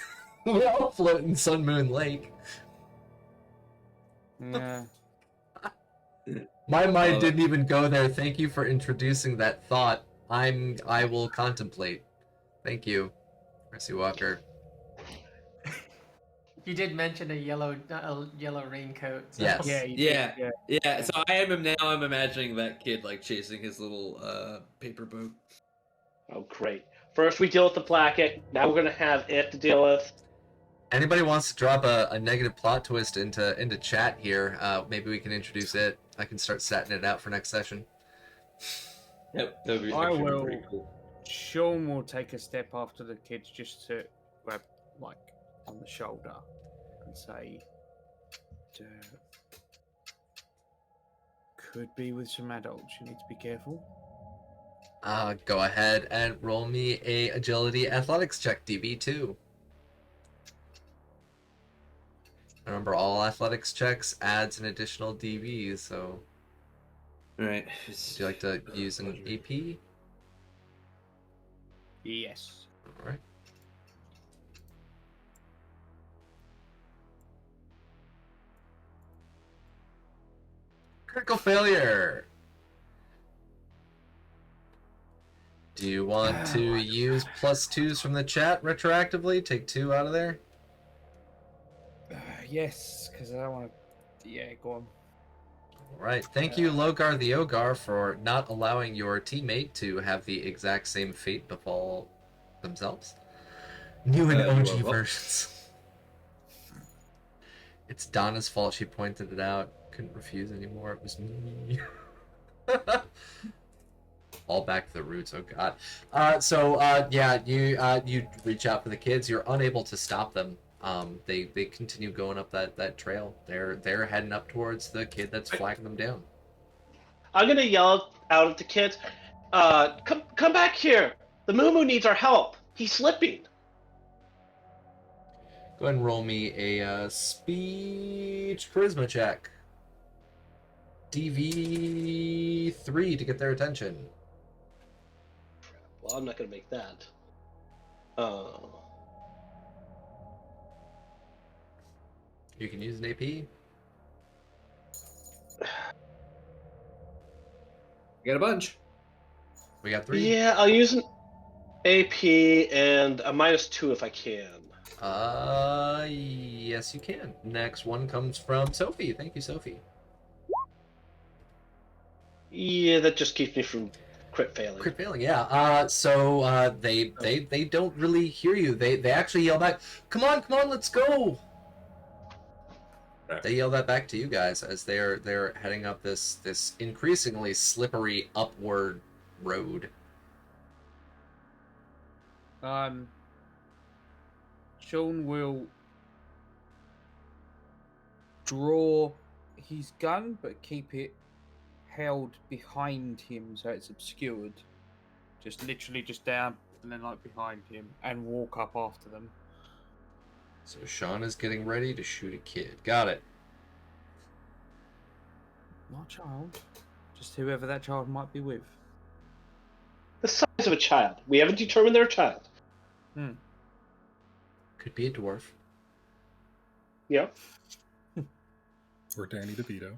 We all float in Sun Moon Lake. Yeah. My mind didn't even go there. Thank you for introducing that thought. I will contemplate. Thank you, Mercy Walker. You did mention a yellow raincoat. So. Yes. Yeah. You Yeah. did, Yeah, so I'm imagining that kid like chasing his little paper boat. Oh, great. First we deal with the Blackett. Now we're gonna have it to deal with. Anybody wants to drop a negative plot twist into chat here? Maybe we can introduce it. I can start setting it out for next session. Yep, that would be I actually will. pretty cool. Sean will take a step after the kids just to grab, like, on the shoulder and say, could be with some adults. You need to be careful. Go ahead and roll me a agility athletics check, DB2. Remember, all athletics checks adds an additional DB, so... Alright. Would you like to use an AP? Yes. Alright. Critical failure! Do you want to use +2s from the chat retroactively? Take 2 out of there? Yes, because I don't want to. Yeah, go on. Alright, thank you, Logar the Ogar, for not allowing your teammate to have the exact same fate befall themselves. New and you OG are welcome. versions. It's Donna's fault, she pointed it out. Couldn't refuse anymore, it was me. All back to the roots, oh god. Yeah, you reach out for the kids, you're unable to stop them. They continue going up that trail. They're heading up towards the kid that's flagging them down. I'm gonna yell out at the kids. Come back here. The Moo needs our help. He's slipping. Go ahead and roll me a speech charisma check. DV3 to get their attention. Well, I'm not gonna make that. You can use an AP. You got a bunch. We got 3. Yeah, I'll use an AP and a -2 if I can. Yes you can. Next one comes from Sophie. Thank you, Sophie. Yeah, that just keeps me from crit failing. Crit failing, yeah. They don't really hear you. They actually yell back, come on, let's go. They yell that back to you guys as they're heading up this increasingly slippery upward road. Sean will draw his gun, but keep it held behind him so it's obscured. Just literally just down and then like behind him, and walk up after them. So Sean is getting ready to shoot a kid. Got it. Not a child, just whoever that child might be with. The size of a child. We haven't determined they're a child. Could be a dwarf. Yeah. Or Danny DeVito.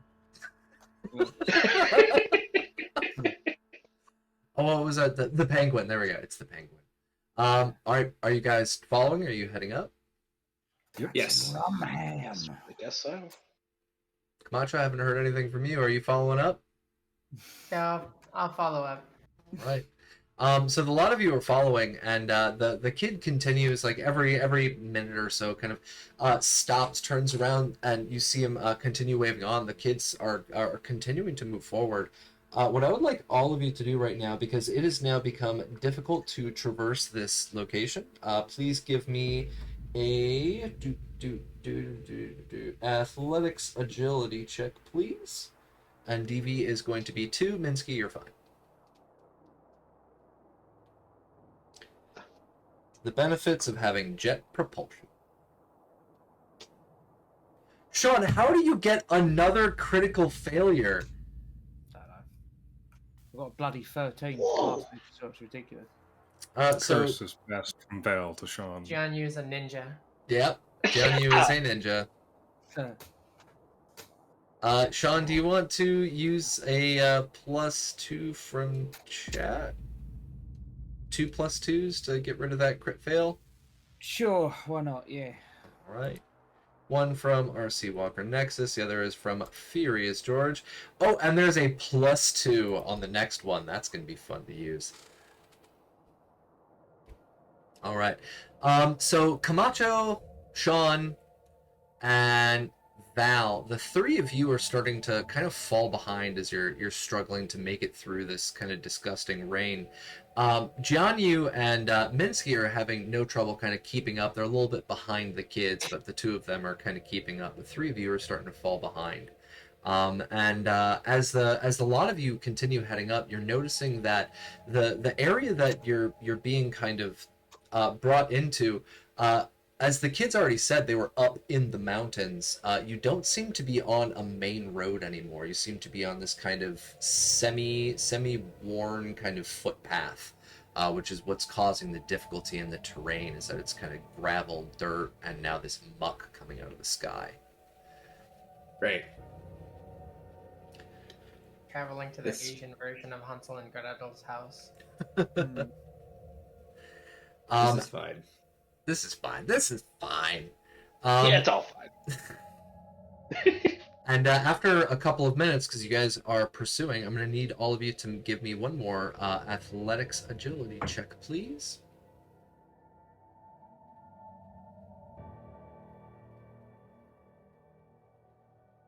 Oh, what was that? The penguin. There we go. It's the penguin. Are you guys following? Are you heading up? Yep. Yes. I guess so. Camacho, I haven't heard anything from you. Are you following up? Yeah, I'll follow up. Right. So a lot of you are following, and the kid continues, like every minute or so, kind of stops, turns around, and you see him continue waving on. The kids are continuing to move forward. What I would like all of you to do right now, because it has now become difficult to traverse this location, please give me a athletics agility check, please. And DV is going to be 2. Minsky, you're fine. The benefits of having jet propulsion. Sean, how do you get another critical failure? I don't know. I've got a bloody 13 Whoa. last week, so it's ridiculous. So Curse is passed from Val to Sean. Jianyu's a ninja. yep, Jianyu is a ninja. Sean, do you want to use a +2 from chat? 2 +2s to get rid of that crit fail? Sure, why not? Yeah. All right. One from RC Walker Nexus, the other is from Furious George. Oh, and there's a +2 on the next one. That's going to be fun to use. All right. So Camacho, Sean, and Val, the three of you are starting to kind of fall behind as you're struggling to make it through this kind of disgusting rain. Jianyu and Minsky are having no trouble kind of keeping up. They're a little bit behind the kids, but the two of them are kind of keeping up. The three of you are starting to fall behind. As the lot of you continue heading up, you're noticing that the area that you're being kind of brought into, as the kids already said, they were up in the mountains. You don't seem to be on a main road anymore. You seem to be on this kind of semi-worn kind of footpath, which is what's causing the difficulty in the terrain, is that it's kind of gravel, dirt, and now this muck coming out of the sky. Great. Traveling to the This- Asian version of Hansel and Gretel's house. This is fine. This is fine. This is fine. Yeah, it's all fine. And after a couple of minutes, because you guys are pursuing, I'm going to need all of you to give me one more athletics agility check, please.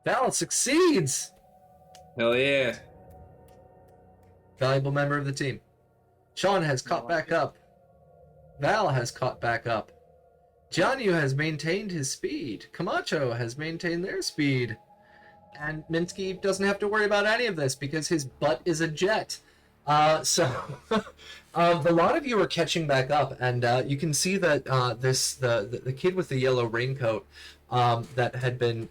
Val succeeds! Hell yeah. Valuable member of the team. Sean has caught back up. Val has caught back up. Jianyu has maintained his speed. Camacho has maintained their speed. And Minsky doesn't have to worry about any of this because his butt is a jet. So a lot of you are catching back up, and you can see that the kid with the yellow raincoat that had been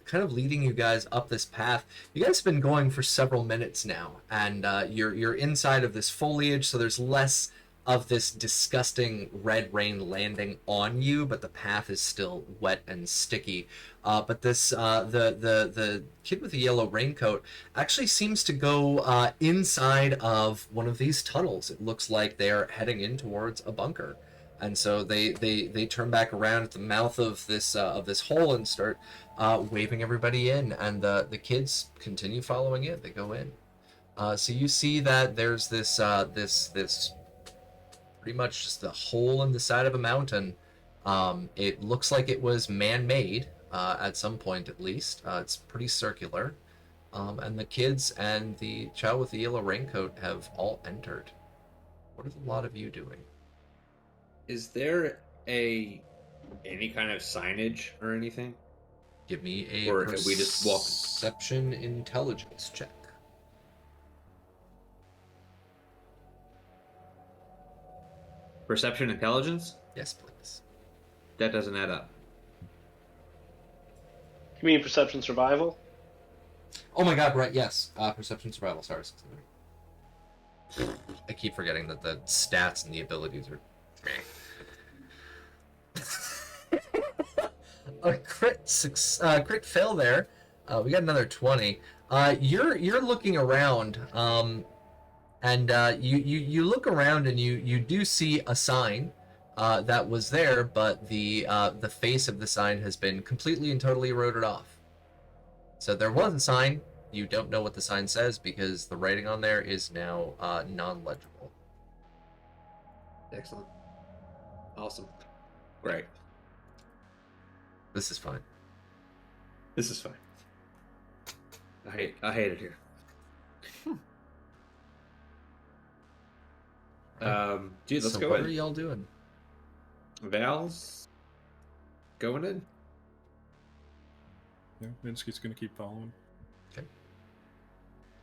kind of leading you guys up this path. You guys have been going for several minutes now, and you're inside of this foliage, so there's less of this disgusting red rain landing on you, but the path is still wet and sticky. But this the kid with the yellow raincoat actually seems to go inside of one of these tunnels. It looks like they're heading in towards a bunker, and so they turn back around at the mouth of this hole and start waving everybody in, and the kids continue following it. They go in. So you see that there's this pretty much just a hole in the side of a mountain. It looks like it was man-made at some point, at least. It's pretty circular. And the kids and the child with the yellow raincoat have all entered. What are the lot of you doing? Is there any kind of signage or anything? Give me a Or if we just walk. perception intelligence check. Perception intelligence? Yes, please. That doesn't add up. You mean perception survival? Oh my god, right, yes. Perception survival, sorry. I keep forgetting that the stats and the abilities are... A crit fail there. We got another 20. You're looking around, and you look around and you do see a sign that was there, but the face of the sign has been completely and totally eroded off. So there was a sign. You don't know what the sign says because the writing on there is now non-legible. Excellent. Awesome. Great. This is fine. This is fine. I hate it here. Dude, let's so go what in. are y'all doing? Val's going in. Yeah, Minsky's gonna keep following.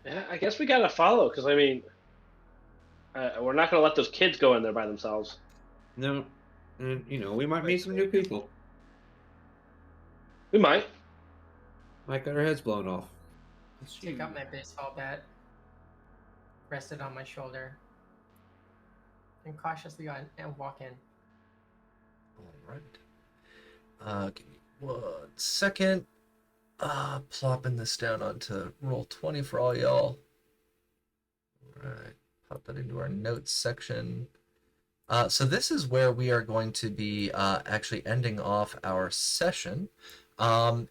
Yeah, I guess we gotta follow, because, I mean, we're not gonna let those kids go in there by themselves. No, and we might meet some new people. We might. Might get our heads blown off. Pick up my baseball bat, rest it on my shoulder, and cautiously walk in. Alright. Give me 1 second. Plopping this down onto roll 20 for all y'all. Alright. Pop that into our notes section. So this is where we are going to be actually ending off our session.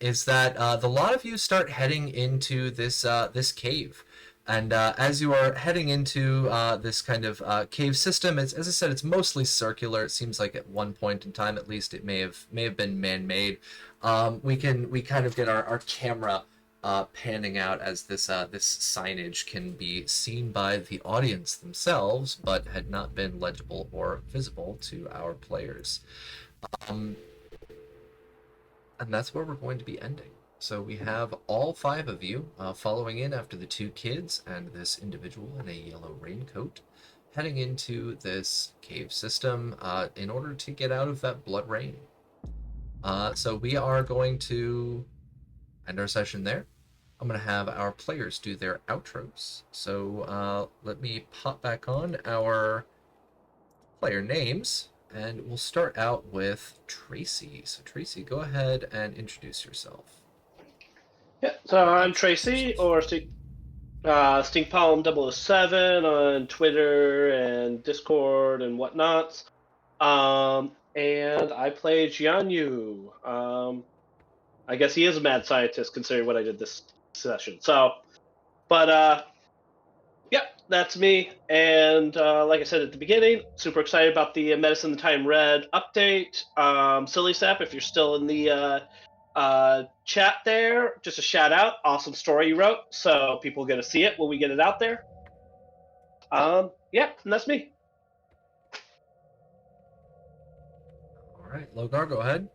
Is that the lot of you start heading into this this cave, and as you are heading into this kind of cave system, as I said, it's mostly circular. It seems like at one point in time, at least, it may have been man-made. We kind of get our camera panning out as this this signage can be seen by the audience themselves, but had not been legible or visible to our players. And that's where we're going to be ending. So we have all 5 of you following in after the 2 kids and this individual in a yellow raincoat, heading into this cave system in order to get out of that blood rain. So we are going to end our session there. I'm going to have our players do their outros. So let me pop back on our player names. And we'll start out with Tracy. So Tracy, go ahead and introduce yourself. Yeah, so I'm Tracy, or Stinkpalm007 on Twitter and Discord and whatnot. And I play Jianyu. I guess he is a mad scientist, considering what I did this session. So, but yeah, that's me. And like I said at the beginning, super excited about the Medicine the Time Red update. Silly Sap, if you're still in the chat there, just a shout out. Awesome story you wrote, so people get to see it when we get it out there. Yeah, and that's me. All right, Logar, go ahead.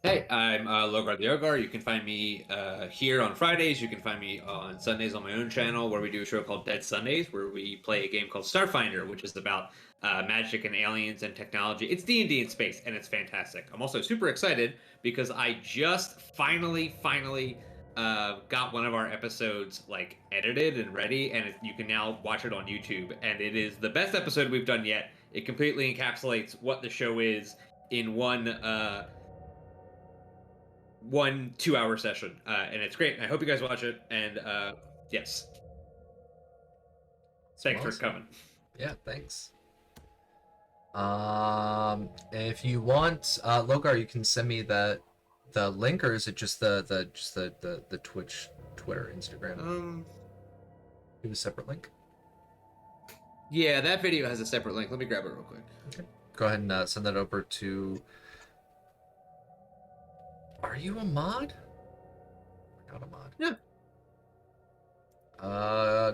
Hey, I'm Logar the Ogar. You can find me here on Fridays. You can find me on Sundays on my own channel, where we do a show called Dead Sundays, where we play a game called Starfinder, which is about magic and aliens and technology. It's D&D in space, and it's fantastic. I'm also super excited because I just finally got one of our episodes edited and ready, and you can now watch it on YouTube. And it is the best episode we've done yet. It completely encapsulates what the show is in one 2-hour session, and it's great. I hope you guys watch it, and yes, thanks for coming. Yeah, thanks. If you want, Logar, you can send me the link, or is it just the Twitch, Twitter, Instagram? Do a separate link. Yeah, that video has a separate link. Let me grab it real quick. Okay. Go ahead and send that over to. Are you a mod? Not a mod. Yeah.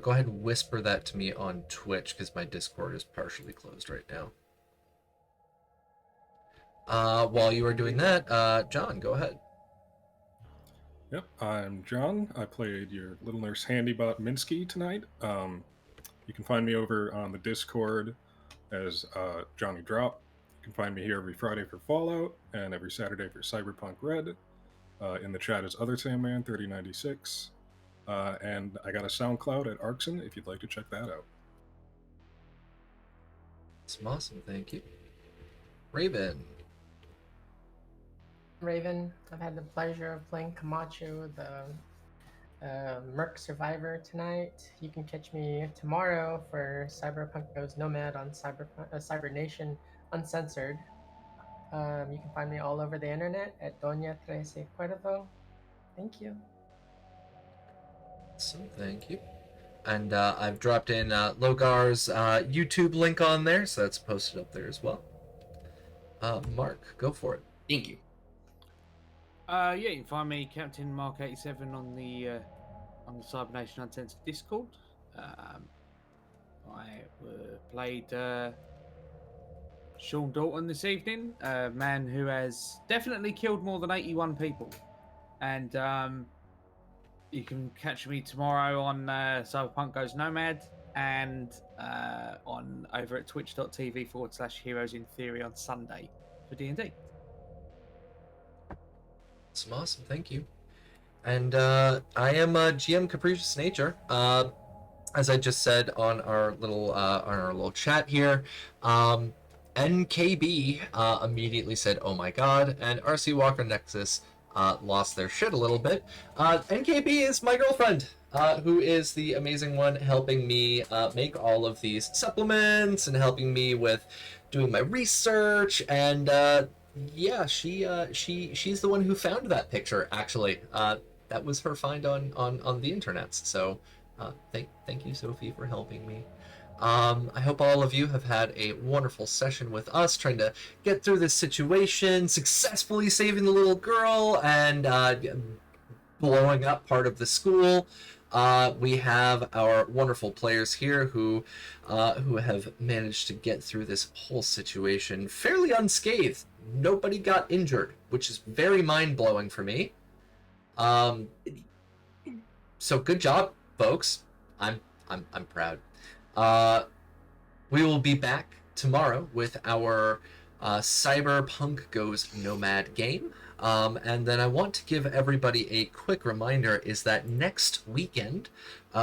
Go ahead and whisper that to me on Twitch, because my Discord is partially closed right now. While you are doing that, John, go ahead. Yep, I'm John. I played your little nurse Handybot Minsky tonight. You can find me over on the Discord as Johnny Drop. You can find me here every Friday for Fallout and every Saturday for Cyberpunk Red. In the chat is Other Sandman 3096. And I got a SoundCloud at Arkson if you'd like to check that out. It's awesome, thank you. Raven. Raven, I've had the pleasure of playing Camacho, the Merc Survivor tonight. You can catch me tomorrow for Cyberpunk Goes Nomad on Cyber Nation Uncensored. You can find me all over the internet at Doña Trece Cuervo. Thank you. Awesome, thank you. And I've dropped in Logar's YouTube link on there, so that's posted up there as well. Mark, go for it. Thank you. Yeah, you can find me Captain Mark 87 on the Cyber Nation Uncensored Discord. I played Sean Dalton this evening, a man who has definitely killed more than 81 people, and you can catch me tomorrow on Cyberpunk Goes Nomad and on over at twitch.tv/Heroes in Theory on Sunday for D&D. Awesome, thank you. And I am GM Capricious Nature. As I just said on our little chat here, NKB immediately said, "Oh my God," and RC Walker Nexus lost their shit a little bit. NKB is my girlfriend, who is the amazing one helping me make all of these supplements and helping me with doing my research. And yeah, she's the one who found that picture. Actually, that was her find on the internet. So thank you, Sophie, for helping me. I hope all of you have had a wonderful session with us, trying to get through this situation, successfully saving the little girl and blowing up part of the school. We have our wonderful players here who have managed to get through this whole situation fairly unscathed. Nobody got injured, which is very mind-blowing for me. So good job, folks. I'm proud. We will be back tomorrow with our Cyberpunk Goes Nomad game. And then I want to give everybody a quick reminder is that next weekend,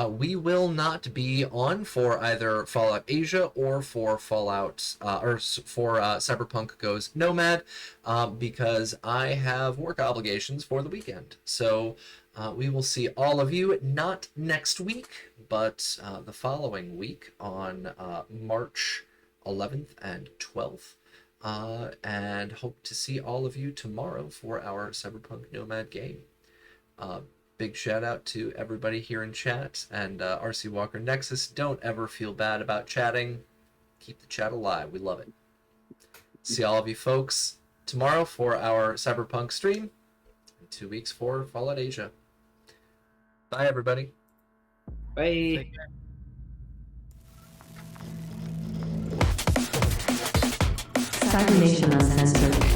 we will not be on for either Fallout Asia or for Fallout, or for Cyberpunk Goes Nomad, because I have work obligations for the weekend. So we will see all of you, not next week, but the following week on March 11th and 12th. And hope to see all of you tomorrow for our Cyberpunk Nomad game. Big shout out to everybody here in chat, and RC Walker Nexus. Don't ever feel bad about chatting. Keep the chat alive. We love it. See all of you folks tomorrow for our Cyberpunk stream, and 2 weeks for Fallout Asia. Bye, everybody. Bye. Cyber Nation Uncensored.